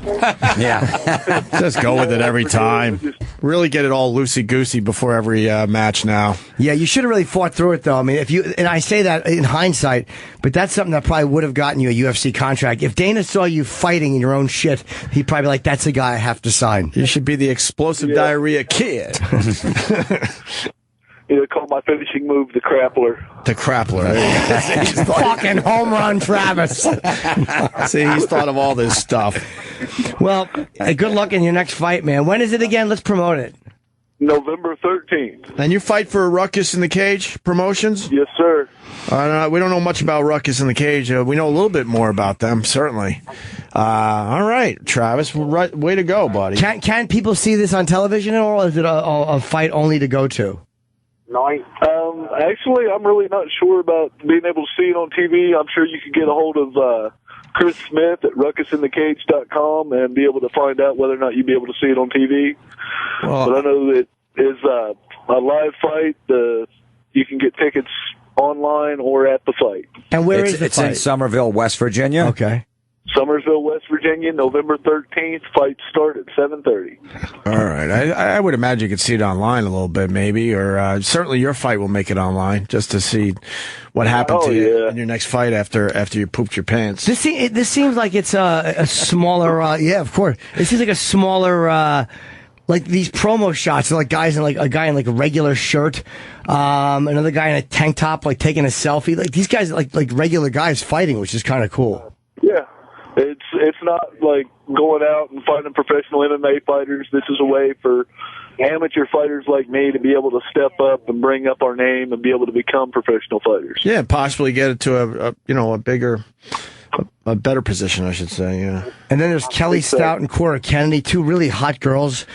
Yeah, just go with it every time. Really get it all loosey goosey before every match now. Yeah, you should have really fought through it though. I mean, and I say that in hindsight, but that's something that probably would have gotten you a UFC contract. If Dana saw you fighting in your own shit, he'd probably be like, that's a guy I have to sign. You should be the explosive diarrhea kid. Call my finishing move the Crappler. The Crappler. Fucking home run, Travis. See, he's thought of all this stuff. Well, good luck in your next fight, man. When is it again? Let's promote it. November 13th. And you fight for Ruckus in the Cage Promotions? Yes, sir. We don't know much about Ruckus in the Cage. We know a little bit more about them, certainly. All right, Travis, way to go, buddy. Can people see this on television at all, or is it a fight only to go to? Actually, I'm really not sure about being able to see it on TV. I'm sure you could get a hold of Chris Smith at ruckusinthecage.com and be able to find out whether or not you'd be able to see it on TV. Well, but I know it is a live fight. You can get tickets online or at the fight. And where is the It's fight? in Somerville, West Virginia. Okay. Somersville, West Virginia, November 13th. Fights start at 7:30. All right. I would imagine you could see it online a little bit, maybe, or certainly your fight will make it online just to see what happened to you in your next fight after you pooped your pants. This seems like it's a smaller. Yeah, of course. It seems like a smaller. Like these promo shots, like guys in like a guy in like a regular shirt, another guy in a tank top, like taking a selfie. Like these guys, like regular guys fighting, which is kind of cool. Yeah. It's not like going out and finding professional MMA fighters. This is a way for amateur fighters like me to be able to step up and bring up our name and be able to become professional fighters. Yeah, possibly get it to a bigger, a better position, I should say. Yeah. And then there's Kelly Stout and Cora Kennedy, two really hot girls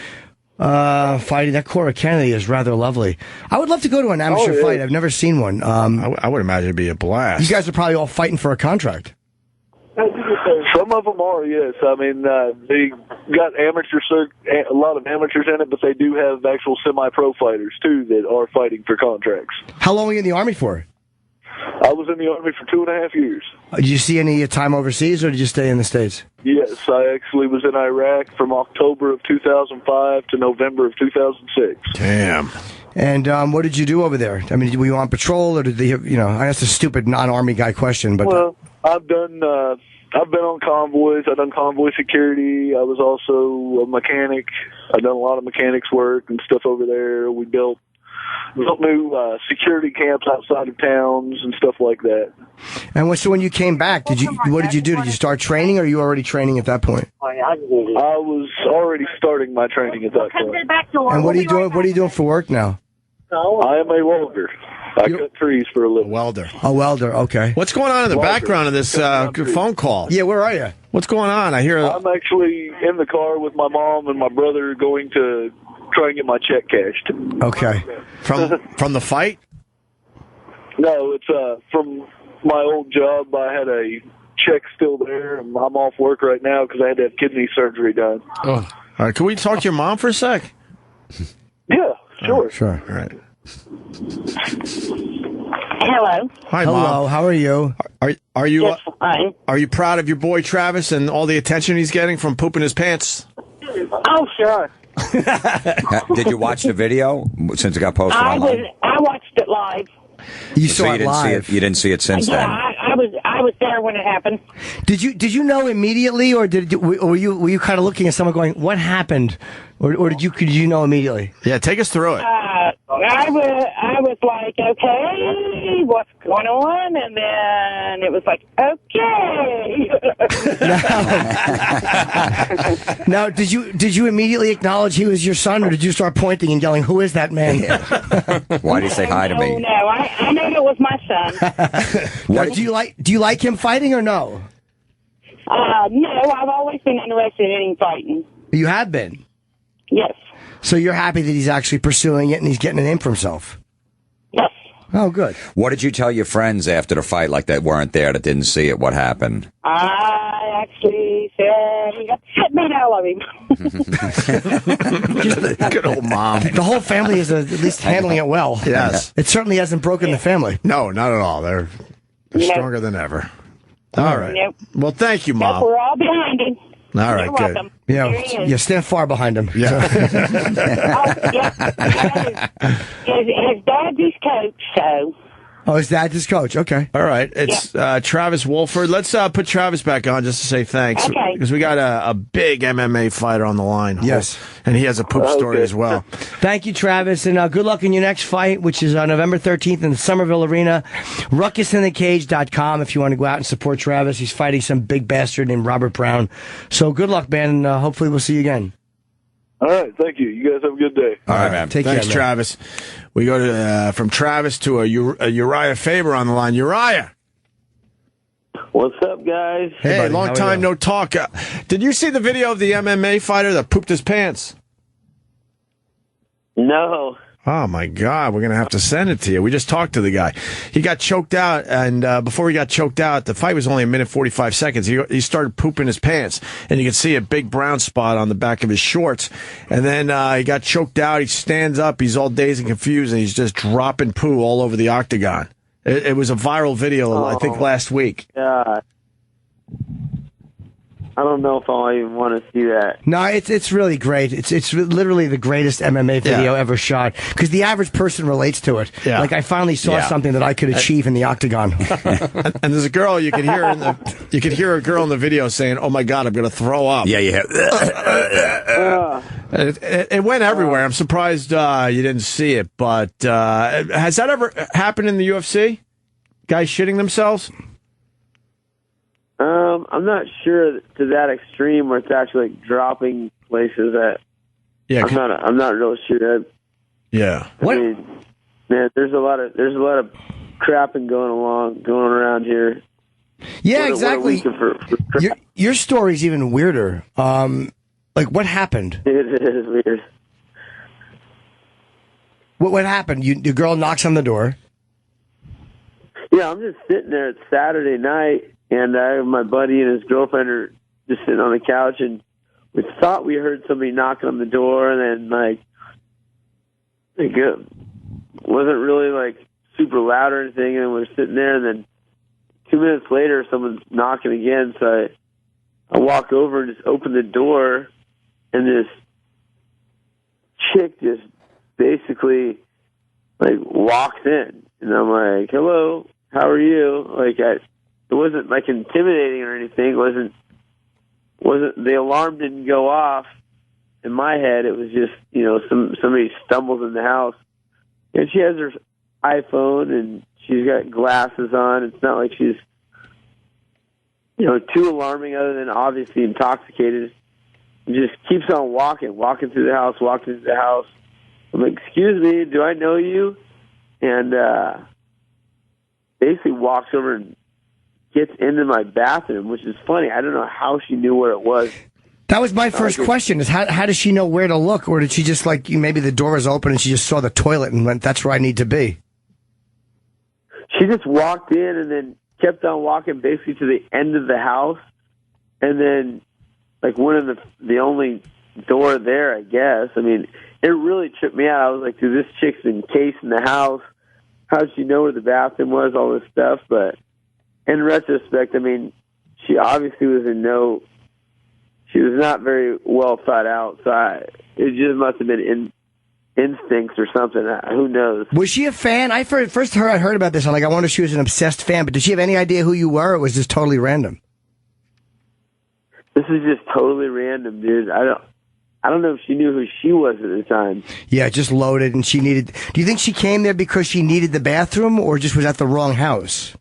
fighting. That Cora Kennedy is rather lovely. I would love to go to an amateur fight. I've never seen one. I would imagine it'd be a blast. You guys are probably all fighting for a contract. Some of them are, yes. I mean, they got a lot of amateurs in it, but they do have actual semi-pro fighters, too, that are fighting for contracts. How long were you in the Army for? I was in the Army for 2.5 years. Did you see any time overseas, or did you stay in the States? Yes, I actually was in Iraq from October of 2005 to November of 2006. Damn. And what did you do over there? I mean, were you on patrol, or did they, that's a stupid non-Army guy question, but... Well, I've been on convoys. I've done convoy security. I was also a mechanic. I've done a lot of mechanics work and stuff over there. We built new security camps outside of towns and stuff like that. And so when you came back, what did you do? Did you start training, or were you already training at that point? I was already starting my training at that point. And what are you doing? What are you doing for work now? I am a welder. I cut trees for a living. Welder. A welder, okay. What's going on in the background of this phone call? Yeah, where are you? What's going on? I'm actually in the car with my mom and my brother going to try and get my check cashed. Okay. From the fight? No, it's from my old job. I had a check still there, and I'm off work right now because I had to have kidney surgery done. Oh. All right, can we talk to your mom for a sec? Yeah, sure. Sure. All right. Hello. Hi, Hello, Mom. how are you? Are you Yes, fine. are you proud of your boy Travis and all the attention he's getting from pooping his pants? Oh, sure. Did you watch the video since it got posted online? I watched it live. You So saw you it didn't see live. it. You didn't see it since Yeah, then. I was there when it happened. Did you know immediately, or were you kind of looking at someone going, "What happened?" Or did you know immediately? Yeah, take us through it. I was like, okay, what's going on? And then it was like, okay. Now, did you immediately acknowledge he was your son, or did you start pointing and yelling, "Who is that man?" Why did he say hi to Oh, me? no, I knew it was my son. Now, do you like him fighting or no? No, I've always been interested in fighting. You have been. Yes. So you're happy that he's actually pursuing it and he's getting a name for himself. Yes. Oh, good. What did you tell your friends after the fight, like that weren't there, that didn't see it? What happened? I actually said he got the shit beat out of him. Good old mom. The whole family is at least handling it well. Yes. It certainly hasn't broken the family. No, not at all. They're stronger than ever. All right. Nope. Well, thank you, Mom. Yep, we're all behind him. All right, You're good. welcome. Yeah, stand far behind him. Yeah. His dad's his coach, so. Oh, his dad's his coach. Okay. All right. It's Travis Wolford. Let's put Travis back on just to say thanks. Okay. Because we got a big MMA fighter on the line. Yes. And he has a poop story as well. Thank you, Travis, and good luck in your next fight, which is on November 13th in the Somerville Arena. RuckusInTheCage.com if you want to go out and support Travis. He's fighting some big bastard named Robert Brown. So good luck, man, and hopefully we'll see you again. All right, thank you. You guys have a good day. All right, man. Thanks, care, man. Travis. We go to from Travis to a Uriah Faber on the line. Uriah. What's up, guys? Hey, buddy. long How are time you? no talk. Did you see the video of the MMA fighter that pooped his pants? No. Oh, my God. We're going to have to send it to you. We just talked to the guy. He got choked out, and before he got choked out, the fight was only 1 minute 45 seconds. He started pooping his pants, and you can see a big brown spot on the back of his shorts. And then he got choked out. He stands up. He's all dazed and confused, and he's just dropping poo all over the octagon. It was a viral video, I think, last week. God. I don't know if I even want to see that. No, it's really great. It's literally the greatest MMA video ever shot because the average person relates to it. Yeah. Like I finally saw something that I could achieve in the octagon. And there's a girl you could hear you could hear a girl in the video saying, "Oh my God, I'm going to throw up." Yeah, yeah. It went everywhere. I'm surprised you didn't see it, but has that ever happened in the UFC? Guys shitting themselves? I'm not sure to that extreme where it's actually like dropping places. Yeah, I'm not real sure. Yeah. I mean, man, there's a lot of crapping going around here. Yeah, What a exactly. week for Your story's even weirder. Like what happened? It is weird. What happened? Your girl knocks on the door. Yeah, I'm just sitting there. It's Saturday night, and I have my buddy and his girlfriend are just sitting on the couch, and we thought we heard somebody knocking on the door, and then it wasn't really like super loud or anything, and we're sitting there, and then 2 minutes later, someone's knocking again, so I walk over and just open the door, and this chick just basically like walks in, and I'm like, "Hello, how are you?" Like it wasn't like intimidating or anything. It wasn't the alarm didn't go off in my head. It was just somebody stumbles in the house, and she has her iPhone and she's got glasses on. It's not like she's too alarming, other than obviously intoxicated. Just keeps on walking through the house. I'm like, "Excuse me, do I know you?" And basically walks over and gets into my bathroom, which is funny. I don't know how she knew where it was. That was my first question: is how does she know where to look, or did she just maybe the door was open and she just saw the toilet and went, "That's where I need to be"? She just walked in and then kept on walking basically to the end of the house, and then went in the only door there, I guess. I mean, it really tripped me out. I was like, "Dude, this chick's encased in the house. How did she know where the bathroom was?" All this stuff. But in retrospect, I mean, she obviously was she was not very well thought out. So it just must have been instincts or something. Who knows? Was she a fan? I heard about this. I wonder if she was an obsessed fan. But did she have any idea who you were? Or was this totally random? This is just totally random, dude. I don't know if she knew who she was at the time. Yeah, just loaded, and she needed. Do you think she came there because she needed the bathroom, or just was at the wrong house?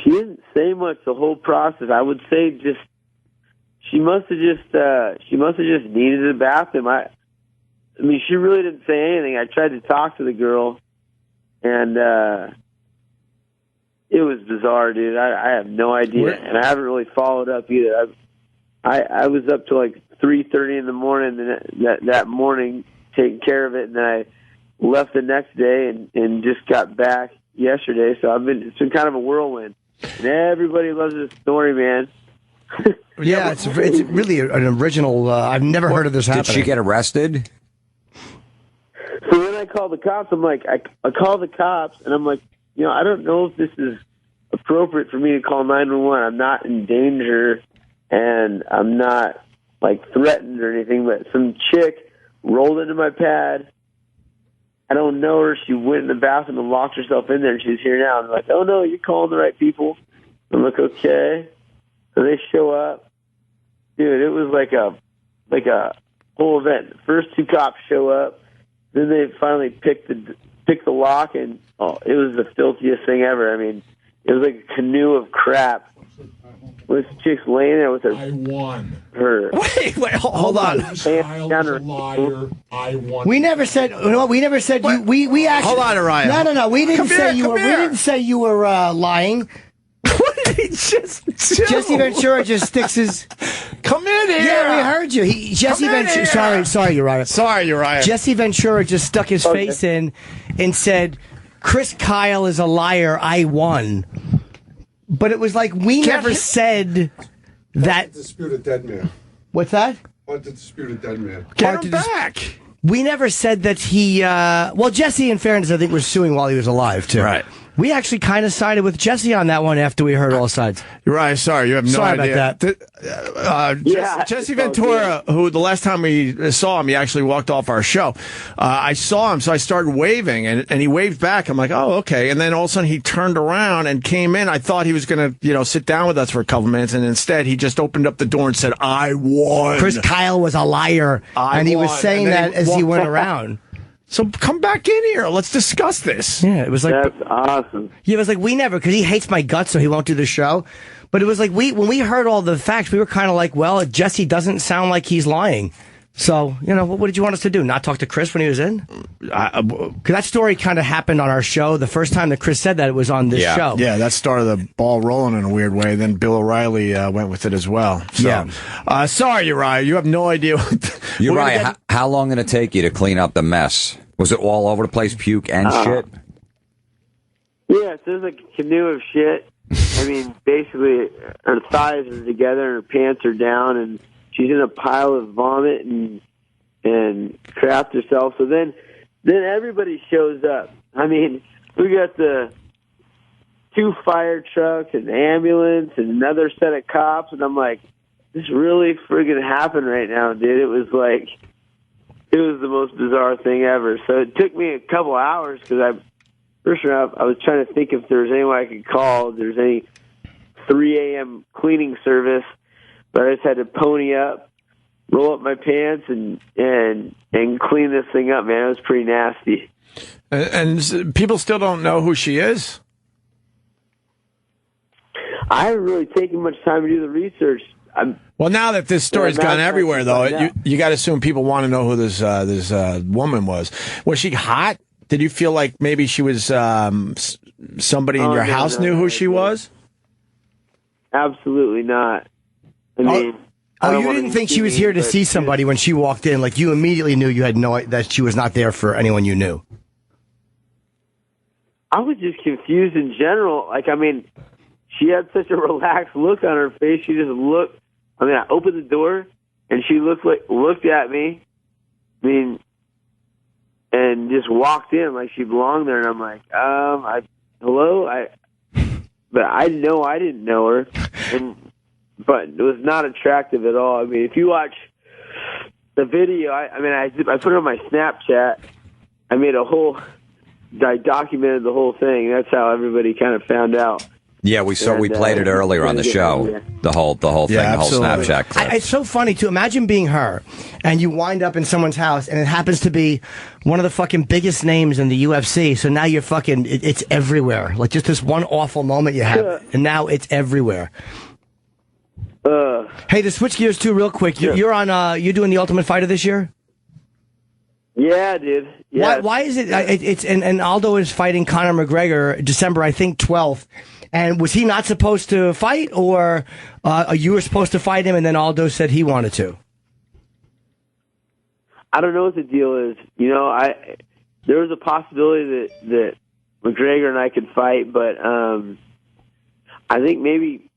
She didn't say much the whole process. I would say just she must have just needed the bathroom. I mean, she really didn't say anything. I tried to talk to the girl, and it was bizarre, dude. I have no idea, and I haven't really followed up either. I was up to 3:30 in the morning that morning taking care of it, and then I left the next day and just got back yesterday. So it's been kind of a whirlwind, and everybody loves this story, man. Yeah, it's really an original. I've never heard of this happening. Did she get arrested? So then I called the cops. I'm like, I call the cops, and I'm like, I don't know if this is appropriate for me to call 911. I'm not in danger, and I'm not threatened or anything. But some chick rolled into my pad. I don't know her. She went in the bathroom and locked herself in there, and she's here now. I'm like, "Oh no, you're calling the right people." I'm like, "Okay." So they show up, dude. It was like a whole event. The first two cops show up, then they finally pick the lock, and it was the filthiest thing ever. I mean, it was like a canoe of crap. This chick's laying there with her. I won. Her. Wait, hold on. Kyle is a liar. I won. We never said. You know what? We never said you. We actually. Hold on, Urijah. No. We didn't Come say here, you come were. here. We didn't say you were lying. What did he just do? Jesse Ventura just sticks his. Come in here. Yeah, we heard you. Jesse Come in Ventura. here. Sorry, Uriah. Sorry, Uriah. Jesse Ventura just stuck his face in and said, "Chris Kyle is a liar. I won." But it was like we never said that. Dispute a dead man. What's that? Hard to dispute a dead man. Get him back. We never said that he. Well, Jesse, in fairness, I think was suing while he was alive too. Right. We actually kind of sided with Jesse on that one after we heard all sides. Uriah, sorry, you have no Sorry idea. about that. Jesse Ventura, who the last time we saw him, he actually walked off our show. I saw him, so I started waving, and he waved back. I'm like, oh, okay. And then all of a sudden he turned around and came in. I thought he was going to, sit down with us for a couple minutes, and instead he just opened up the door and said, I won. Chris Kyle was a liar, and he was saying that as he went around. So come back in here. Let's discuss this. Yeah, it was like that's awesome. Yeah, it was like we never, because he hates my guts, so he won't do the show. But it was like when we heard all the facts, we were kind of like, well, Jesse doesn't sound like he's lying. So, what did you want us to do? Not talk to Chris when he was in? Because that story kind of happened on our show. The first time that Chris said that, it was on this show. Yeah, that started the ball rolling in a weird way. Then Bill O'Reilly went with it as well. So, yeah. Sorry, Uriah. You have no idea. Uriah, how long did it take you to clean up the mess? Was it all over the place, puke and shit? Yeah, so there's like a canoe of shit. I mean, basically, her thighs are together and her pants are down, and she's in a pile of vomit and crapped herself. So then everybody shows up. I mean, we got the 2 fire trucks, an ambulance, and another set of cops, and I'm like, this really friggin' happened right now, dude. It was the most bizarre thing ever. So it took me a couple hours because first off, I was trying to think if there was anyone I could call, if there's any 3 a.m. cleaning service, but I just had to pony up, roll up my pants, and clean this thing up, man. It was pretty nasty. And people still don't know who she is? I haven't really taken much time to do the research. Well, now that this story's gone everywhere, though, you got to assume people want to know who this woman was. Was she hot? Did you feel like maybe she was somebody in your house knew who she was? Absolutely not. I mean, you didn't think she was here to see somebody when she walked in? Like you immediately knew you had that she was not there for anyone you knew? I was just confused in general. Like, I mean, she had such a relaxed look on her face. She just looked. I mean, I opened the door and she looked at me. I mean, and just walked in like she belonged there. And I'm like, hello? But I know I didn't know her. But it was not attractive at all. I mean, if you watch the video, I put it on my Snapchat. I documented the whole thing. That's how everybody kind of found out. Yeah, we played it earlier on the show. Yeah. The whole thing, the whole Snapchat clip. It's so funny to imagine being her, and you wind up in someone's house, and it happens to be one of the fucking biggest names in the UFC. So now you're fucking, it's everywhere. Like just this one awful moment you have, and now it's everywhere. Hey, to switch gears too, real quick, you're on. You're doing the Ultimate Fighter this year. Yeah, dude. Yeah. Why is it? It's and Aldo is fighting Conor McGregor December, I think 12th. And was he not supposed to fight, or you were supposed to fight him, and then Aldo said he wanted to? I don't know what the deal is. There was a possibility that McGregor and I could fight, but I think maybe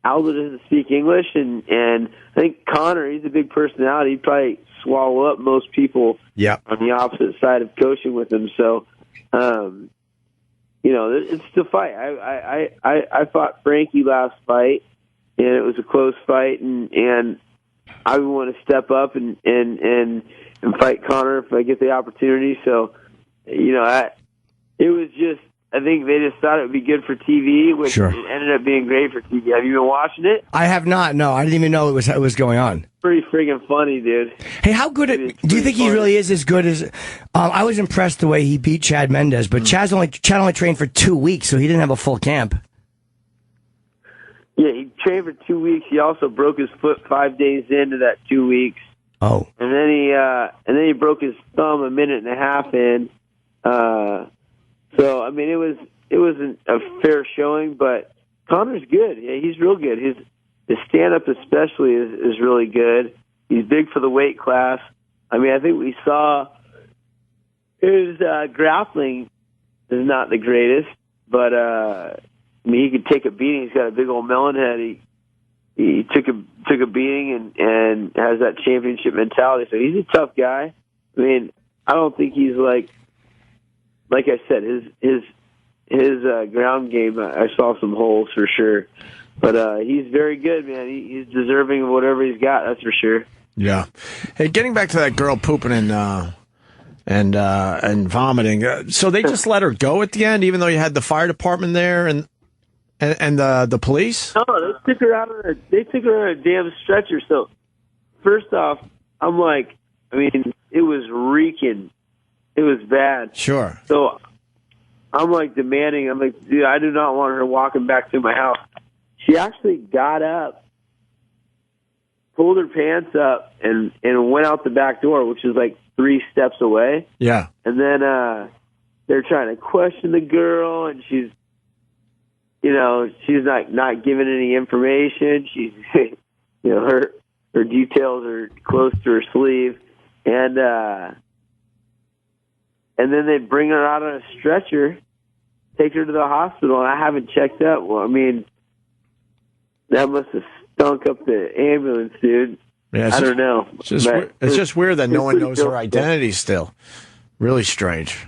Aldo doesn't speak English, and I think Conor, he's a big personality. He'd probably swallow up most people on the opposite side of coaching with him. So, it's the fight. I fought Frankie last fight, and it was a close fight, and I would want to step up and fight Conor if I get the opportunity. So, it was just, I think they just thought it would be good for TV, which it ended up being great for TV. Have you been watching it? I have not. No, I didn't even know it was going on. Pretty friggin' funny, dude. Hey, how good do you think he really is as good as? I was impressed the way he beat Chad Mendes, but Chad only trained for 2 weeks, so he didn't have a full camp. Yeah, he trained for 2 weeks. He also broke his foot 5 days into that 2 weeks. Oh. And then he broke his thumb a minute and a half in. So I mean, it wasn't a fair showing, but Connor's good. Yeah, he's real good. His stand up especially is really good. He's big for the weight class. I mean, I think we saw his grappling is not the greatest, but I mean, he could take a beating. He's got a big old melon head. He took a beating and has that championship mentality. So he's a tough guy. I mean, I don't think he's like I said, his ground game. I saw some holes for sure, but he's very good, man. He's deserving of whatever he's got. That's for sure. Yeah. Hey, getting back to that girl pooping and vomiting. So they just let her go at the end, even though you had the fire department there and the police? No, they took her out on a damn stretcher. So first off, I'm like, I mean, it was reeking. It was bad. Sure. So I'm like demanding. I'm like, dude, I do not want her walking back to my house. She actually got up, pulled her pants up, and went out the back door, which is like 3 steps away. Yeah. And then they're trying to question the girl, and she's not giving any information. She's, her details are close to her sleeve, and then they bring her out on a stretcher, take her to the hospital, and I haven't checked up. Well, I mean, that must have stunk up the ambulance, dude. Yeah, I don't know. It's just weird that no one knows her identity still. Really strange.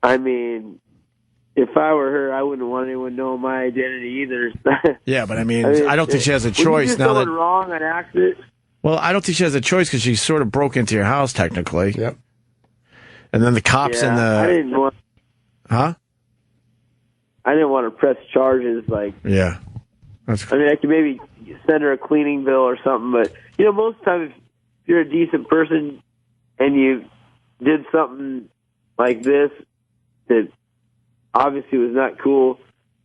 I mean, if I were her, I wouldn't want anyone knowing my identity either. Yeah, but I mean, I don't think she has a choice now that. Wrong on accident. Well, I don't think she has a choice because she sort of broke into your house technically. Yep. And then the cops and the. I didn't want. Huh? I didn't want to press charges like. Yeah. I mean, I could maybe send her a cleaning bill or something, but most of the time, if you're a decent person and you did something like this that obviously was not cool,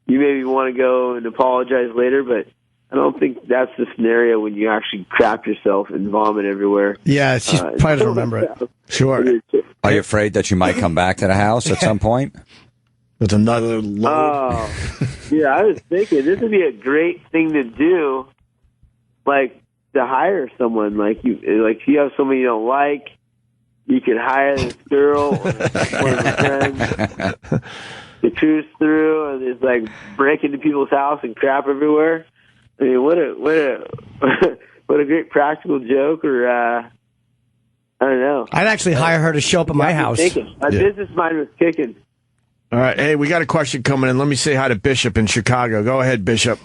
you maybe want to go and apologize later, but I don't think that's the scenario when you actually crap yourself and vomit everywhere. Yeah, she probably doesn't remember it. Sure. Are you afraid that you might come back to the house at some point? With another load. Oh, yeah, I was thinking this would be a great thing to do, like to hire someone. Like if you have someone you don't like, you could hire this girl or one of her friends to cruise through and just like break into people's house and crap everywhere. I mean, what a great practical joke, or I don't know. I'd actually hire her to show up at my house. My business mind was kicking. All right. Hey, we got a question coming in. Let me say hi to Bishop in Chicago. Go ahead, Bishop.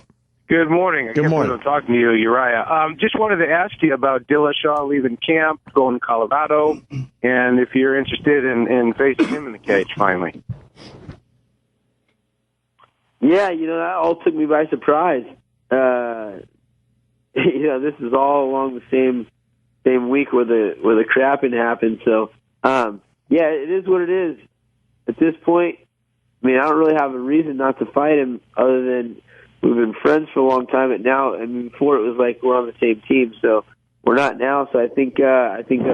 Good morning. Good morning. I'm talking to you, Uriah. Just wanted to ask you about Dillashaw leaving camp, going to Colorado, and if you're interested in facing him in the cage finally. Yeah, that all took me by surprise. This is all along the same week where the crapping happened. So, yeah, it is what it is. At this point, I mean, I don't really have a reason not to fight him other than we've been friends for a long time. But now, I mean, before it was like we're on the same team, so we're not now. So I think that's something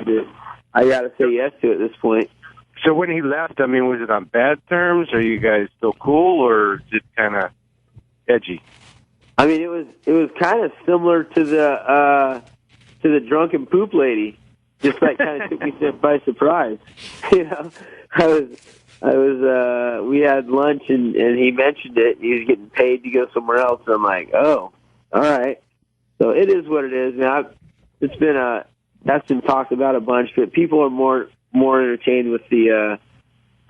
that I got to say yes to at this point. So when he left, I mean, was it on bad terms? Are you guys still cool, or just kind of edgy? I mean, it was kind of similar to the drunken poop lady. Just like kind of took me by surprise. We had lunch and he mentioned it. He was getting paid to go somewhere else. And I'm like, oh, all right. So it is what it is. Now, that's been talked about a bunch, but people are more entertained with the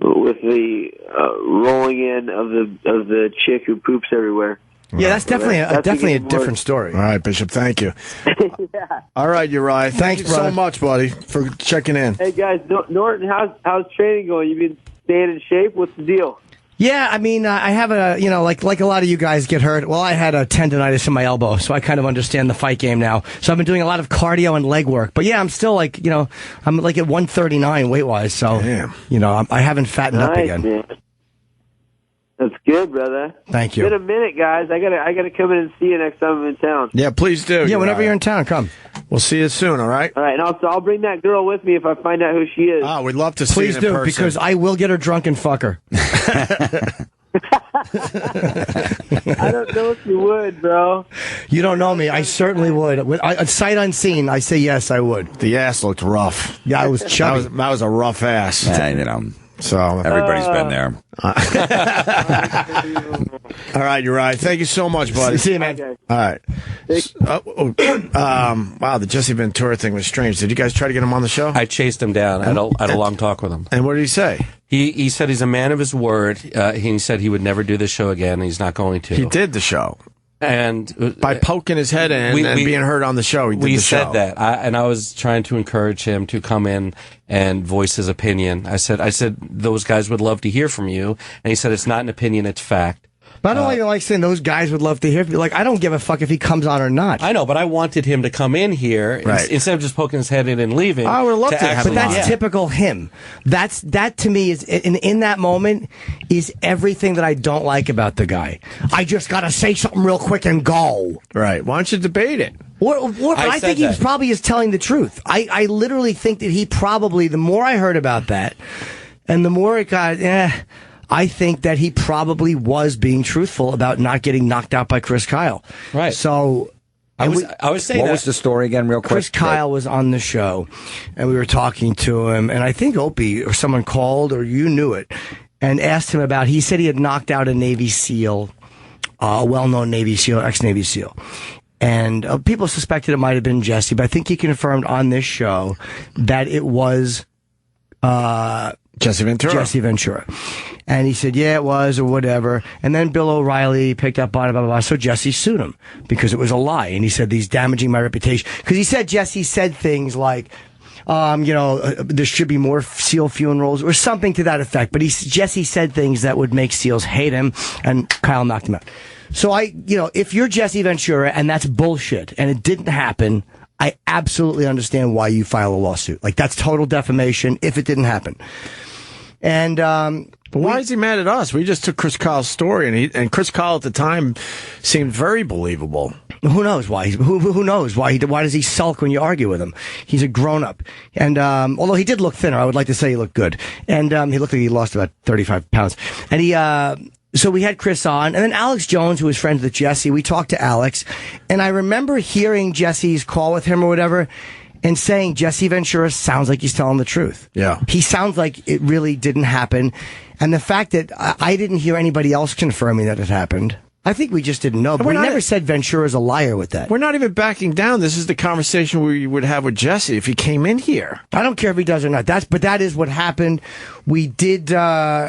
rolling in of the chick who poops everywhere. Yeah, that's definitely a different story. All right, Bishop, thank you. Yeah. All right, Uriah. Thanks, Thank you so much, buddy, for checking in. Hey, guys, Norton, how's training going? You been staying in shape? What's the deal? Yeah, I mean, I have like a lot of you guys get hurt. Well, I had a tendonitis in my elbow, so I kind of understand the fight game now. So I've been doing a lot of cardio and leg work. But yeah, I'm still I'm like at 139 weight-wise. So, damn. I haven't fattened up again. Man. That's good, brother. Thank you. It's been a minute, guys. I gotta come in and see you next time I'm in town. Yeah, please do. Yeah, whenever you're in town, come. We'll see you soon, all right? All right, and also I'll bring that girl with me if I find out who she is. Oh, we'd love to see Please you in do, person. because I will get her drunk and fuck her. I don't know if you would, bro. You don't know me. I certainly would. Sight unseen, I say yes, I would. The ass looked rough. Yeah, I was chubby. That was a rough ass. Yeah, you know. So Everybody's been there. All right, you're right. Thank you so much, buddy. See you, man. Okay. All right. Wow, the Jesse Ventura thing was strange. Did you guys try to get him on the show? I chased him down. I had a long talk with him. And what did he say? He said he's a man of his word. He said he would never do this show again. And he's not going to. He did the show. And by poking his head in and being heard on the show, he did the show. We said that, and I was trying to encourage him to come in and voice his opinion. I said those guys would love to hear from you, and he said it's not an opinion, it's fact. But I don't even like saying those guys would love to hear. Like, I don't give a fuck if he comes on or not. I know, but I wanted him to come in here instead of just poking his head in and leaving. I would love to have him. But that's typical him. That to me is in that moment is everything that I don't like about the guy. I just got to say something real quick and go. Right. Why don't you debate it? But I think he probably is telling the truth. I literally think that he probably, the more I heard about that, and the more it got, I think that he probably was being truthful about not getting knocked out by Chris Kyle. Right. So I was saying what was the story again, real quick? Chris Kyle was on the show, and we were talking to him, and I think Opie or someone called, or you knew it, and asked him about. He said he had knocked out a Navy SEAL, a well-known Navy SEAL, ex-Navy SEAL. And people suspected it might have been Jesse, but I think he confirmed on this show that it was Jesse Ventura. And he said, yeah, it was, or whatever. And then Bill O'Reilly picked up on it, blah, blah, blah. So Jesse sued him because it was a lie. And he said, he's damaging my reputation. Because he said Jesse said things like, there should be more SEAL funerals or something to that effect. But Jesse said things that would make SEALs hate him, and Kyle knocked him out. So if you're Jesse Ventura and that's bullshit and it didn't happen, I absolutely understand why you file a lawsuit. Like, that's total defamation if it didn't happen. And but why is he mad at us? We just took Chris Kyle's story, and Chris Kyle at the time seemed very believable. Who knows why? Who knows why? Why does he sulk when you argue with him? He's a grown up, and although he did look thinner, I would like to say he looked good, and he looked like he lost about 35 pounds. And he so we had Chris on, and then Alex Jones, who was friends with Jesse. We talked to Alex, and I remember hearing Jesse's call with him or whatever, and saying Jesse Ventura sounds like he's telling the truth. Yeah. He sounds like it really didn't happen. And the fact that I didn't hear anybody else confirming that it happened, I think we just didn't know. But we never said Ventura's a liar with that. We're not even backing down. This is the conversation we would have with Jesse if he came in here. I don't care if he does or not. But that is what happened. We did,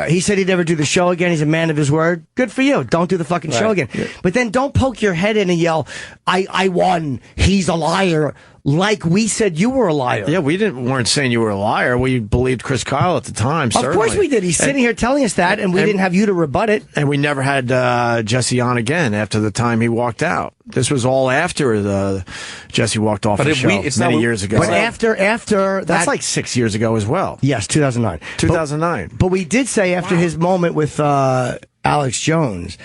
he said he'd never do the show again. He's a man of his word. Good for you. Don't do the fucking show again. Yeah. But then don't poke your head in and yell, I won. He's a liar. Like we said you were a liar. Yeah, we weren't saying you were a liar. We believed Chris Kyle at the time, certainly. Of course we did. He's sitting here telling us that, and we didn't have you to rebut it. And we never had Jesse on again after the time he walked out. This was all after Jesse walked off the show many years ago. But after that's like 6 years ago as well. Yes, 2009. 2009. But we did say after his moment with Alex Jones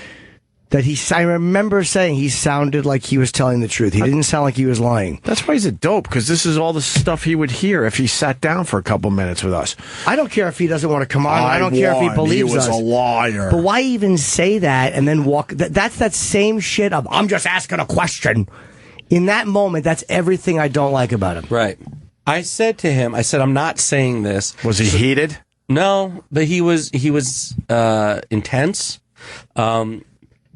that I remember saying he sounded like he was telling the truth. He didn't sound like he was lying. That's why he's a dope, because this is all the stuff he would hear if he sat down for a couple minutes with us. I don't care if he doesn't want to come on. I don't care if he believes us. He was a liar. But why even say that and then walk? That's that same shit of, I'm just asking a question. In that moment, that's everything I don't like about him. Right. I said to him, I'm not saying this. Was he heated? No, but he was intense.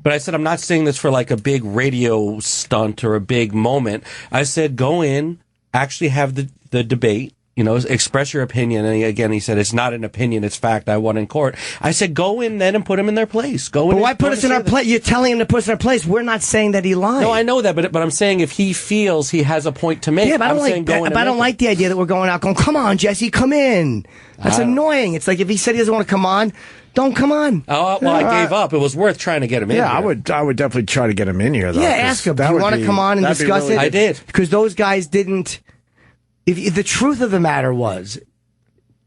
But I said, I'm not saying this for like a big radio stunt or a big moment. I said, go in, actually have the debate, express your opinion. And again, he said, it's not an opinion, it's fact. I won in court. I said, go in then and put him in their place. Go in. But why put us in our place? You're telling him to put us in our place. We're not saying that he lied. No, I know that, but I'm saying if he feels he has a point to make. Yeah, but I don't like the idea that we're going out going, come on, Jesse, come in. That's annoying. It's like if he said he doesn't want to come on, don't come on. Oh, well, I gave up. It was worth trying to get him in here. I would definitely try to get him in here, though. Yeah, ask him. Do you want to come on and discuss it? I did. Because those guys didn't. If the truth of the matter was,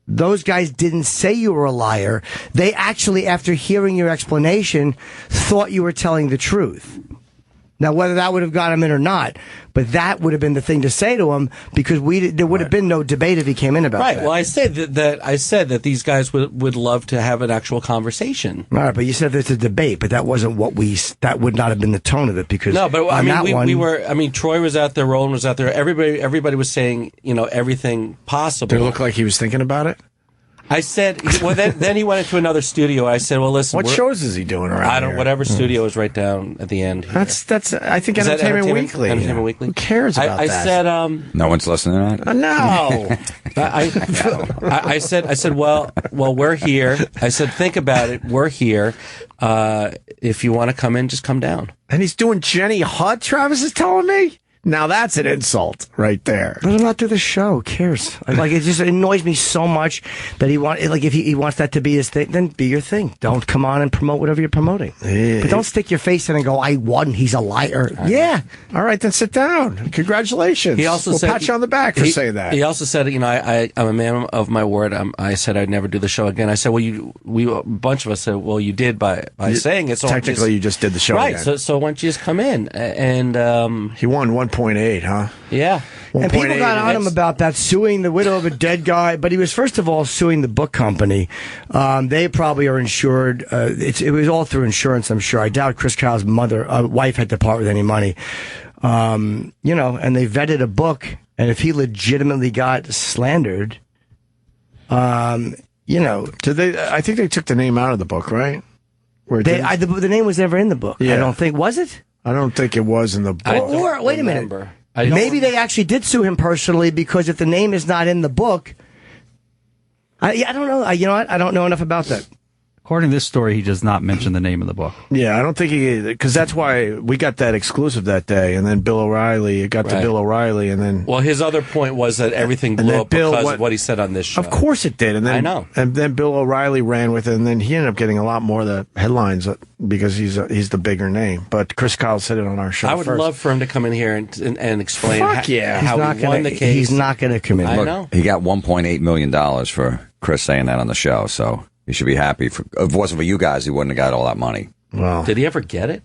those guys didn't say you were a liar. They actually, after hearing your explanation, thought you were telling the truth. Now, whether that would have got him in or not, but that would have been the thing to say to him, because there would have been no debate if he came in about that. Right. Well, I said that these guys would love to have an actual conversation. All right, but you said there's a debate, but that wasn't that would not have been the tone of it, because no, but I mean, we were. I mean, Troy was out there, Roland was out there. Everybody was saying, everything possible. Did it look like he was thinking about it? I said, well, then he went into another studio. I said, well, listen. What shows is he doing around here? Whatever studio is right down at the end here. That's I think Entertainment Weekly. Entertainment Weekly. Who cares about that? I said, no one's listening to that? No. I said, well, we're here. I said, think about it. We're here. If you want to come in, just come down. And he's doing Jenny Hutt, Travis is telling me? Now that's an insult right there. Let him not do the show. Who cares? Like, it just annoys me so much that if he wants that to be his thing, then be your thing. Don't come on and promote whatever you're promoting. Yeah. But don't stick your face in and go, I won. He's a liar. Yeah. All right, then sit down. Congratulations. He also said, pat you on the back for saying that. He also said, I'm a man of my word. I said I'd never do the show again. I said, well, a bunch of us said, well, you did by saying it. So technically, you just did the show right, again. So why don't you just come in? And he won 1.8, huh? Yeah. And people got on him about that, suing the widow of a dead guy. But he was, first of all, suing the book company. They probably are insured. It was all through insurance, I'm sure. I doubt Chris Kyle's wife had to part with any money. And they vetted a book. And if he legitimately got slandered, did they? I think they took the name out of the book, right? The name was never in the book. Yeah. I don't think. Was it? I don't think it was in the book. Or wait a minute. Maybe they actually did sue him personally, because if the name is not in the book, I don't know. You know what? I don't know enough about that. According to this story, he does not mention the name of the book. Yeah, I don't think because that's why we got that exclusive that day, and then Bill O'Reilly, and then... Well, his other point was that everything blew up because of what he said on this show. Of course it did, and then I know. And then Bill O'Reilly ran with it, and then he ended up getting a lot more of the headlines because he's the bigger name. But Chris Kyle said it on our show. I would love for him to come in here and explain how he won the case. He's not going to come in. I know. He got $1.8 million for Chris saying that on the show, so... He should be happy. If it wasn't for you guys, he wouldn't have got all that money. Well, did he ever get it?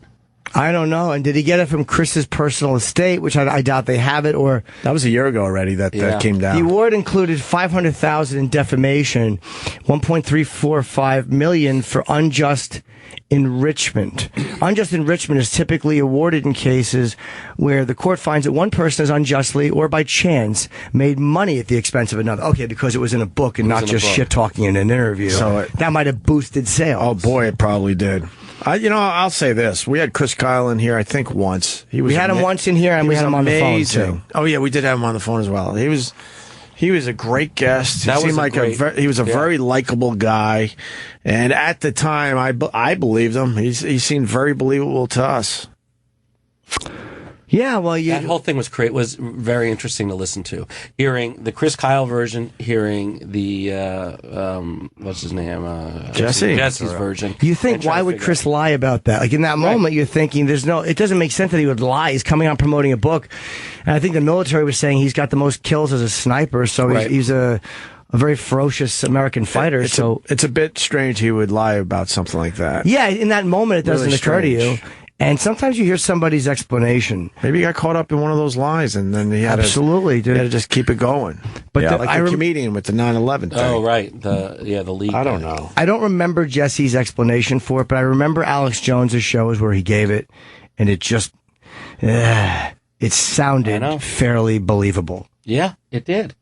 I don't know. And did he get it from Chris's personal estate, which I doubt they have it, or that was a year ago already that came down. The award included $500,000 in defamation, $1.345 million for unjust enrichment. Unjust enrichment is typically awarded in cases where the court finds that one person has unjustly or by chance made money at the expense of another. Okay, because it was in a book and not just shit talking in an interview. So that might have boosted sales. Oh boy, it probably did. I'll say this: we had Chris Kyle in here, I think once. We had him once in here, and we had him on the phone too. Oh yeah, we did have him on the phone as well. He was a great guest. He seemed like he was a very likable guy, and at the time, I believed him. He seemed very believable to us. Yeah, well, that whole thing was very interesting to listen to. Hearing the Chris Kyle version, hearing the what's his name, Jesse's version. You think why would Chris lie about that? Like in that moment, you're thinking it doesn't make sense that he would lie. He's coming out promoting a book, and I think the military was saying he's got the most kills as a sniper, so he's a very ferocious American fighter. It's a bit strange he would lie about something like that. Yeah, in that moment, it doesn't occur to you. And sometimes you hear somebody's explanation. Maybe he got caught up in one of those lies, and then he had to just keep it going. But like the comedian with the 9/11 thing. Oh, right. The league. I don't know. I don't remember Jesse's explanation for it, but I remember Alex Jones's shows where he gave it, and it just it sounded fairly believable. Yeah, it did.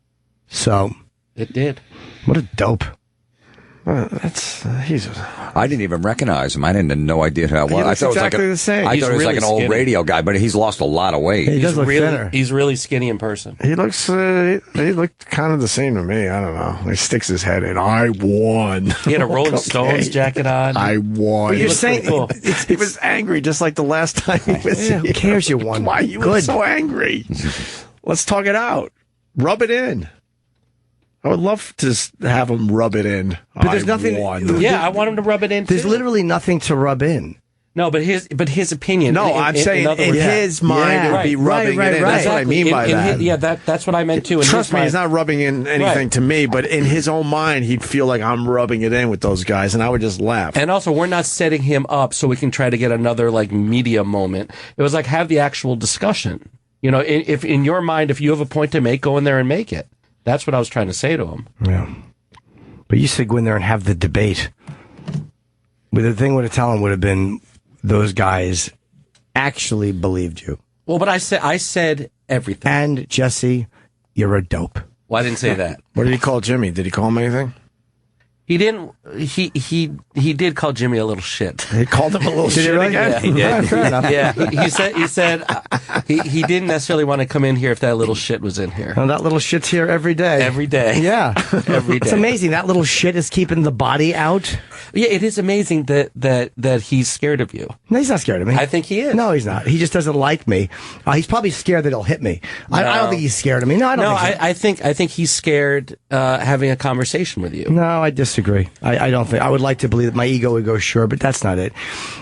So it did. What a dope. I didn't even recognize him. I didn't have no idea who that was. I thought exactly the same. I thought he was like an old radio guy, but he's lost a lot of weight. He does look thinner. He's really skinny in person. He looks. He looked kind of the same to me. I don't know. He sticks his head in. I won. He had a Rolling Stones jacket on. I won. But you're saying he was angry, just like the last time he was here. Who cares? You won. Why you were so angry? Let's talk it out. Rub it in. I would love to have him rub it in. But there's nothing. Yeah, I want him to rub it in. There's literally nothing to rub in. No, but his opinion. No, I'm saying other in words- his mind it would be rubbing it in. That's what I mean by that. That's what I meant too. Trust me, he's not rubbing in anything to me, but in his own mind, he'd feel like I'm rubbing it in with those guys, and I would just laugh. And also, we're not setting him up so we can try to get another like media moment. It was like have the actual discussion. You know, if in your mind, if you have a point to make, go in there and make it. That's what I was trying to say to him. Yeah. But you said go in there and have the debate. But the thing to tell him would have been those guys actually believed you. Well, but I said everything. And Jesse, you're a dope. Well, I didn't say that. What did he call Jimmy? Did he call him anything? He didn't. He did call Jimmy a little shit. He called him a little shit really? again. Yeah, he did. Right, fair enough. Yeah, he said he didn't necessarily want to come in here if that little shit was in here. Oh, that little shit's here every day. Every day. Yeah. Every day. It's amazing. That little shit is keeping the body out. Yeah, it is amazing that he's scared of you. No, he's not scared of me. I think he is. No, he's not. He just doesn't like me. He's probably scared that he'll hit me. I don't think he's scared of me. No, I don't think so. I think he's scared having a conversation with you. No, I disagree. I don't think. I would like to believe that my ego would go sure, but that's not it.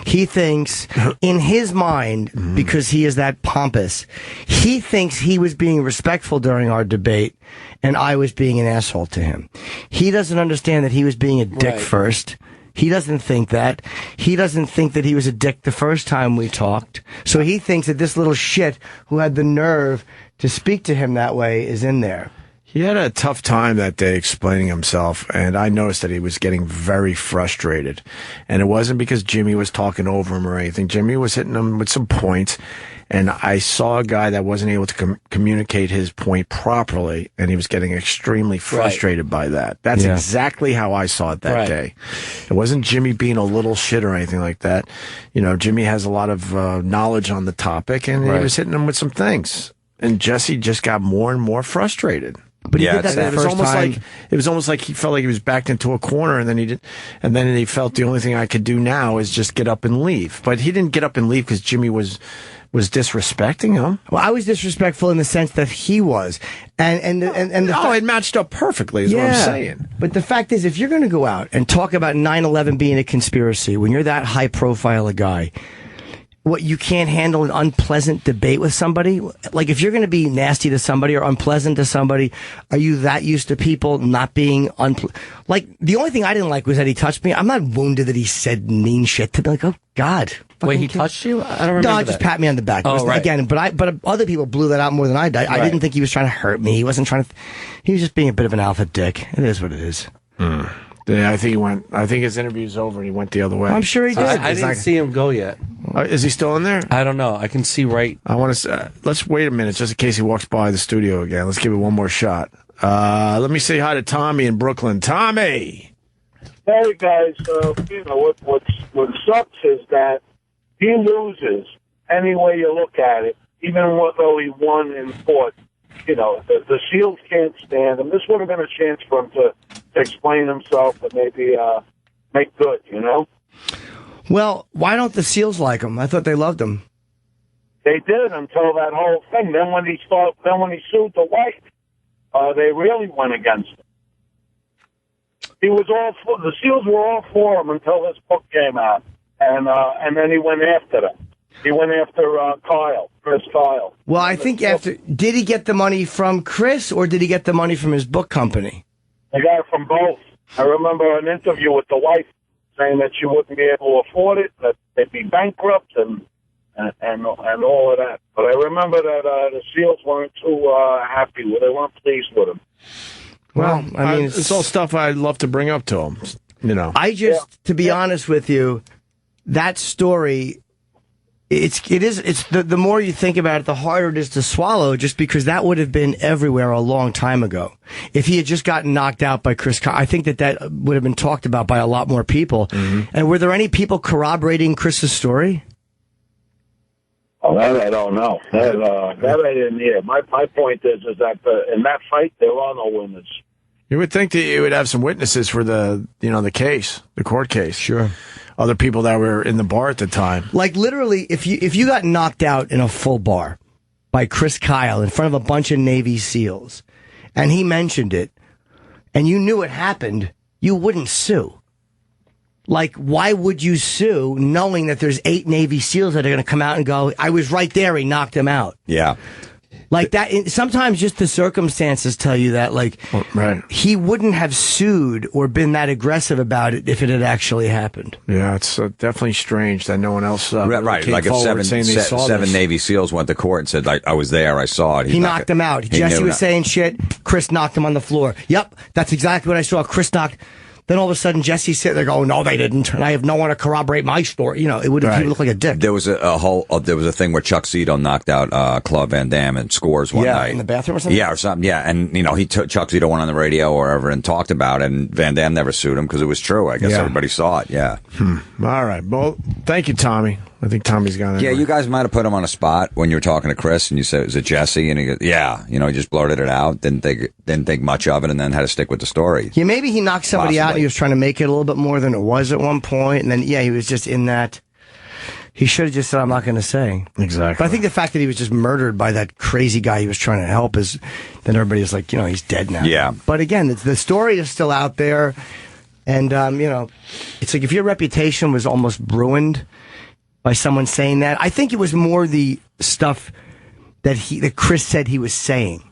He thinks, in his mind, because he is that pompous, he thinks he was being respectful during our debate, and I was being an asshole to him. He doesn't understand that he was being a dick first. He doesn't think that. He doesn't think that he was a dick the first time we talked. So he thinks that this little shit who had the nerve to speak to him that way is in there. He had a tough time that day explaining himself, and I noticed that he was getting very frustrated. And it wasn't because Jimmy was talking over him or anything. Jimmy was hitting him with some points, and I saw a guy that wasn't able to communicate his point properly, and he was getting extremely frustrated by that. That's exactly how I saw it that day. It wasn't Jimmy being a little shit or anything like that. You know, Jimmy has a lot of knowledge on the topic, and he was hitting him with some things. And Jesse just got more and more frustrated. But he did that it was first almost time. like it was almost like he felt like he was backed into a corner, and then he felt the only thing I could do now is just get up and leave. But he didn't get up and leave because Jimmy was disrespecting him. Well, I was disrespectful in the sense that he was, and it matched up perfectly. Is what I'm saying. But the fact is, if you're going to go out and talk about 9/11 being a conspiracy when you're that high profile a guy. What, you can't handle an unpleasant debate with somebody? Like, if you're going to be nasty to somebody or unpleasant to somebody, are you that used to people not being like, the only thing I didn't like was that he touched me. I'm not wounded that he said mean shit to me. Like, oh, God. Wait, he touched you? I don't remember No, just pat me on the back. Oh, right. Again, but other people blew that out more than I did. I didn't think he was trying to hurt me. He wasn't trying to... He was just being a bit of an alpha dick. It is what it is. Yeah, I think his interview's over and he went the other way. I'm sure he did. I didn't see him go yet. Is he still in there? I don't know. I can see right. I want to. Let's wait a minute, just in case he walks by the studio again. Let's give it one more shot. Let me say hi to Tommy in Brooklyn. Tommy. Hey guys, you know what sucks is that he loses any way you look at it, even though he won in court. You know, the Seals can't stand him. This would have been a chance for him to explain himself and maybe make good, you know? Well, why don't the Seals like him? I thought they loved him. They did until that whole thing. Then when he sued the wife, they really went against him. He was the Seals were all for him until this book came out, and then he went after them. He went after Chris Kyle. Well, I think did he get the money from Chris or did he get the money from his book company? They got it from both. I remember an interview with the wife saying that she wouldn't be able to afford it, that they'd be bankrupt and all of that. But I remember that the Seals weren't too happy with it. They weren't pleased with him. Well, I mean, it's all stuff I'd love to bring up to him. You know, to be honest with you, that story. It's the more you think about it, the harder it is to swallow, just because that would have been everywhere a long time ago. If he had just gotten knocked out by Chris Kyle, I think that would have been talked about by a lot more people. Mm-hmm. And were there any people corroborating Chris's story? Oh, that I don't know. That I didn't hear. My point is that in that fight, there are no winners. You would think that you would have some witnesses for the case, the court case. Sure. Other people that were in the bar at the time. Like, literally, if you got knocked out in a full bar by Chris Kyle in front of a bunch of Navy SEALs, and he mentioned it, and you knew it happened, you wouldn't sue. Like, why would you sue knowing that there's 8 Navy SEALs that are going to come out and go, I was right there, he knocked him out? Yeah. Like that, sometimes just the circumstances tell you that, like, he wouldn't have sued or been that aggressive about it if it had actually happened. Yeah, it's definitely strange that no one else right. came Like if forward saying they saw seven this. Navy SEAls went to court and said, like, I was there, I saw it. He knocked him out. Jesse was saying shit. Chris knocked him on the floor. Yep, that's exactly what I saw. Chris knocked. Then all of a sudden, Jesse's sitting there going, no, they didn't. And I have no one to corroborate my story. You know, it would have he would look like a dick. There was there was a thing where Chuck Zito knocked out Claude Van Damme in Scores one night. In the bathroom or something? Yeah, or something. Yeah, and, you know, Chuck Zito went on the radio or whatever and talked about it, and Van Damme never sued him because it was true. I guess everybody saw it, yeah. All right. Well, thank you, Tommy. I think Tommy's gone anyway. Yeah, you guys might have put him on a spot when you were talking to Chris, and you said, "Was it Jesse?" And he goes, "Yeah." You know, he just blurted it out, didn't think much of it, and then had to stick with the story. Yeah, maybe he knocked somebody out and he was trying to make it a little bit more than it was at one point, and then he was just in that. He should have just said, "I'm not going to say." Exactly. But I think the fact that he was just murdered by that crazy guy he was trying to help is, then everybody's like, you know, he's dead now. Yeah. But again, the story is still out there, and you know, it's like if your reputation was almost ruined by someone saying that. I think it was more the stuff that Chris said he was saying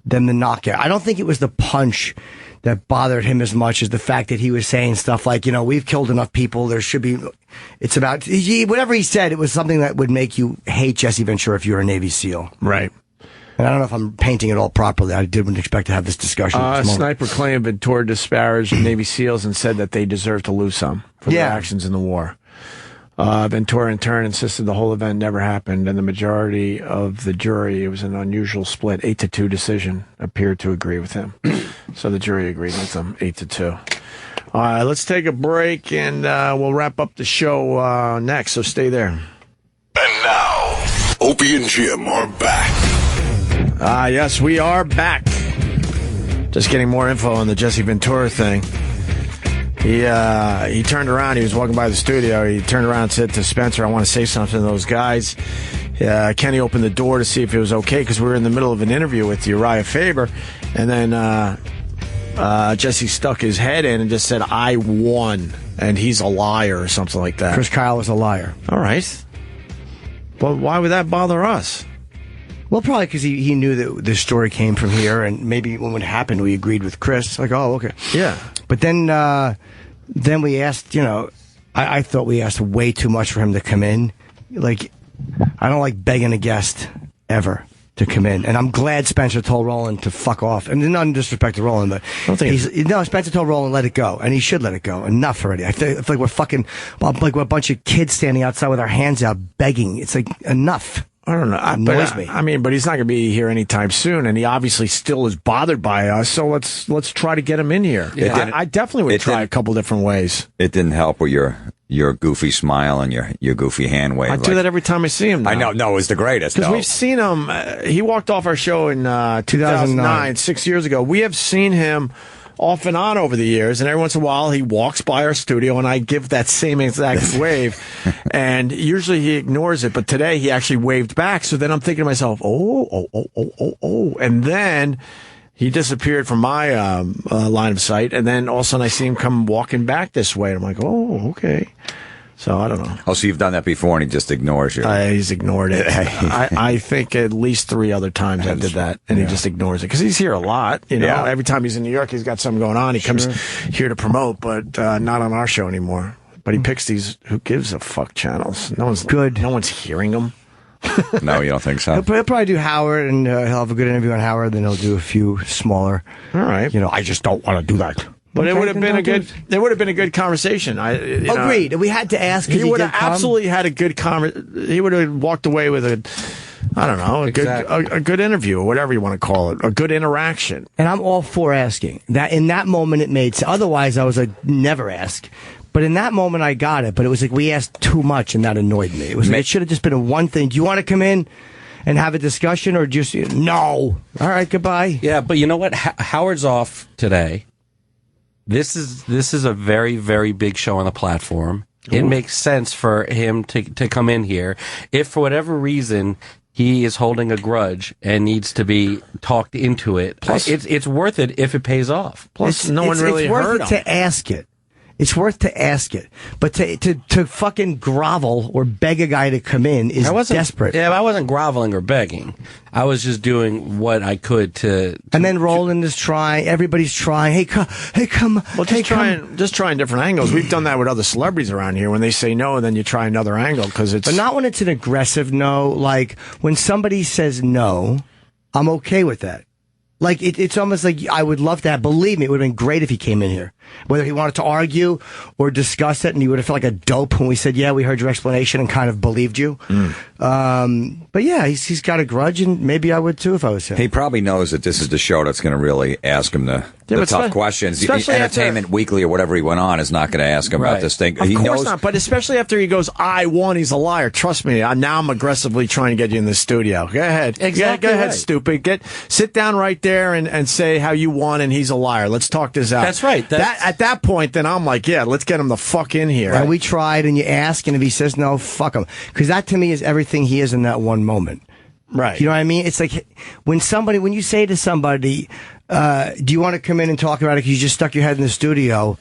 than the knockout. I don't think it was the punch that bothered him as much as the fact that he was saying stuff like, you know, we've killed enough people. There should be. It's about whatever he said. It was something that would make you hate Jesse Ventura if you're a Navy SEAL. Right. And I don't know if I'm painting it all properly. I didn't expect to have this discussion. Sniper claimed Ventura disparaged Navy SEAls and said that they deserve to lose some for their actions in the war. Ventura, in turn, insisted the whole event never happened, and the majority of the jury, it was an unusual split, 8-2 decision, appeared to agree with him. So the jury agreed with him, 8-2. All right, let's take a break, and we'll wrap up the show next, so stay there. And now, Opie and Jim are back. Yes, we are back. Just getting more info on the Jesse Ventura thing. He turned around. He was walking by the studio. He turned around and said to Spencer, I want to say something to those guys. Kenny opened the door to see if it was okay because we were in the middle of an interview with Urijah Faber. And then Jesse stuck his head in and just said, I won. And he's a liar or something like that. Chris Kyle was a liar. All right. But why would that bother us? Well, probably because he knew that the story came from here, and maybe when it happened, we agreed with Chris. Like, oh, okay. Yeah. But then we asked, you know, I thought we asked way too much for him to come in. Like, I don't like begging a guest ever to come in. And I'm glad Spencer told Roland to fuck off. And not in disrespect to Roland, but Spencer told Roland let it go, and he should let it go. Enough already. I feel like we're fucking like we're a bunch of kids standing outside with our hands out begging. It's like enough. I don't know. Annoys me. I mean, but he's not going to be here anytime soon, and he obviously still is bothered by us. So let's try to get him in here. Yeah. I definitely would try a couple different ways. It didn't help with your goofy smile and your goofy hand wave. I do that every time I see him now. I know. No, it's the greatest. Because we've seen him. He walked off our show in 2009, 6 years ago. We have seen him off and on over the years, and every once in a while he walks by our studio and I give that same exact wave, and usually he ignores it, but today he actually waved back. So then I'm thinking to myself, oh, and then he disappeared from my line of sight, and then all of a sudden I see him come walking back this way, and I'm like, oh, okay. So I don't know. Oh, so you've done that before and he just ignores you. He's ignored it. I think at least 3 other times I did that, and he just ignores it. Because he's here a lot. You know, every time he's in New York, he's got something going on. He comes here to promote, but not on our show anymore. But he picks these who gives a fuck channels. No one's hearing them. No, you don't think so? He'll probably do Howard, and he'll have a good interview on Howard. Then he'll do a few smaller. All right. You know, I just don't want to do that. But it would have been a good conversation. Agreed. We had to ask. He would have absolutely had a good He would have walked away with a good interview or whatever you want to call it, a good interaction. And I'm all for asking that. In that moment, it made sense. Otherwise, I was like, never ask. But in that moment, I got it. But it was like we asked too much, and that annoyed me. It should have just been a one thing. Do you want to come in and have a discussion, or just no? All right, goodbye. Yeah, but you know what? Howard's off today. This is a very, very big show on the platform. It makes sense for him to come in here. If for whatever reason he is holding a grudge and needs to be talked into it, plus, it's worth it if it pays off. Plus, no one really it's worth heard it him. to ask it. It's worth to ask it, but to fucking grovel or beg a guy to come in is desperate. Yeah, I wasn't groveling or begging. I was just doing what I could to and then Roland is trying. Everybody's trying. Hey, come. Well, just trying different angles. We've done that with other celebrities around here. When they say no, and then you try another angle because it's. But not when it's an aggressive no. Like when somebody says no, I'm okay with that. Like, it's almost like I would love to have, believe me, it would have been great if he came in here. Whether he wanted to argue or discuss it, and he would have felt like a dope when we said, yeah, we heard your explanation and kind of believed you. But yeah, he's got a grudge, and maybe I would too if I was him. He probably knows that this is the show that's going to really ask him the tough questions. Entertainment Weekly or whatever he went on is not going to ask him about this thing. Of course not, but especially after he goes, I won, he's a liar. Trust me, now I'm aggressively trying to get you in the studio. Go ahead. Exactly Go ahead, right. stupid. Sit down right there and say how you won and he's a liar. Let's talk this out. That's right. At that point, then I'm like, yeah, let's get him the fuck in here. And we tried, and you ask, and if he says no, fuck him. Because that to me is everything he is in that one moment. Right. You know what I mean? It's like when you say to somebody, do you want to come in and talk about it because you just stuck your head in the studio?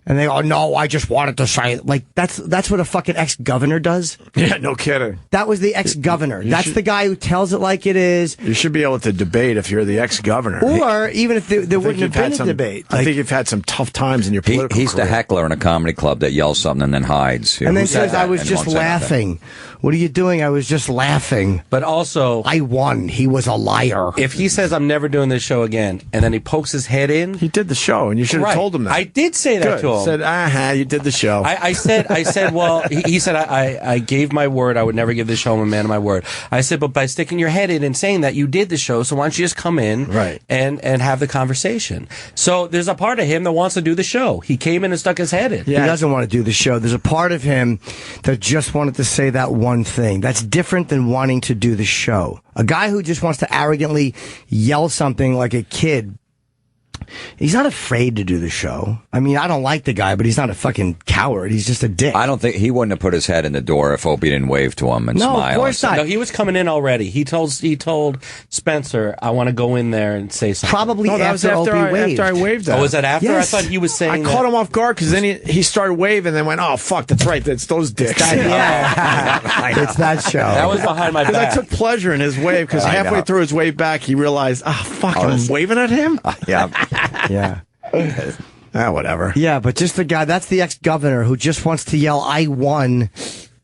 And they go, no, I just wanted to say it. Like, that's what a fucking ex-governor does. Yeah, no kidding. That was the ex-governor. That's the guy who tells it like it is. You should be able to debate if you're the ex-governor. Or even if there wouldn't have been a debate. I think you've had some tough times in your political He's career. the heckler in a comedy club that yells something and then hides. And then says, I was just laughing. What are you doing? I was just laughing. But also, I won. He was a liar. If he says, I'm never doing this show again, and then he pokes his head in. He did the show, and you should have told him that. I did say that to him. Said, you did the show. I said, well, he said, I gave my word. I would never give this show. I'm a man of my word. I said, but by sticking your head in and saying that, you did the show, so why don't you just come in and have the conversation? So there's a part of him that wants to do the show. He came in and stuck his head in. Yeah. He doesn't want to do the show. There's a part of him that just wanted to say that one thing. That's different than wanting to do the show. A guy who just wants to arrogantly yell something like a kid, he's not afraid to do the show. I mean, I don't like the guy, but he's not a fucking coward. He's just a dick. I don't think he wouldn't have put his head in the door if Opie didn't wave to him and smile. No, of course not. No, he was coming in already. He told Spencer, I want to go in there and say something. Probably after Opie waved. After I waved. Oh, was that after? Yes. I thought he was saying I caught him off guard because then he started waving and then went, oh, fuck, that's right. That's those dicks. It's that show. That was behind my Because I back. took pleasure in his wave because halfway through his wave back, he realized, fuck, I'm waving at him? Yeah. Whatever. Yeah, but just the guy, that's the ex-governor who just wants to yell, I won,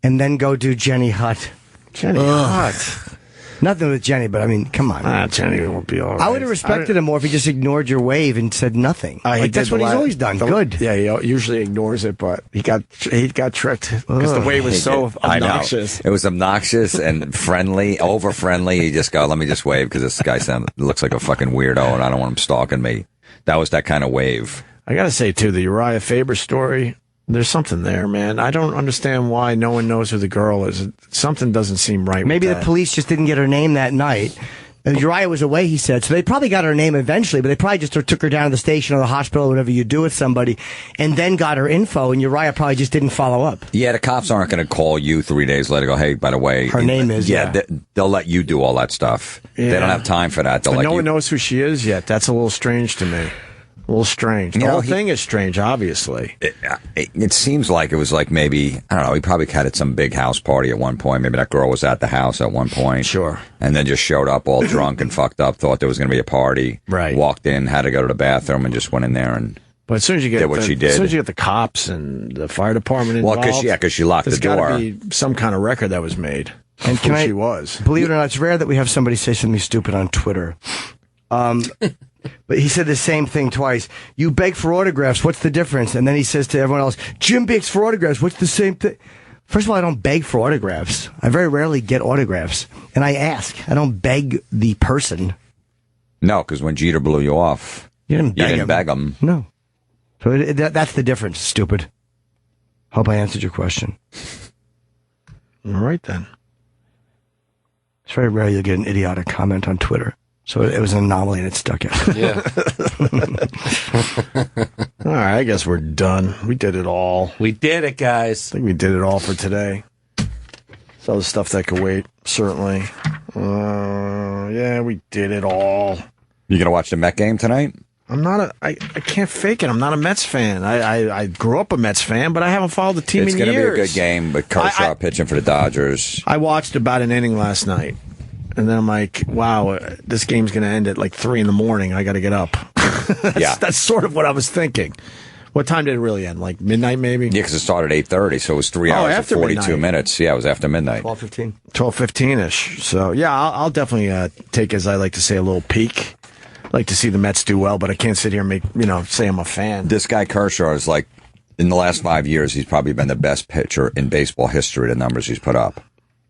and then go do Jenny Hutt. Jenny Hutt. Nothing with Jenny, but I mean, come on. Jenny will be all right. I would have respected him more if he just ignored your wave and said nothing. That's what he's always done. Good. Yeah, he usually ignores it, but he got tricked because the wave was so obnoxious. It was obnoxious and friendly, over friendly. He just go, let me just wave because this guy looks like a fucking weirdo and I don't want him stalking me. That was that kind of wave. I got to say, too, the Uriah Faber story, there's something there, man. I don't understand why no one knows who the girl is. Something doesn't seem right Maybe with the that. police just didn't get her name that night. Uriah was away, he said. So they probably got her name eventually, but they probably just took her down to the station or the hospital or whatever you do with somebody, and then got her info, and Uriah probably just didn't follow up. Yeah, the cops aren't going to call you 3 days later and go, hey, by the way. Her name is, they'll let you do all that stuff. Yeah. They don't have time for that. But no one knows who she is yet. That's a little strange to me. A little strange. The whole thing is strange, obviously. It seems like it was like maybe, I don't know, he probably had at some big house party at one point. Maybe that girl was at the house at one point. Sure. And then just showed up all drunk and fucked up, thought there was going to be a party. Right. Walked in, had to go to the bathroom, and just went in there and But as soon as you get did what she did. As soon as you get the cops and the fire department involved, because she locked the door. There's got to be some kind of record that was made. And who she was. Believe it or not, it's rare that we have somebody say something stupid on Twitter. But he said the same thing twice. You beg for autographs. What's the difference? And then he says to everyone else, Jim begs for autographs. What's the same thing? First of all, I don't beg for autographs. I very rarely get autographs. And I ask. I don't beg the person. No, because when Jeter blew you off, you didn't beg him. No. So that's the difference, stupid. Hope I answered your question. All right, then. It's very rare you'll get an idiotic comment on Twitter. So it was an anomaly and it stuck out. Yeah. All right, I guess we're done. We did it all. We did it, guys. I think we did it all for today. So the stuff that could wait, certainly. Yeah, we did it all. You going to watch the Met game tonight? I can't fake it. I'm not a Mets fan. I grew up a Mets fan, but I haven't followed the team It's in going to be years. a good game, but Kershaw pitching for the Dodgers. I watched about an inning last night, and then I'm like, wow, this game's going to end at like 3 a.m. I got to get up. That's sort of what I was thinking. What time did it really end? Like midnight, maybe? Yeah, because it started at 8:30, so it was 3 hours and after 42 midnight. minutes. Yeah, it was after midnight. 12:15. 12:15ish. So yeah, I'll definitely take, as I like to say, a little peek. Like to see the Mets do well, but I can't sit here and say I'm a fan. This guy Kershaw is like, in the last 5 years, he's probably been the best pitcher in baseball history. The numbers he's put up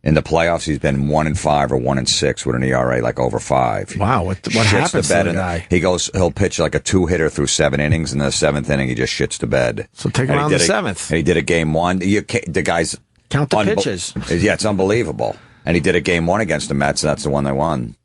in the playoffs, he's been 1-5 or 1-6 with an ERA like over 5. Wow, what happens to the guy? He'll pitch like a 2-hitter through 7 innings, and in the 7th inning he just shits the bed. So take him on the 7th. And he did a game 1. The guy's count the pitches. Yeah, it's unbelievable. And he did a game 1 against the Mets, and that's the one they won.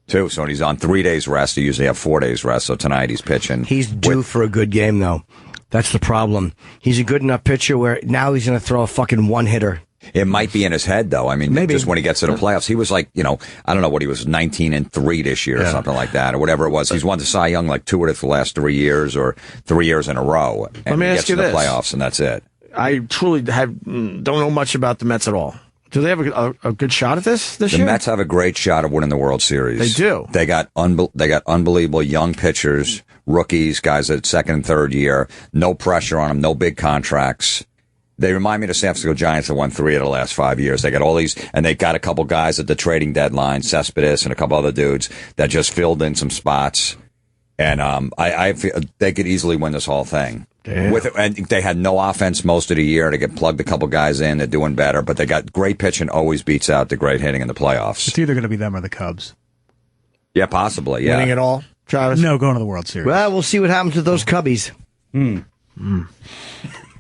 Too. So he's on 3 days rest. They usually have 4 days rest. So tonight he's pitching. He's due for a good game, though. That's the problem. He's a good enough pitcher where now he's going to throw a fucking 1-hitter. It might be in his head, though. I mean, maybe just when he gets to the playoffs, he was like, I don't know what he was, 19-3 this year or something like that, or whatever it was. He's won the Cy Young like 2 of the last 3 years or 3 years in a row. And Let me he ask gets you to the this. playoffs, and that's it. I truly don't know much about the Mets at all. Do they have a good shot at this year? The Mets have a great shot of winning the World Series. They do. They got unbelievable young pitchers, rookies, guys at 2nd and 3rd year. No pressure on them. No big contracts. They remind me of the San Francisco Giants that won 3 of the last 5 years. They got all these, and they got a couple guys at the trading deadline, Cespedes and a couple other dudes that just filled in some spots. And I feel they could easily win this whole thing. Damn. And they had no offense most of the year. They get plugged a couple guys in. They're doing better, but they got great pitching. Always beats out the great hitting in the playoffs. It's either going to be them or the Cubs. Yeah, possibly. Yeah, Winning it all, Travis? No, going to the World Series. Well, we'll see what happens with those Cubbies.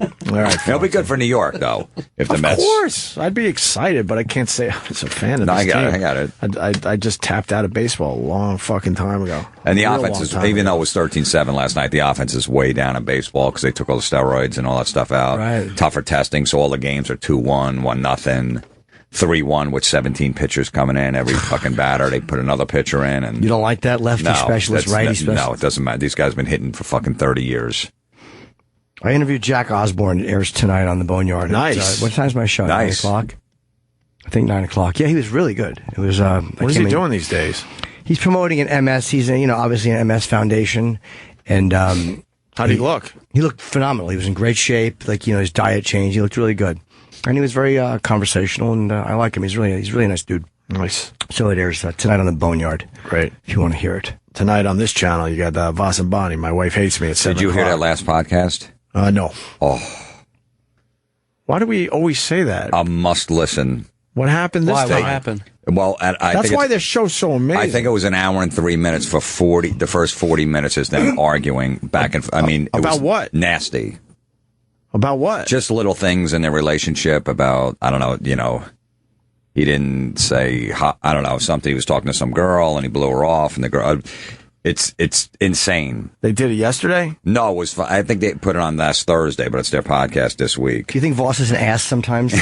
All right, it'll be good for New York, though. If the Mets, of course, I'd be excited, but I can't say I was a fan of No, this I got team. it. I got it. I just tapped out of baseball a long fucking time ago. And the Real offense long is, time even ago. though it was 13-7 last night, the offense is way down in baseball because they took all the steroids and all that stuff out. Right. Tougher testing, so all the games are 2-1, 1-0, 3-1 with 17 pitchers coming in. Every fucking batter, they put another pitcher in. And You don't like that lefty specialist, righty specialist? No, it doesn't matter. These guys have been hitting for fucking 30 years. I interviewed Jack Osborne. It airs tonight on the Boneyard. Nice. What time's my show? Nice. 9 o'clock? I think 9 o'clock. Yeah, he was really good. It was. What is he doing these days? He's promoting an MS. He's obviously an MS foundation. And how'd he look? He looked phenomenal. He was in great shape. Like his diet changed. He looked really good, and he was very conversational. And I like him. He's really a nice dude. Nice. So it airs tonight on the Boneyard. Great. If you want to hear it tonight on this channel, you got Voss and Bonnie. My wife hates me at 7 Did you hear that o'clock. last podcast? No. Oh, Why do we always say that? a must listen. What happened this time? What happened? Well, and I That's think why it's- their show's so amazing. I think it was an hour and 3 minutes for 40. The first 40 minutes is them arguing back and. I mean, it about was what? Nasty. About what? Just little things in their relationship. About I don't know. He didn't say I don't know something. He was talking to some girl and he blew her off, and the girl. It's insane. They did it yesterday? No, it was fun. I think they put it on last Thursday, but it's their podcast this week. Do you think Voss is an ass sometimes?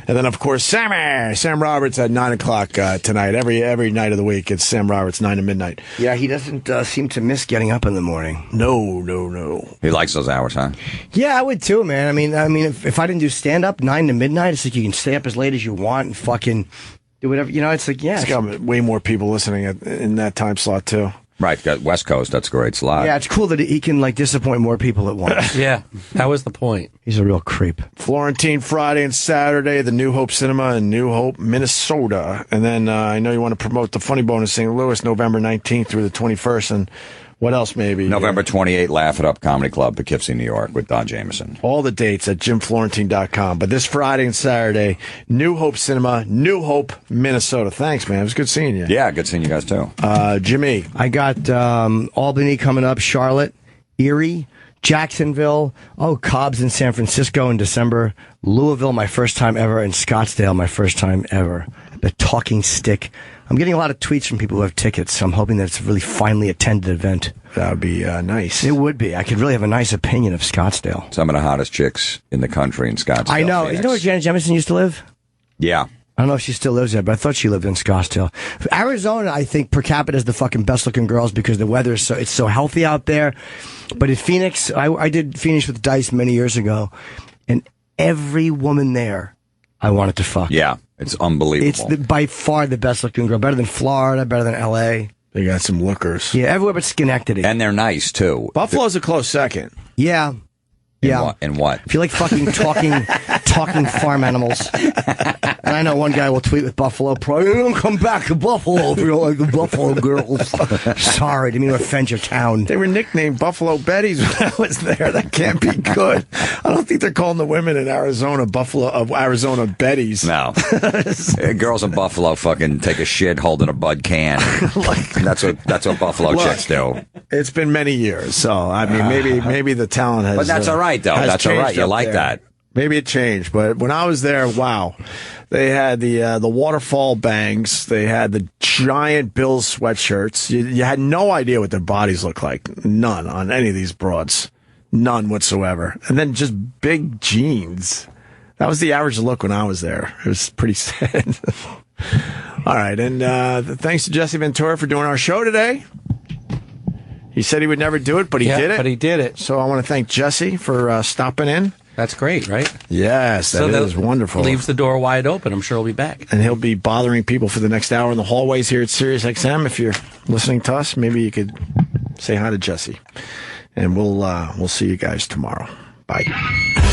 And then, of course, Sam Roberts at 9 o'clock tonight. Every night of the week, it's Sam Roberts, 9 to midnight. Yeah, he doesn't seem to miss getting up in the morning. No. He likes those hours, huh? Yeah, I would too, man. I mean, if I didn't do stand up 9 to midnight, it's like you can stay up as late as you want and fucking do whatever. It's like It's got way more people listening in that time slot too. Right, got West Coast. That's a great slot. Yeah, it's cool that he can disappoint more people at once. Yeah, that was the point. He's a real creep. Florentine Friday and Saturday, the New Hope Cinema in New Hope, Minnesota. And then I know you want to promote the Funny Bone in St. Louis, November 19th through the 21st. And what else maybe? November 28th, Laugh It Up Comedy Club, Poughkeepsie, New York, with Don Jameson. All the dates at jimflorentine.com. But this Friday and Saturday, New Hope Cinema, New Hope, Minnesota. Thanks, man. It was good seeing you. Yeah, good seeing you guys, too. Jimmy. I got Albany coming up, Charlotte, Erie, Jacksonville, Cobb's in San Francisco in December, Louisville, my first time ever, and Scottsdale, my first time ever. The Talking Stick. I'm getting a lot of tweets from people who have tickets, so I'm hoping that it's a really finely attended event. That would be nice. It would be. I could really have a nice opinion of Scottsdale. Some of the hottest chicks in the country in Scottsdale. I know. Phoenix. You know where Janet Jemison used to live? Yeah. I don't know if she still lives there, but I thought she lived in Scottsdale. Arizona, I think, per capita is the fucking best-looking girls because the weather is it's so healthy out there. But in Phoenix, I did Phoenix with Dice many years ago, and every woman there I wanted to fuck. Yeah, it's unbelievable. It's by far the best-looking girl. Better than Florida, better than L.A. They got some lookers. Yeah, everywhere but Schenectady. And they're nice, too. Buffalo's a close second. Yeah. Yeah. In what? If you like fucking talking farm animals. And I know one guy will tweet with Buffalo Pro, you don't come back to Buffalo if you don't like the Buffalo girls. Sorry, didn't mean to offend your town. They were nicknamed Buffalo Betties when I was there. That can't be good. I don't think they're calling the women in Arizona Arizona Betties. No. Girls in Buffalo fucking take a shit holding a Bud can. That's what Buffalo chicks do. It's been many years, so I mean maybe the talent has. But that's all right though. That's all right. You like there. that. Maybe it changed, but when I was there, wow. They had the waterfall bangs. They had the giant Bills sweatshirts. You had no idea what their bodies looked like. None on any of these broads. None whatsoever. And then just big jeans. That was the average look when I was there. It was pretty sad. All right. And thanks to Jesse Ventura for doing our show today. He said he would never do it, but he did it. But he did it. So I want to thank Jesse for stopping in. That's great, right? Yes, that is wonderful. Leaves the door wide open. I'm sure he'll be back. And he'll be bothering people for the next hour in the hallways here at Sirius XM. If you're listening to us, maybe you could say hi to Jesse. And we'll see you guys tomorrow. Bye.